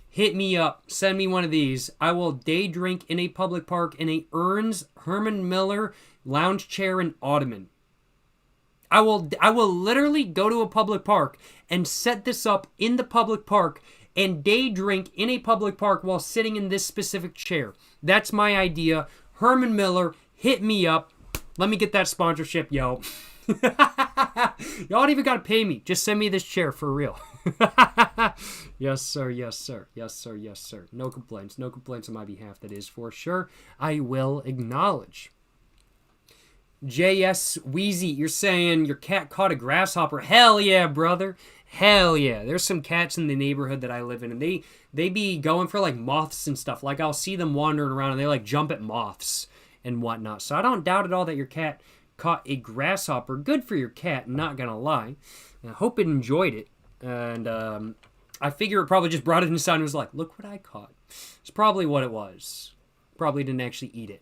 hit me up. Send me one of these. I will day drink in a public park in a Earns Herman Miller lounge chair and ottoman. I will literally go to a public park and set this up in the public park and day drink in a public park while sitting in this specific chair. That's my idea. Herman Miller, hit me up. Let me get that sponsorship, yo. Y'all don't even got to pay me. Just send me this chair for real. Yes, sir. Yes, sir. Yes, sir. Yes, sir. No complaints. No complaints on my behalf, that is for sure. I will acknowledge. JS Wheezy, you're saying your cat caught a grasshopper. Hell yeah, brother. Hell yeah. There's some cats in the neighborhood that I live in, and they be going for like moths and stuff. Like I'll see them wandering around and they like jump at moths and whatnot. So I don't doubt at all that your cat caught a grasshopper. Good for your cat, not gonna lie. I hope it enjoyed it. And I figure it probably just brought it inside and was like, look what I caught. It's probably what it was. Probably didn't actually eat it.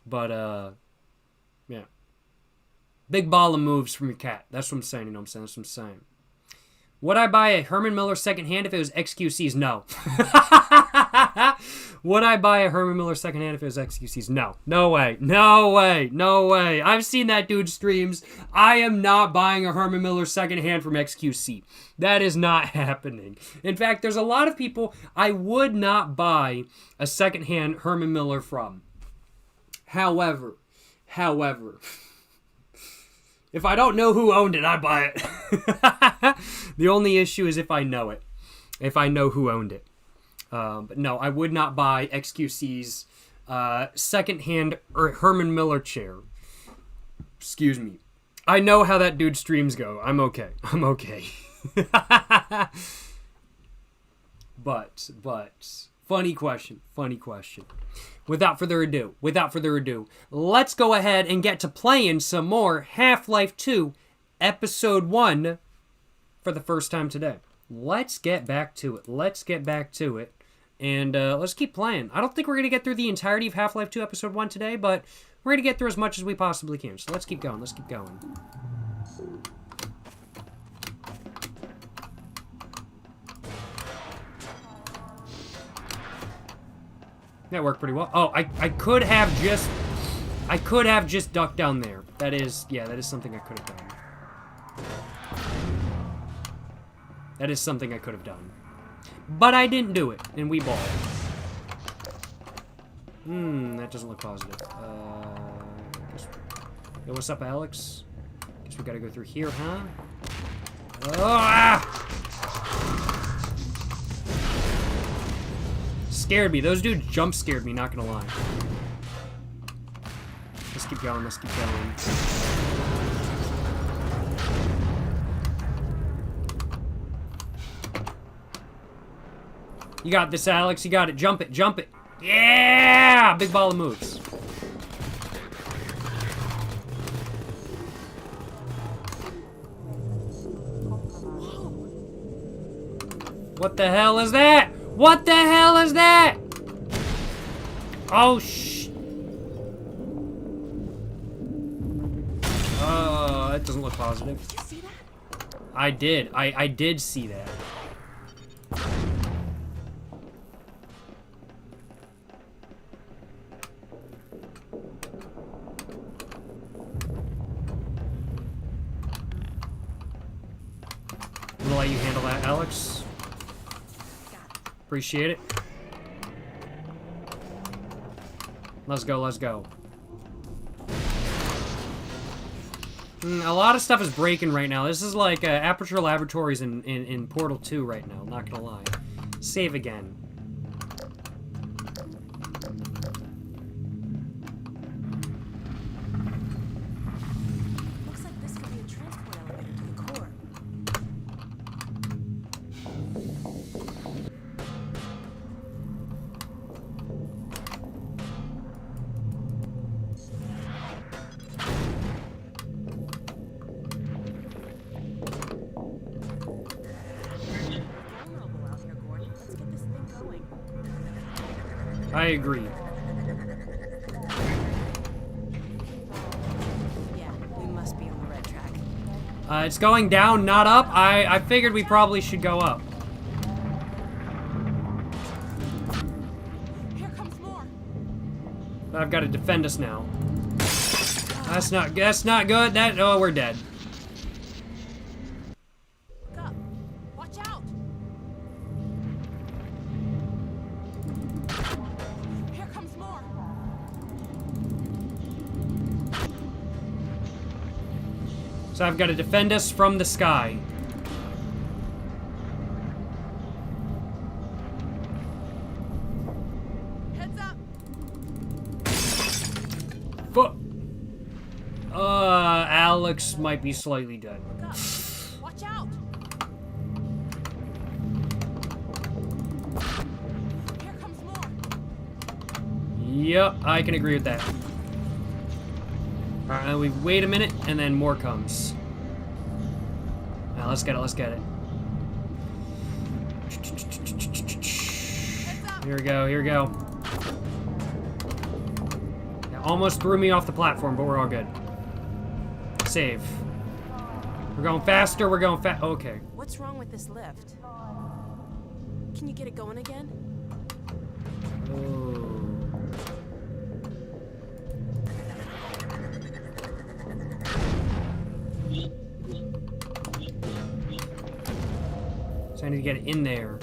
But yeah. Big ball of moves from your cat. That's what I'm saying, you know what I'm saying? That's what I'm saying. Would I buy a Herman Miller secondhand if it was XQC's? No. Would I buy a Herman Miller secondhand if it was XQC's? No. No way. No way. No way. I've seen that dude's streams. I am not buying a Herman Miller secondhand from XQC. That is not happening. In fact, there's a lot of people I would not buy a secondhand Herman Miller from. However, if I don't know who owned it, I buy it. The only issue is if I know it. If I know who owned it. But no, I would not buy XQC's secondhand Herman Miller chair. Excuse me. I know how that dude's streams go. I'm okay. I'm okay. But, funny question. Without further ado, let's go ahead and get to playing some more Half-Life 2 Episode 1 for the first time today. Let's get back to it. And let's keep playing. I don't think we're going to get through the entirety of Half-Life 2 Episode 1 today, but we're going to get through as much as we possibly can. So let's keep going. That worked pretty well. Oh, I could have just ducked down there. That is something I could have done. That is something I could have done. But I didn't do it, and we balled. That doesn't look positive. Yo, what's up, Alex? Guess we gotta go through here, huh? Scared me. Those dudes jump scared me, not gonna lie. Let's keep going. You got this, Alex. You got it. Jump it. Yeah! Big ball of moves. What the hell is that? Oh, that doesn't look positive. Did you see that? I did. I did see that. I'm gonna let you handle that, Alex. Appreciate it. Let's go. A lot of stuff is breaking right now. This is like Aperture Laboratories in Portal 2 right now, not gonna lie. Save again. Looks like this could be a transport elevator to the core. Vulnerable out here, Gordon. Let's get this thing going. I agree. Yeah, we must be on the right track. It's going down, not up. I figured we probably should go up. Here comes more. I've got to defend us now. That's not good. Oh, we're dead. Look up. Watch out. Here comes more. So I've got to defend us from the sky. Heads up. Alex might be slightly dead. Look up. Watch out. Yep, I can agree with that. Alright, we wait a minute, and then more comes. Now, let's get it, let's get it. Here we go, here we go. Yeah, almost threw me off the platform, but we're all good. Save. We're going faster, we're going okay. What's wrong with this lift? Can you get it going again? Oh. So I need to get it in there.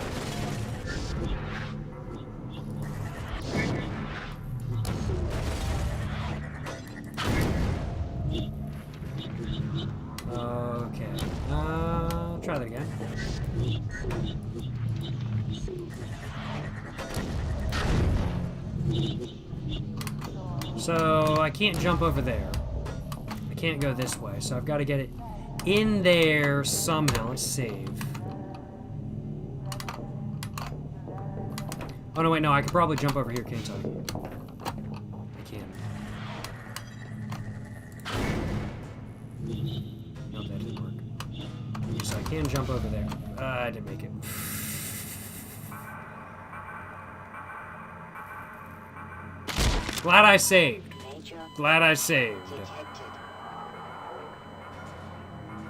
Okay. Try that again. So I can't jump over there. I can't go this way, so I've got to get it in there somehow. Let's save. Oh no, wait, no, I could probably jump over here, can't I? I can. Nope, that didn't work. So I can jump over there. I didn't make it. Glad I saved. Glad I saved.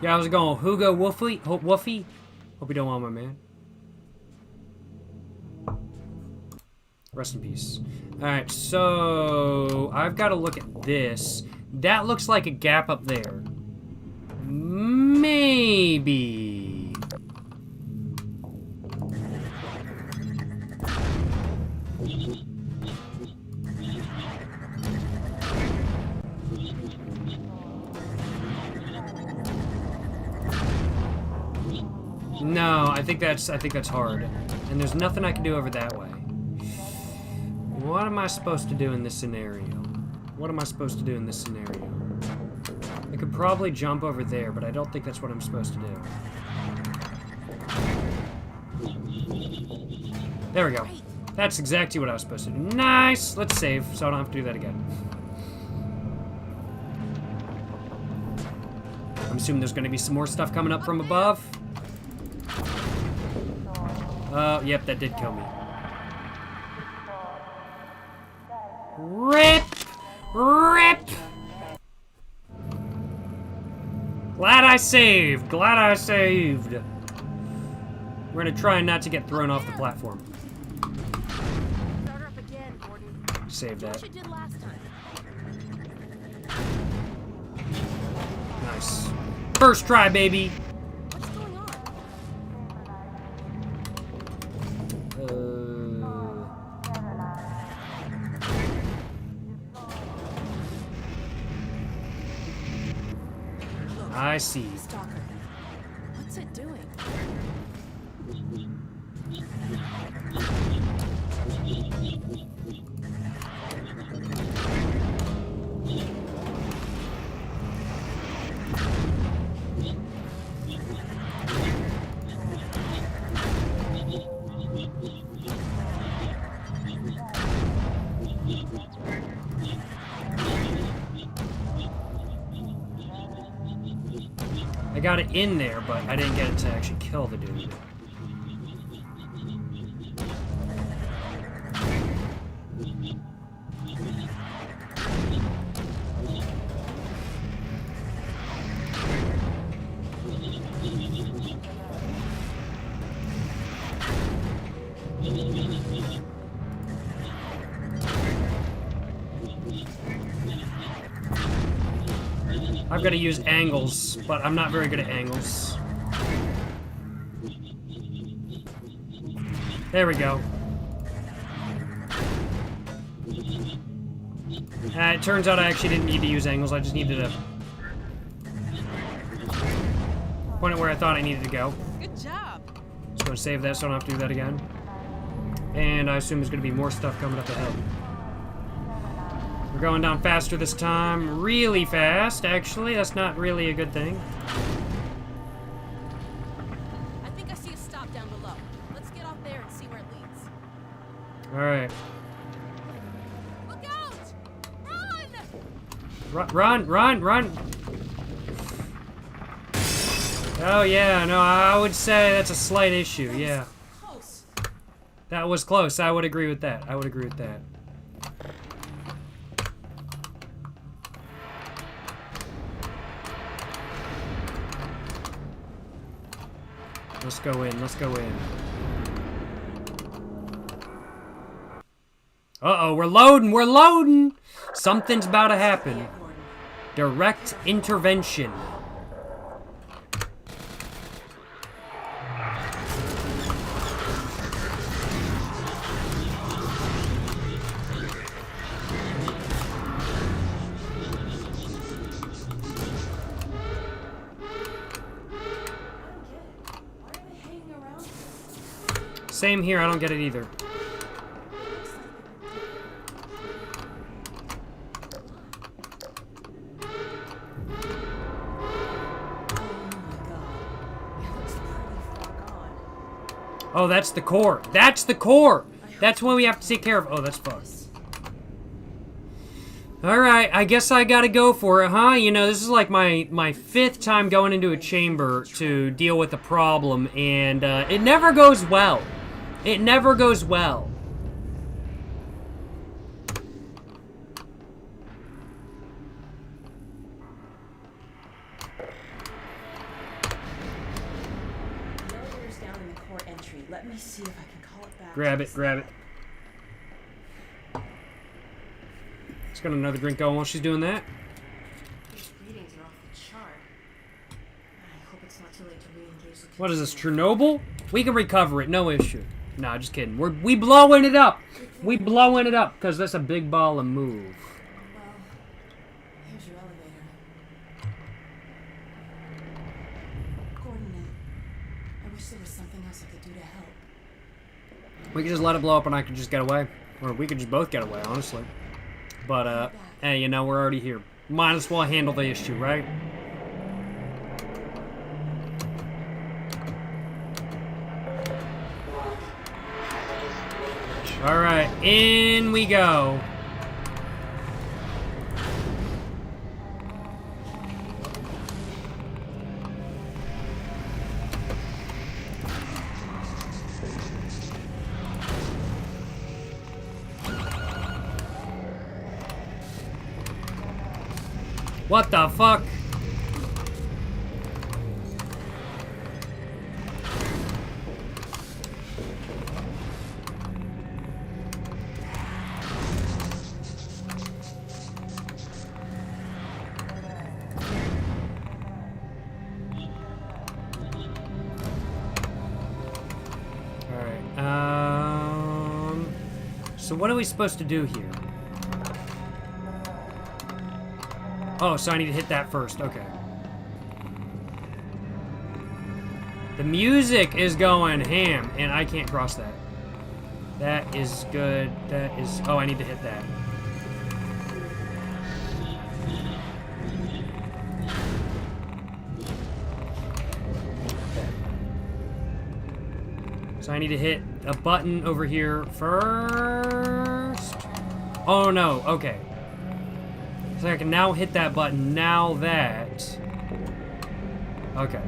Yeah, how's it going? Hugo Woofy? Woofy? Hope you don't want my man. Rest in peace. Alright, so I've got to look at this. That looks like a gap up there. Maybe. No, I think that's hard. And there's nothing I can do over that way. What am I supposed to do in this scenario? What am I supposed to do in this scenario? I could probably jump over there, but I don't think that's what I'm supposed to do. There we go. That's exactly what I was supposed to do. Nice! Let's save, so I don't have to do that again. I'm assuming there's going to be some more stuff coming up from above. Yep, that did kill me. RIP! RIP! Glad I saved! Glad I saved! We're gonna try not to get thrown off the platform. Start her up again, Gordon. Save Do that. what you did last time. Nice. First try, baby! What's going on? I see. Stalker. What's it doing? I got it in there, but I didn't get it to actually kill the dude. I've got to use angles, but I'm not very good at angles. There we go. It turns out I actually didn't need to use angles, I just needed to point it where I thought I needed to go. Good job. Just gonna save that so I don't have to do that again. And I assume there's gonna be more stuff coming up ahead. We're going down faster this time. Really fast, actually. That's not really a good thing. I think I see a stop down below. Let's get off there and see where it leads. Alright. Look Run, run, run. Oh, yeah, no, I would say that's a slight issue, yeah. Close. That was close. I would agree with that. I would agree with that. Let's go in. Let's go in. Uh-oh, we're loading. We're loading. Something's about to happen. Direct intervention. Same here, I don't get it either. Oh, that's the core. That's the core! That's what we have to take care of. Oh, that's fucked. Alright, I guess I gotta go for it, huh? You know, this is like my 5th time going into a chamber to deal with a problem, and it never goes well. It never goes well. Elevator's down in the core entry. Let me see if I can call it back. Grab it, grab it. Let's get another drink going while she's doing that. These readings are off the chart. I hope it's not too late to re-engage the What is this, Chernobyl? We can recover it, no issue. Nah, just kidding. We blowing it up. We blowing it up, because that's a big ball of move. Well, here's your elevator. Coordinate. I wish there was something else I could do to help. We could just let it blow up and I could just get away. Or we could just both get away, honestly. But, hey, you know, we're already here. Might as well handle the issue, right? Alright, in we go. What the fuck? So what are we supposed to do here? Oh, so I need to hit that first. Okay. The music is going ham, and I can't cross that. That is good. That is... Oh, I need to hit that. So I need to hit a button over here first. Oh, no. Okay. So I can now hit that button. Now that... Okay.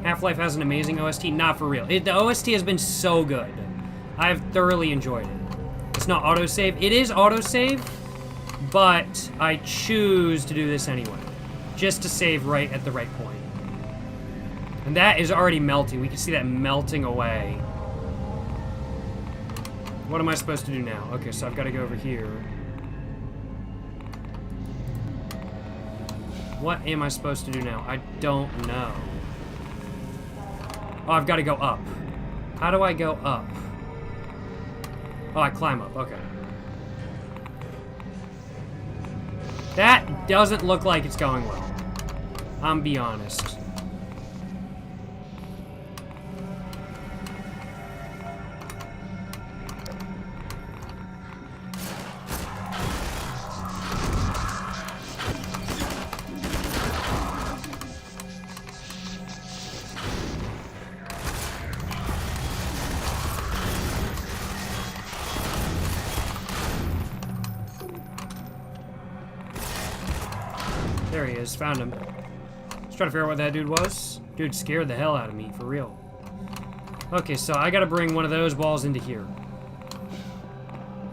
Half-Life has an amazing OST. Not for real. The OST has been so good. I've thoroughly enjoyed it. It's not autosave. It is autosave, but I choose to do this anyway. Just to save right at the right point. And that is already melting. We can see that melting away. What am I supposed to do now? Okay, so I've got to go over here. What am I supposed to do now? I don't know. Oh, I've got to go up. How do I go up? Oh, I climb up. Okay. That doesn't look like it's going well. I'm be honest. There he is. Found him. Just trying to figure out what that dude was. Dude scared the hell out of me, for real. Okay, so I gotta bring one of those balls into here.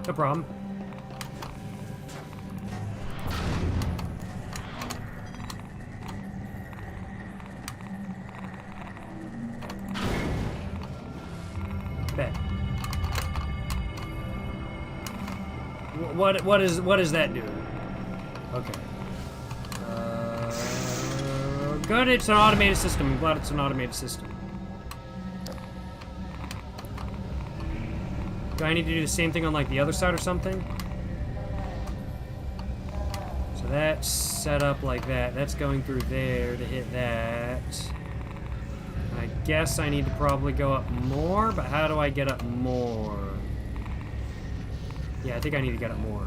No problem. Bet. What is that do? Okay. Good, it's an automated system. I'm glad it's an automated system. Do I need to do the same thing on like the other side or something? So that's set up like that. That's going through there to hit that. I guess I need to probably go up more, but how do I get up more? Yeah, I think I need to get up more.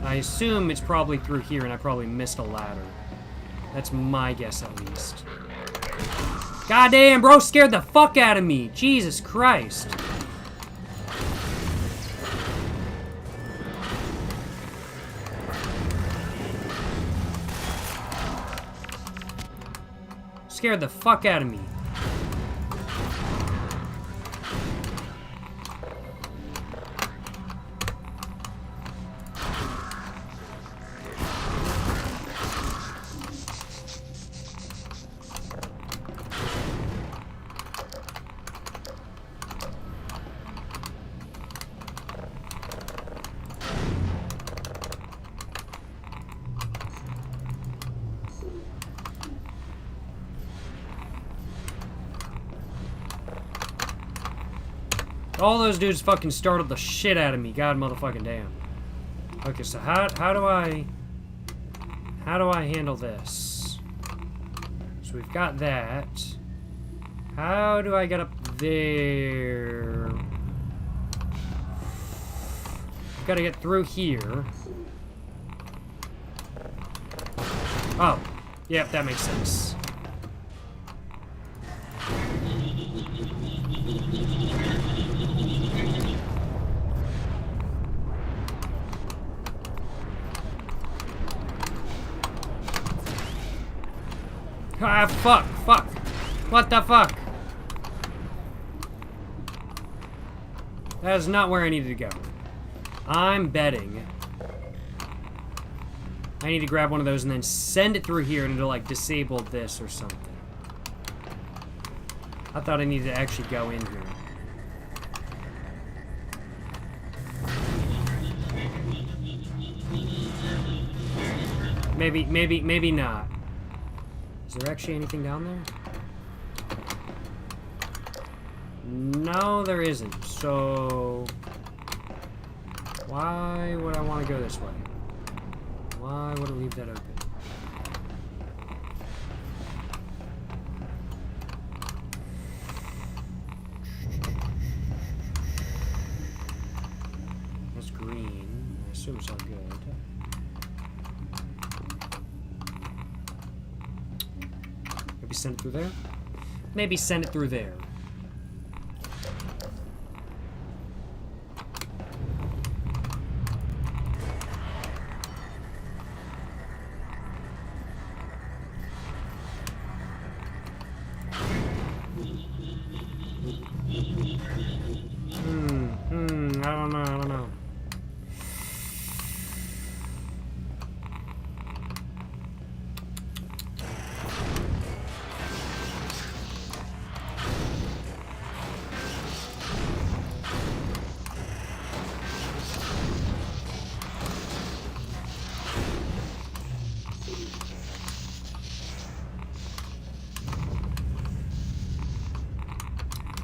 I assume it's probably through here, and I probably missed a ladder. That's my guess, at least. Goddamn, bro, scared the fuck out of me. Jesus Christ. Scared the fuck out of me. All those dudes fucking startled the shit out of me. God motherfucking damn. Okay, so how do I handle this? So we've got that. How do I get up there? I've got to get through here. Oh, yep, that makes sense. Ah, fuck. What the fuck? That is not where I needed to go. I'm betting I need to grab one of those and then send it through here and it'll, like, disable this or something. I thought I needed to actually go in here. Maybe not. Is there actually anything down there? No, there isn't. So why would I want to go this way? Why would it leave that open? That's green. I assume it's all good. Maybe send it through there? Maybe send it through there. I don't know.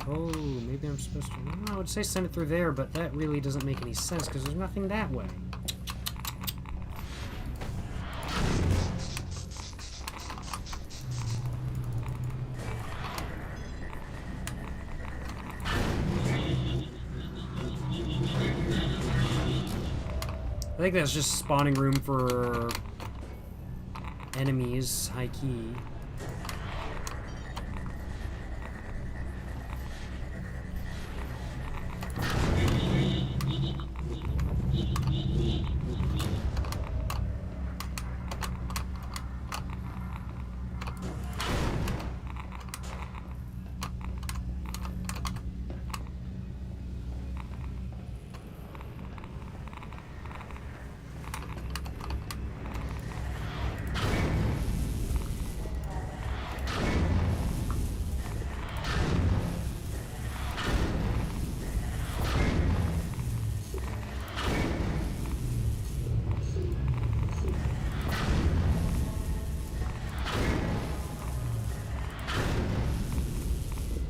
Oh, maybe I'm supposed to... I would say send it through there, but that really doesn't make any sense because there's nothing that way. I think that's just spawning room for enemies, high key.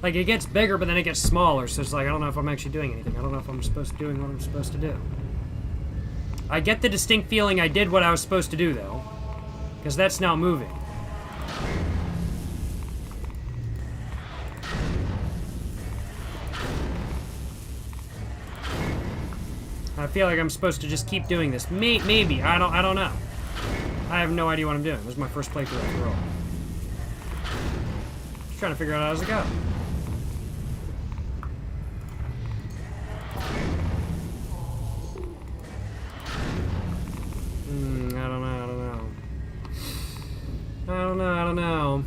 Like, it gets bigger, but then it gets smaller, so it's like, I don't know if I'm actually doing anything. I don't know if I'm supposed to doing what I'm supposed to do. I get the distinct feeling I did what I was supposed to do, though. Because that's now moving. I feel like I'm supposed to just keep doing this. Maybe. I don't know. I have no idea what I'm doing. This is my first playthrough after all. Just trying to figure out how to go. I don't know.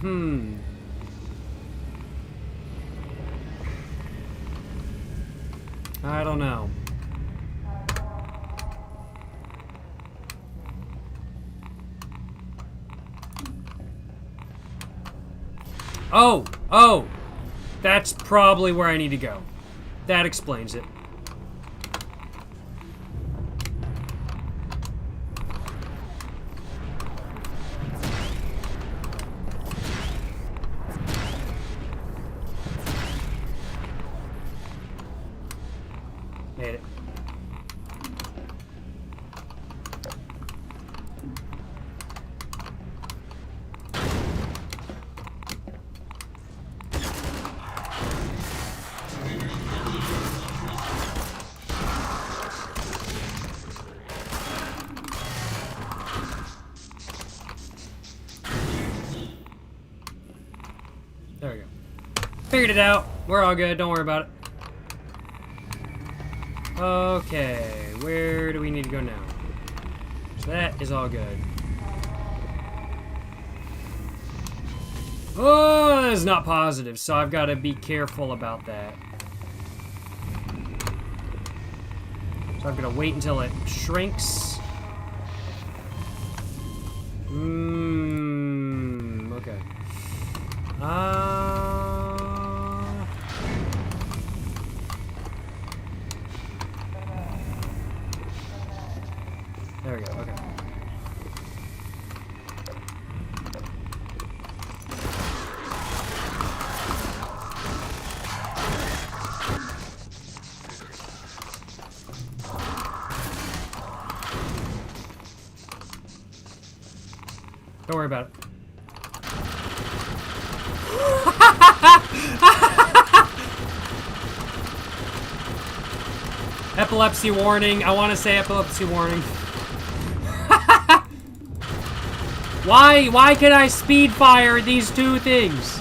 I don't know. Oh! That's probably where I need to go. That explains it. Made it. There we go. Figured it out. We're all good. Don't worry about it. Okay, where do we need to go now? So that is all good. Oh, that is not positive, so I've got to be careful about that. So I've got to wait until it shrinks. Okay. There we go, okay. Don't worry about it. Epilepsy warning. I want to say epilepsy warning. Why can I speed fire these two things?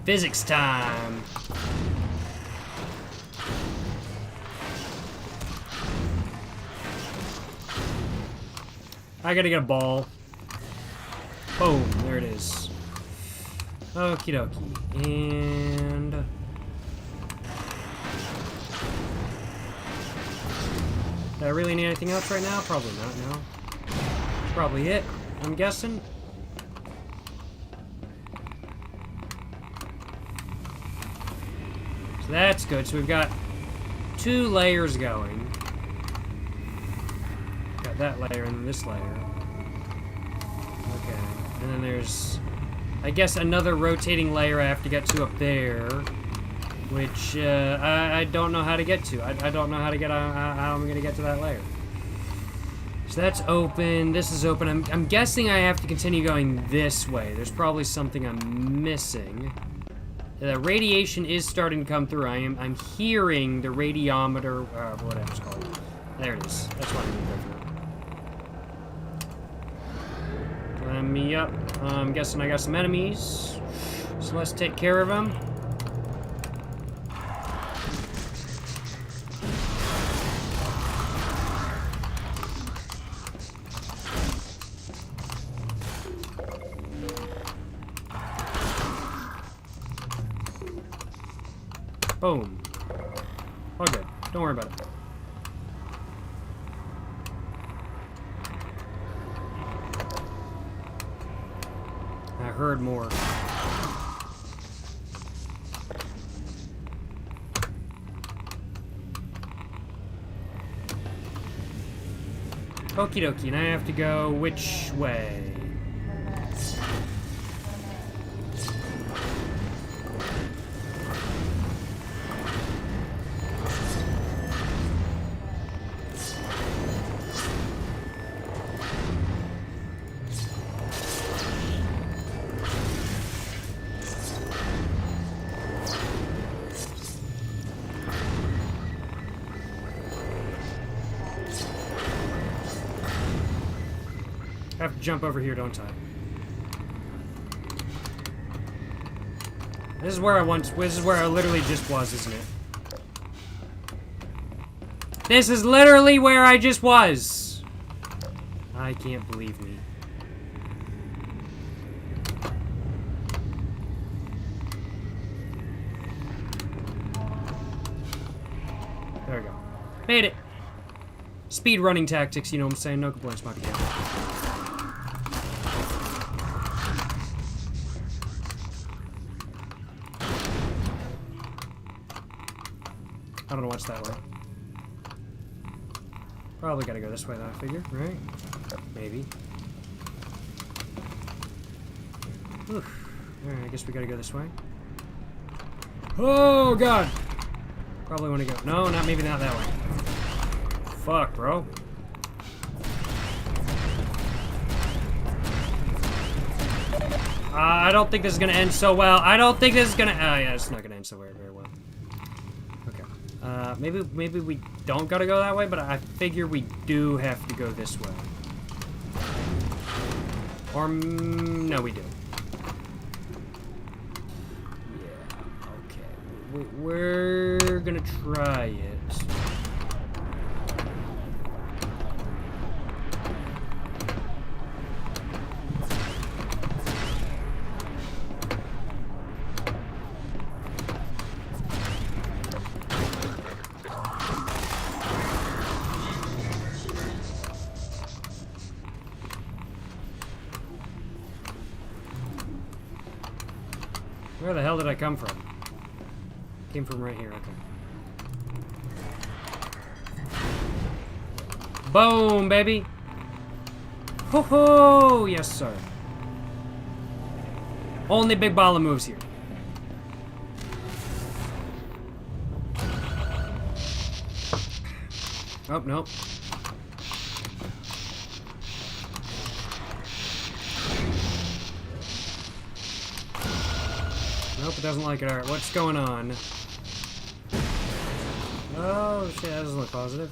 Physics time. I gotta get a ball. Boom, there it is. Okie dokie. And... do I really need anything else right now? Probably not, no. That's probably it, I'm guessing. So that's good. So we've got 2 layers going. Got that layer and this layer. Okay. And then there's, I guess, another rotating layer I have to get to up there. Which, I don't know how to get to. I don't know how to get, how I'm gonna get to that layer. So that's open. This is open. I'm guessing I have to continue going this way. There's probably something I'm missing. The radiation is starting to come through. I'm hearing the radiometer, whatever it's called. There it is. That's what I need to go for. Let me up. I'm guessing I got some enemies. So let's take care of them. Boom. All good. Don't worry about it. I heard more. Okie dokie, and I have to go which way? I have to jump over here, don't I? This is where I literally just was, isn't it? This is literally where I just was! I can't believe me. There we go. Made it! Speed running tactics, you know what I'm saying? No complaints, Monkey Down. I don't know what's that way. Probably gotta go this way, though, I figure, right? Maybe. Oof. Alright, I guess we gotta go this way. Oh, God! Probably want to go. No, maybe not that way. Fuck, bro. I don't think this is gonna end so well. I don't think this is gonna... Oh, yeah, it's not gonna end so very well. Okay. Maybe we don't gotta go that way, but I figure we do have to go this way. Or... no, we do. Yeah, okay. We're gonna try it. Where the hell did I come from? Came from right here, okay. Boom, baby! Ho ho! Yes, sir. Only big ball of moves here. Oh, nope. Nope, it doesn't like it. Alright, what's going on? Oh, shit, that doesn't look positive.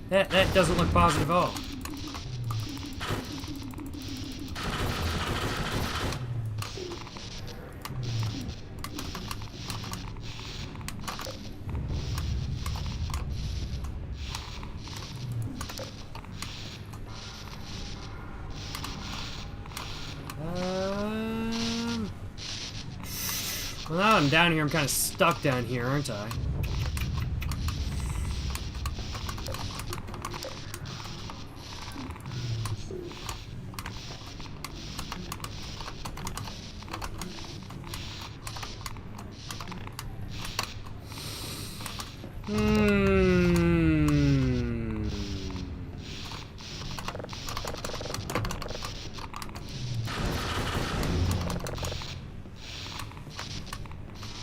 That doesn't look positive at all. Well, now I'm down here, I'm kind of stuck down here, aren't I?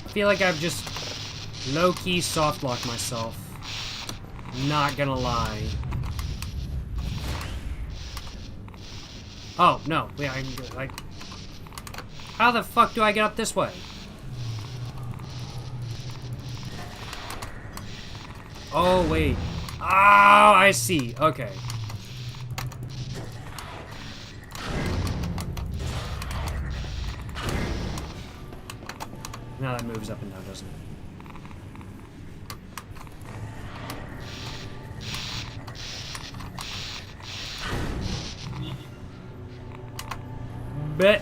I feel like I've just low-key soft-locked myself. Not gonna lie. Oh, no. Yeah, I can go, like... How the fuck do I get up this way? Oh, wait. Oh, I see. Okay. Now that moves up and down, doesn't it? Bet.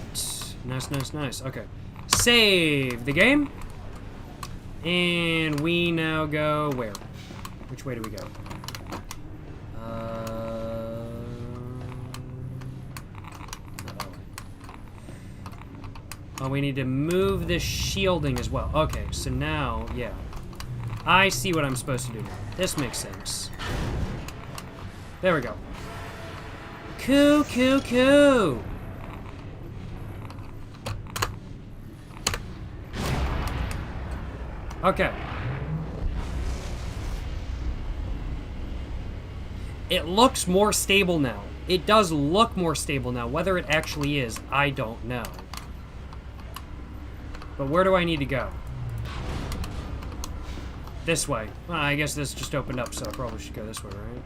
Nice, nice, nice. Okay. Save the game. And we now go where? Which way do we go? Oh, we need to move this shielding as well. Okay, so now, yeah. I see what I'm supposed to do now. This makes sense. There we go. Coo, coo, coo. Okay. It looks more stable now. It does look more stable now. Whether it actually is, I don't know. But where do I need to go? This way. Well, I guess this just opened up, so I probably should go this way, right?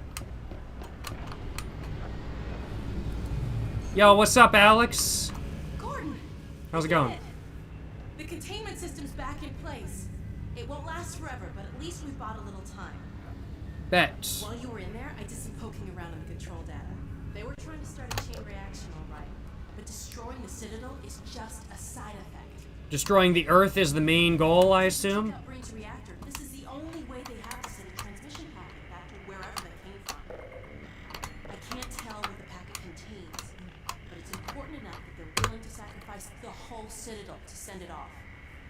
Yo, what's up, Alex? Gordon! How's it going? The containment system's back in place. It won't last forever, but at least we bought a little time. Bet. While you were in there, I did some poking around in the control data. They were trying to start a chain reaction, all right. But destroying the Citadel is just a side effect. Destroying the Earth is the main goal, I assume? Check out Breen's reactor. This is the only way they have to send a transmission packet back to wherever they came from. I can't tell what the packet contains, but it's important enough that they're willing to sacrifice the whole Citadel to send it off.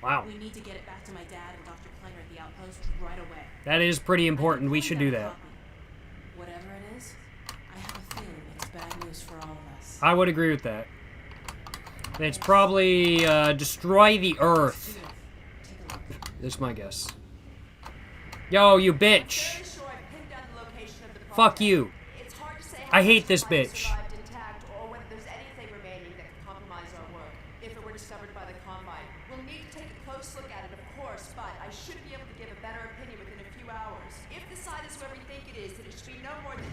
Wow. We need to get it back to my dad and Dr. Kleiner at the outpost right away. That is pretty important. We should do that. Whatever it is, I have a feeling it's bad news for all of us. I would agree with that. It's probably destroy the Earth. Take a look. That's my guess. Yo, you bitch. Very sure I've pinned down the location of the Fuck project. you. It's hard to say I how hate much this the fire bitch. survived intact or whether there's anything remaining that could compromise our work if it were discovered by the Combine. We'll need to take a close look at it, of course, but I should be able to give a better opinion within a few hours. If the site is where we think it is, then it should be no more than...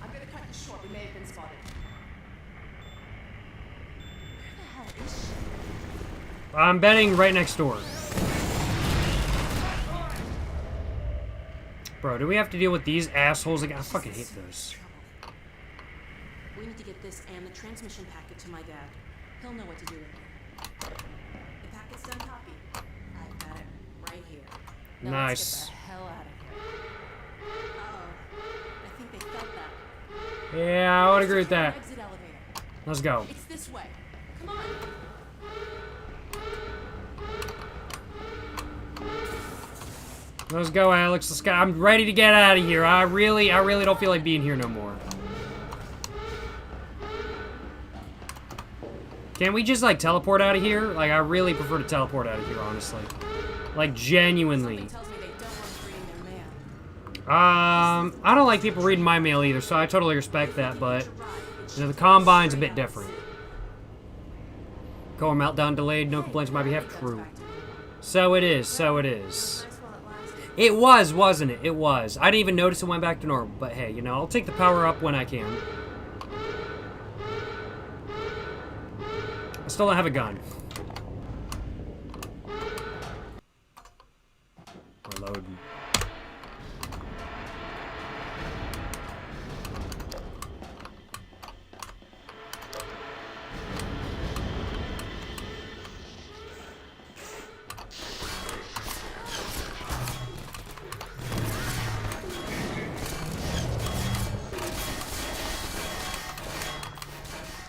I'm gonna cut this short. We may have been spotted. Where the hell is she? I'm betting right next door. Bro, do we have to deal with these assholes again? I fucking hate those. We need to get this and the transmission packet to my dad. He'll know what to do with it. The packet's done copy. I've got it right here. Now Nice. Let's get the hell out of here. Uh-oh. I think they felt that. Yeah, I would agree with that. Exit elevator. Let's go. It's this way. Come on. Let's go, Alex. Let's go. I'm ready to get out of here. I really don't feel like being here no more. Can we just, like, teleport out of here? Like, I really prefer to teleport out of here, honestly. Like, genuinely. Something tells me they don't want us reading their mail. I don't like people reading my mail either, so I totally respect that, but, you know, the Combine's a bit different. Core meltdown delayed, no complaints on my behalf. True. So it is, so it is. Nice while it lasted. It was, wasn't it? It was. I didn't even notice it went back to normal, but hey, you know, I'll take the power up when I can. I still don't have a gun. We're loading.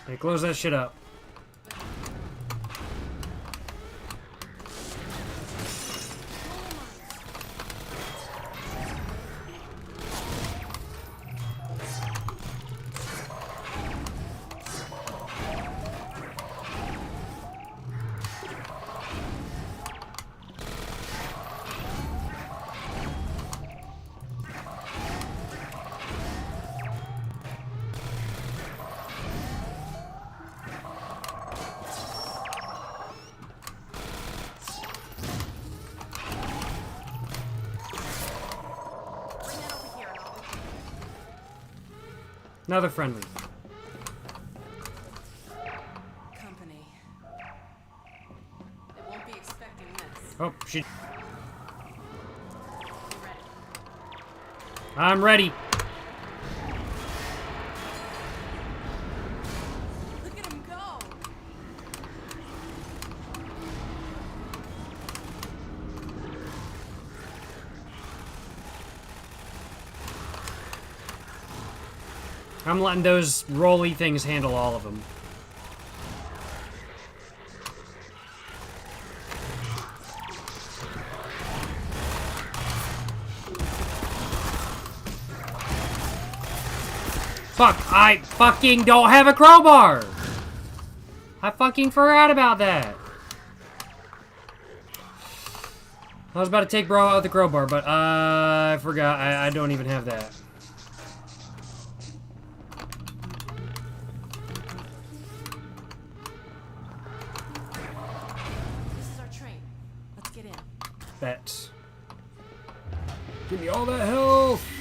Hey, close that shit up. Bring that over here and I'll return. Another friendly. Company. They won't be expecting this. Oh, shit. You ready? I'm ready. Look at him go! I'm letting those rolly things handle all of them. Fuck, I fucking don't have a crowbar! I fucking forgot about that. I was about to take bro out with the crowbar, but I forgot. I don't even have that. This is our train. Let's get in. Bet. Give me all that health!